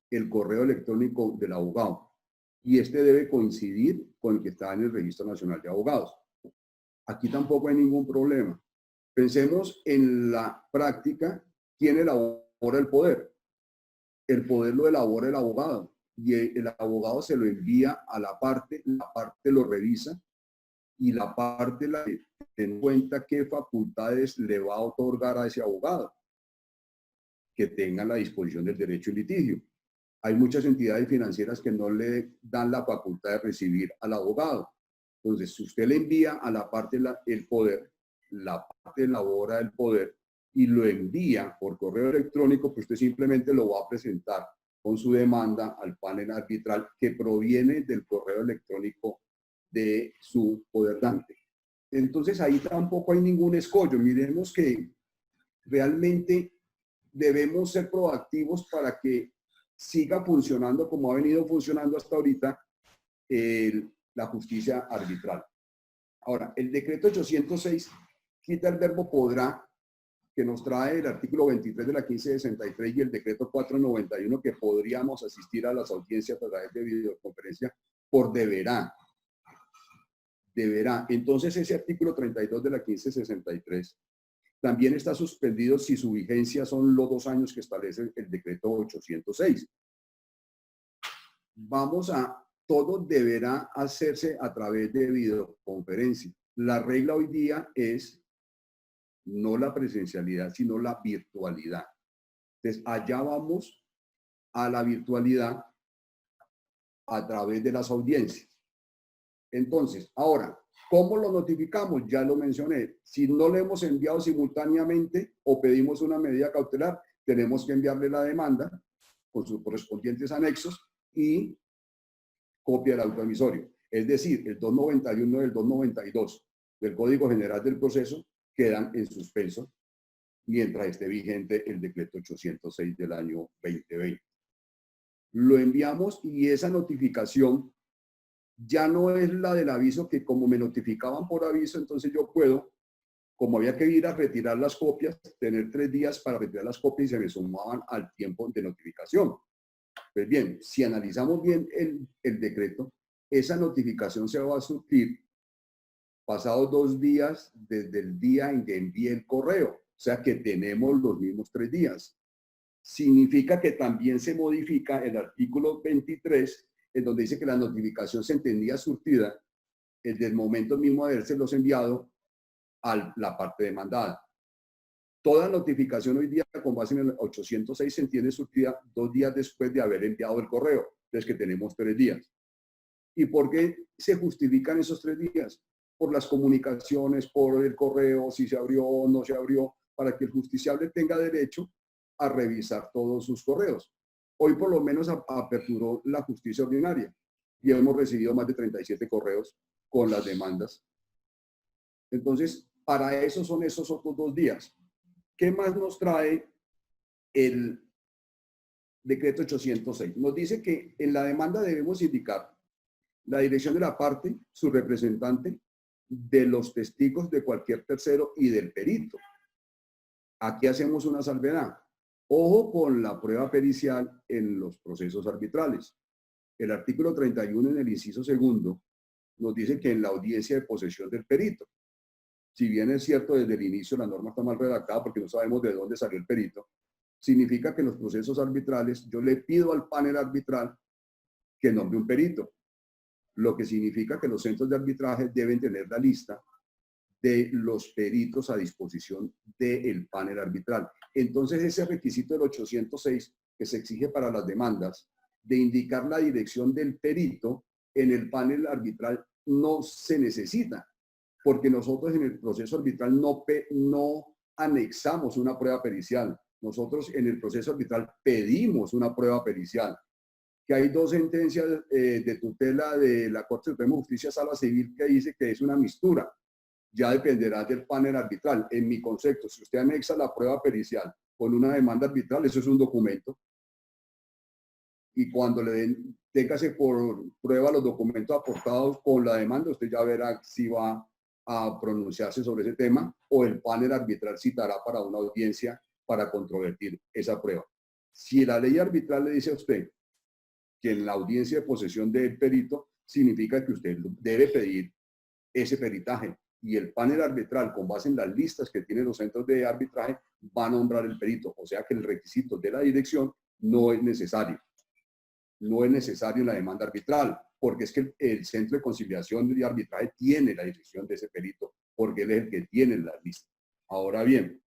el correo electrónico del abogado y este debe coincidir con el que está en el Registro Nacional de Abogados. Aquí tampoco hay ningún problema. Pensemos en la práctica, ¿quién elabora el poder? El poder lo elabora el abogado y el abogado se lo envía a la parte lo revisa y la parte tiene en cuenta qué facultades le va a otorgar a ese abogado que tenga la disposición del derecho y litigio. Hay muchas entidades financieras que no le dan la facultad de recibir al abogado. Entonces, si usted le envía a la parte del poder, la parte de la obra del poder, y lo envía por correo electrónico, pues usted simplemente lo va a presentar con su demanda al panel arbitral que proviene del correo electrónico de su poderdante. Entonces, ahí tampoco hay ningún escollo. Miremos que realmente debemos ser proactivos para que siga funcionando como ha venido funcionando hasta ahorita la justicia arbitral. Ahora, el decreto 806 quita el verbo podrá, que nos trae el artículo 23 de la 1563 y el decreto 491, que podríamos asistir a las audiencias a través de videoconferencia, por deberá. Deberá. Entonces, ese artículo 32 de la 1563 también está suspendido si su vigencia son los 2 años que establece el decreto 806. Todo deberá hacerse a través de videoconferencia. La regla hoy día es no la presencialidad, sino la virtualidad. Entonces, allá vamos a la virtualidad a través de las audiencias. Entonces, ahora, ¿cómo lo notificamos? Ya lo mencioné. Si no le hemos enviado simultáneamente o pedimos una medida cautelar, tenemos que enviarle la demanda con sus correspondientes anexos y copia del auto emisorio. Es decir, el 291 y el 292 del Código General del Proceso quedan en suspenso mientras esté vigente el decreto 806 del año 2020. Lo enviamos y esa notificación ya no es la del aviso, que como me notificaban por aviso, entonces yo puedo, como había que ir a retirar las copias, tener 3 días para retirar las copias y se me sumaban al tiempo de notificación. Pues bien, si analizamos bien el decreto, esa notificación se va a surtir pasados 2 días desde el día en que envíe el correo. O sea que tenemos los mismos 3 días. Significa que también se modifica el artículo 23, en donde dice que la notificación se entendía surtida desde el momento mismo de habérselos enviado a la parte demandada. Toda notificación hoy día con base en el 806 se entiende surtida 2 días después de haber enviado el correo. Entonces que tenemos 3 días. ¿Y por qué se justifican esos 3 días? Por las comunicaciones, por el correo, si se abrió o no se abrió, para que el justiciable tenga derecho a revisar todos sus correos. Hoy por lo menos aperturó la justicia ordinaria y hemos recibido más de 37 correos con las demandas. Entonces, para eso son esos otros 2 días. ¿Qué más nos trae el decreto 806? Nos dice que en la demanda debemos indicar la dirección de la parte, su representante, de los testigos de cualquier tercero y del perito. Aquí hacemos una salvedad. Ojo con la prueba pericial en los procesos arbitrales. El artículo 31 en el inciso segundo nos dice que en la audiencia de posesión del perito, si bien es cierto desde el inicio la norma está mal redactada porque no sabemos de dónde salió el perito, significa que en los procesos arbitrales yo le pido al panel arbitral que nombre un perito, lo que significa que los centros de arbitraje deben tener la lista de los peritos a disposición del panel arbitral. Entonces, ese requisito del 806 que se exige para las demandas de indicar la dirección del perito en el panel arbitral no se necesita, porque nosotros en el proceso arbitral no anexamos una prueba pericial. Nosotros en el proceso arbitral pedimos una prueba pericial. Que hay 2 sentencias de tutela de la Corte Suprema de Justicia Sala Civil que dice que es una mistura. Ya dependerá del panel arbitral. En mi concepto, si usted anexa la prueba pericial con una demanda arbitral, eso es un documento. Y cuando le den, téngase por prueba los documentos aportados con la demanda, usted ya verá si va a pronunciarse sobre ese tema o el panel arbitral citará para una audiencia para controvertir esa prueba. Si la ley arbitral le dice a usted que en la audiencia de posesión del perito, significa que usted debe pedir ese peritaje y el panel arbitral, con base en las listas que tienen los centros de arbitraje, va a nombrar el perito. O sea que el requisito de la dirección no es necesario. No es necesario en la demanda arbitral, porque es que el centro de conciliación y arbitraje tiene la dirección de ese perito, porque él es el que tiene la lista. Ahora bien,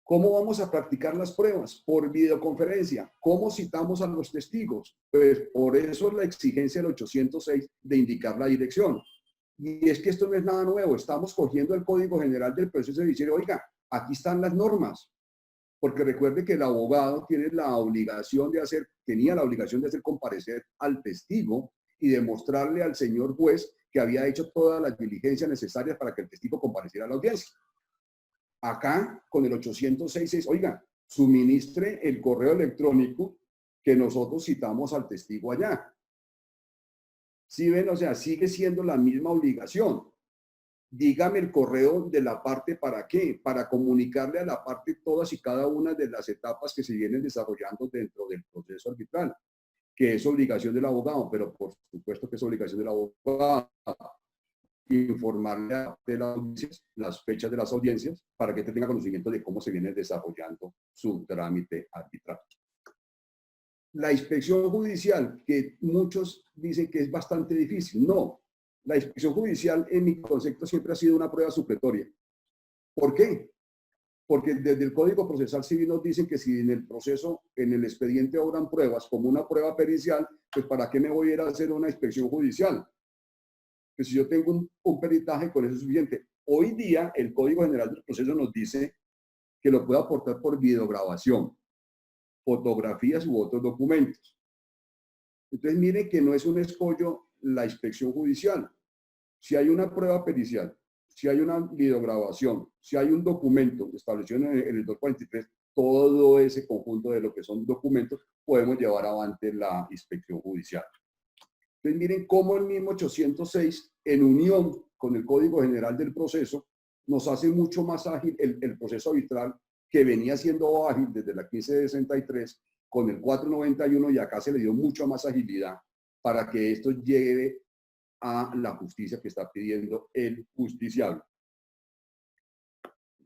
¿Cómo vamos a practicar las pruebas? Por videoconferencia. ¿Cómo citamos a los testigos? Pues por eso es la exigencia del 806 de indicar la dirección. Y es que esto no es nada nuevo. Estamos cogiendo el Código General del Proceso de decir, oiga, aquí están las normas. Porque recuerde que el abogado tenía la obligación de hacer comparecer al testigo y demostrarle al señor juez que había hecho todas las diligencias necesarias para que el testigo compareciera a la audiencia. Acá, con el 806 es, oiga, suministre el correo electrónico que nosotros citamos al testigo allá. ¿Sí ven? O sea, sigue siendo la misma obligación. Dígame el correo de la parte para qué, para comunicarle a la parte todas y cada una de las etapas que se vienen desarrollando dentro del proceso arbitral, que es obligación del abogado, pero por supuesto que es obligación del abogado informarle a las audiencias, las fechas de las audiencias, para que tenga conocimiento de cómo se viene desarrollando su trámite arbitral. La inspección judicial, que muchos dicen que es bastante difícil, no. La inspección judicial, en mi concepto, siempre ha sido una prueba supletoria. ¿Por qué? Porque desde el Código Procesal Civil nos dicen que si en el proceso, en el expediente obran pruebas como una prueba pericial, pues ¿para qué me voy a ir a hacer una inspección judicial? Pues si yo tengo un peritaje, con eso es suficiente. Hoy día, el Código General del Proceso nos dice que lo puedo aportar por videograbación, fotografías u otros documentos. Entonces, mire que no es un escollo la inspección judicial. Si hay una prueba pericial, si hay una videograbación, si hay un documento establecido en el 243, todo ese conjunto de lo que son documentos, podemos llevar avante la inspección judicial. Entonces, miren cómo el mismo 806, en unión con el Código General del Proceso, nos hace mucho más ágil el proceso arbitral, que venía siendo ágil desde la 1563 con el 491, y acá se le dio mucha más agilidad para que esto llegue a la justicia que está pidiendo el justiciable.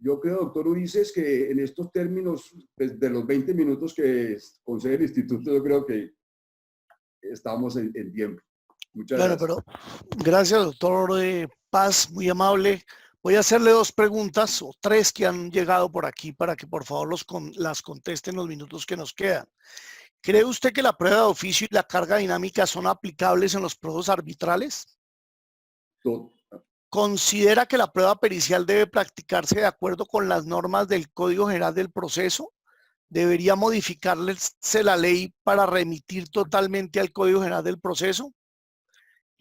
Yo creo, doctor Ulises, que en estos términos, pues, de los 20 minutos que concede el instituto, yo creo que estamos en tiempo. Muchas gracias. Pero gracias, doctor Paz, muy amable. Voy a hacerle dos preguntas o tres que han llegado por aquí para que por favor las conteste en los minutos que nos quedan. ¿Cree usted que la prueba de oficio y la carga dinámica son aplicables en los procesos arbitrales? ¿Considera que la prueba pericial debe practicarse de acuerdo con las normas del Código General del Proceso? ¿Debería modificarse la ley para remitir totalmente al Código General del Proceso?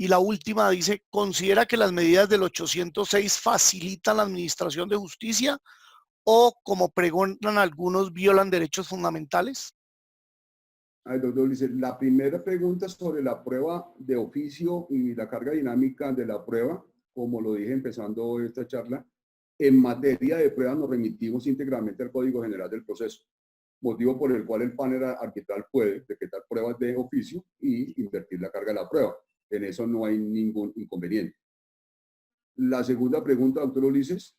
Y la última dice, ¿considera que las medidas del 806 facilitan la administración de justicia o, como preguntan algunos, violan derechos fundamentales? Ay, doctor Ulises, la primera pregunta sobre la prueba de oficio y la carga dinámica de la prueba, como lo dije empezando esta charla, en materia de pruebas nos remitimos íntegramente al Código General del Proceso, motivo por el cual el panel arbitral puede decretar pruebas de oficio y invertir la carga de la prueba. En eso no hay ningún inconveniente. La segunda pregunta, doctor Ulises.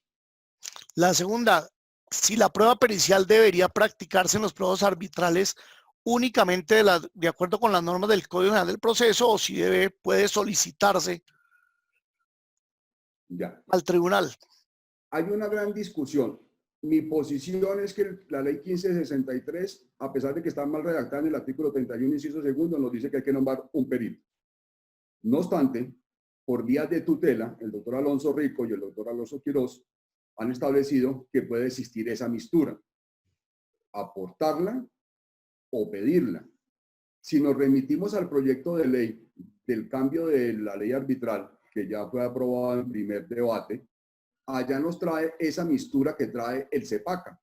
La segunda, si la prueba pericial debería practicarse en los procesos arbitrales únicamente de acuerdo con las normas del Código General del Proceso, o si puede solicitarse al tribunal. Hay una gran discusión. Mi posición es que la ley 1563, a pesar de que está mal redactada en el artículo 31, inciso segundo, nos dice que hay que nombrar un perito. No obstante, por vías de tutela, el doctor Alonso Rico y el doctor Alonso Quiroz han establecido que puede existir esa mistura, aportarla o pedirla. Si nos remitimos al proyecto de ley del cambio de la ley arbitral, que ya fue aprobado en primer debate, allá nos trae esa mistura que trae el CEPACA.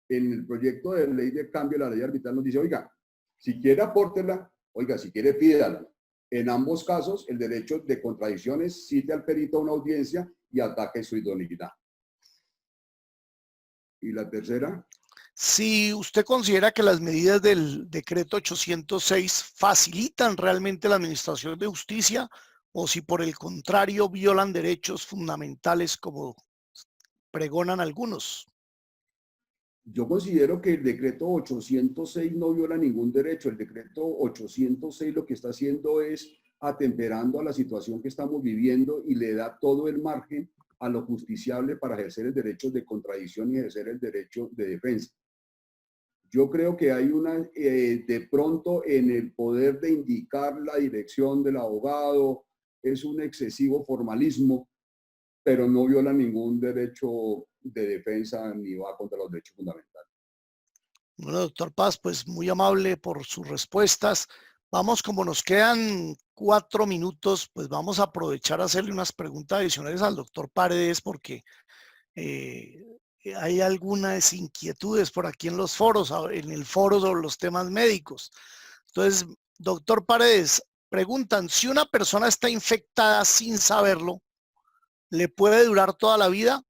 En el proyecto de ley de cambio de la ley arbitral nos dice, oiga, si quiere apórtela, oiga, si quiere pídala. En ambos casos, el derecho de contradicciones cite al perito a una audiencia y ataque su idoneidad. ¿Y la tercera? Si usted considera que las medidas del decreto 806 facilitan realmente la administración de justicia o si por el contrario violan derechos fundamentales como pregonan algunos. Yo considero que el decreto 806 no viola ningún derecho. El decreto 806 lo que está haciendo es atemperando a la situación que estamos viviendo y le da todo el margen a lo justiciable para ejercer el derecho de contradicción y ejercer el derecho de defensa. Yo creo que hay de pronto en el poder de indicar la dirección del abogado, es un excesivo formalismo, pero no viola ningún derecho de defensa ni va contra los derechos fundamentales. Bueno, doctor Paz, pues muy amable por sus respuestas. Vamos, como nos quedan 4 minutos, pues vamos a aprovechar a hacerle unas preguntas adicionales al doctor Paredes porque hay algunas inquietudes por aquí en los foros, en el foro sobre los temas médicos. Entonces, doctor Paredes, preguntan, si una persona está infectada sin saberlo, ¿le puede durar toda la vida?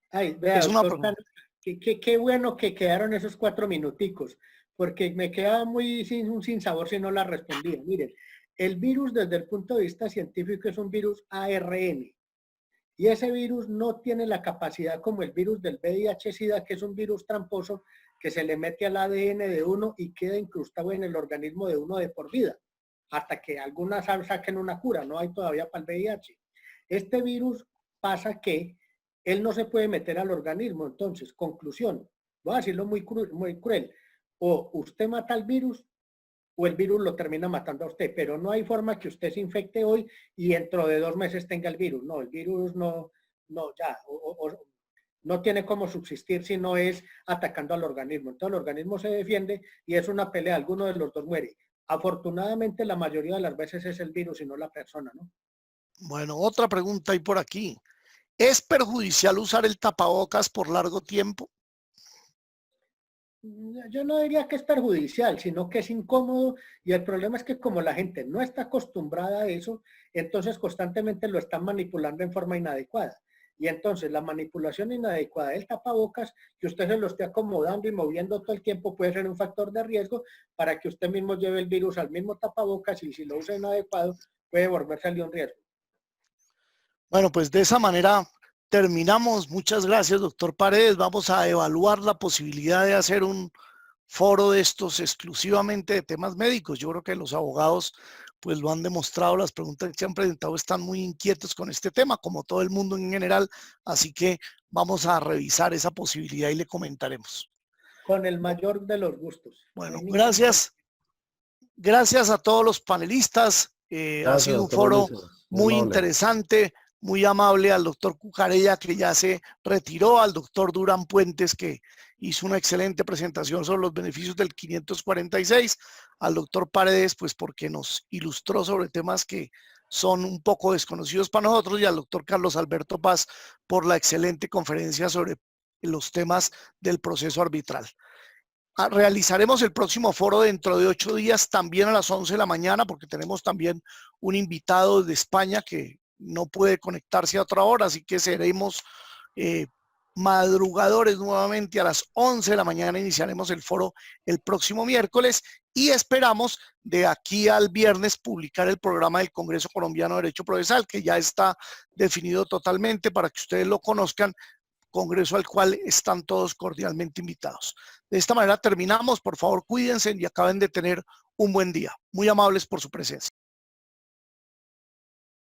Ay, vea, Es una doctor, pregunta. qué bueno que quedaron esos 4 minuticos, porque me quedaba muy sin sabor si no la respondía. Miren, el virus desde el punto de vista científico es un virus ARN. Y ese virus no tiene la capacidad como el virus del VIH-Sida, que es un virus tramposo que se le mete al ADN de uno y queda incrustado en el organismo de uno de por vida, hasta que algunas saquen una cura. No hay todavía para el VIH. Este virus pasa que él no se puede meter al organismo. Entonces, conclusión, voy a decirlo muy cruel. O usted mata al virus o el virus lo termina matando a usted, pero no hay forma que usted se infecte hoy y dentro de 2 meses tenga el virus. No, el virus no tiene cómo subsistir si no es atacando al organismo. Entonces el organismo se defiende y es una pelea, alguno de los dos muere. Afortunadamente la mayoría de las veces es el virus y no la persona, ¿no? Bueno, otra pregunta hay por aquí. ¿Es perjudicial usar el tapabocas por largo tiempo? Yo no diría que es perjudicial, sino que es incómodo y el problema es que como la gente no está acostumbrada a eso, entonces constantemente lo están manipulando en forma inadecuada. Y entonces la manipulación inadecuada del tapabocas, que usted se lo esté acomodando y moviendo todo el tiempo, puede ser un factor de riesgo para que usted mismo lleve el virus al mismo tapabocas y si lo usa inadecuado puede volverse un riesgo. Bueno, pues de esa manera terminamos. Muchas gracias, doctor Paredes. Vamos a evaluar la posibilidad de hacer un foro de estos exclusivamente de temas médicos. Yo creo que los abogados pues lo han demostrado, las preguntas que se han presentado están muy inquietos con este tema, como todo el mundo en general, así que vamos a revisar esa posibilidad y le comentaremos. Con el mayor de los gustos. Bueno, gracias. Gracias a todos los panelistas. Ha sido un foro muy interesante, muy amable, al doctor Cucarella, que ya se retiró, al doctor Durán Puentes, que hizo una excelente presentación sobre los beneficios del 546, al doctor Paredes, pues porque nos ilustró sobre temas que son un poco desconocidos para nosotros, y al doctor Carlos Alberto Paz por la excelente conferencia sobre los temas del proceso arbitral. Realizaremos el próximo foro dentro de 8 días, también a las 11 de la mañana, porque tenemos también un invitado de España que no puede conectarse a otra hora, así que seremos madrugadores nuevamente. A las 11 de la mañana iniciaremos el foro el próximo miércoles y esperamos de aquí al viernes publicar el programa del Congreso Colombiano de Derecho Procesal, que ya está definido totalmente para que ustedes lo conozcan, congreso al cual están todos cordialmente invitados. De esta manera terminamos. Por favor, cuídense y acaben de tener un buen día. Muy amables por su presencia.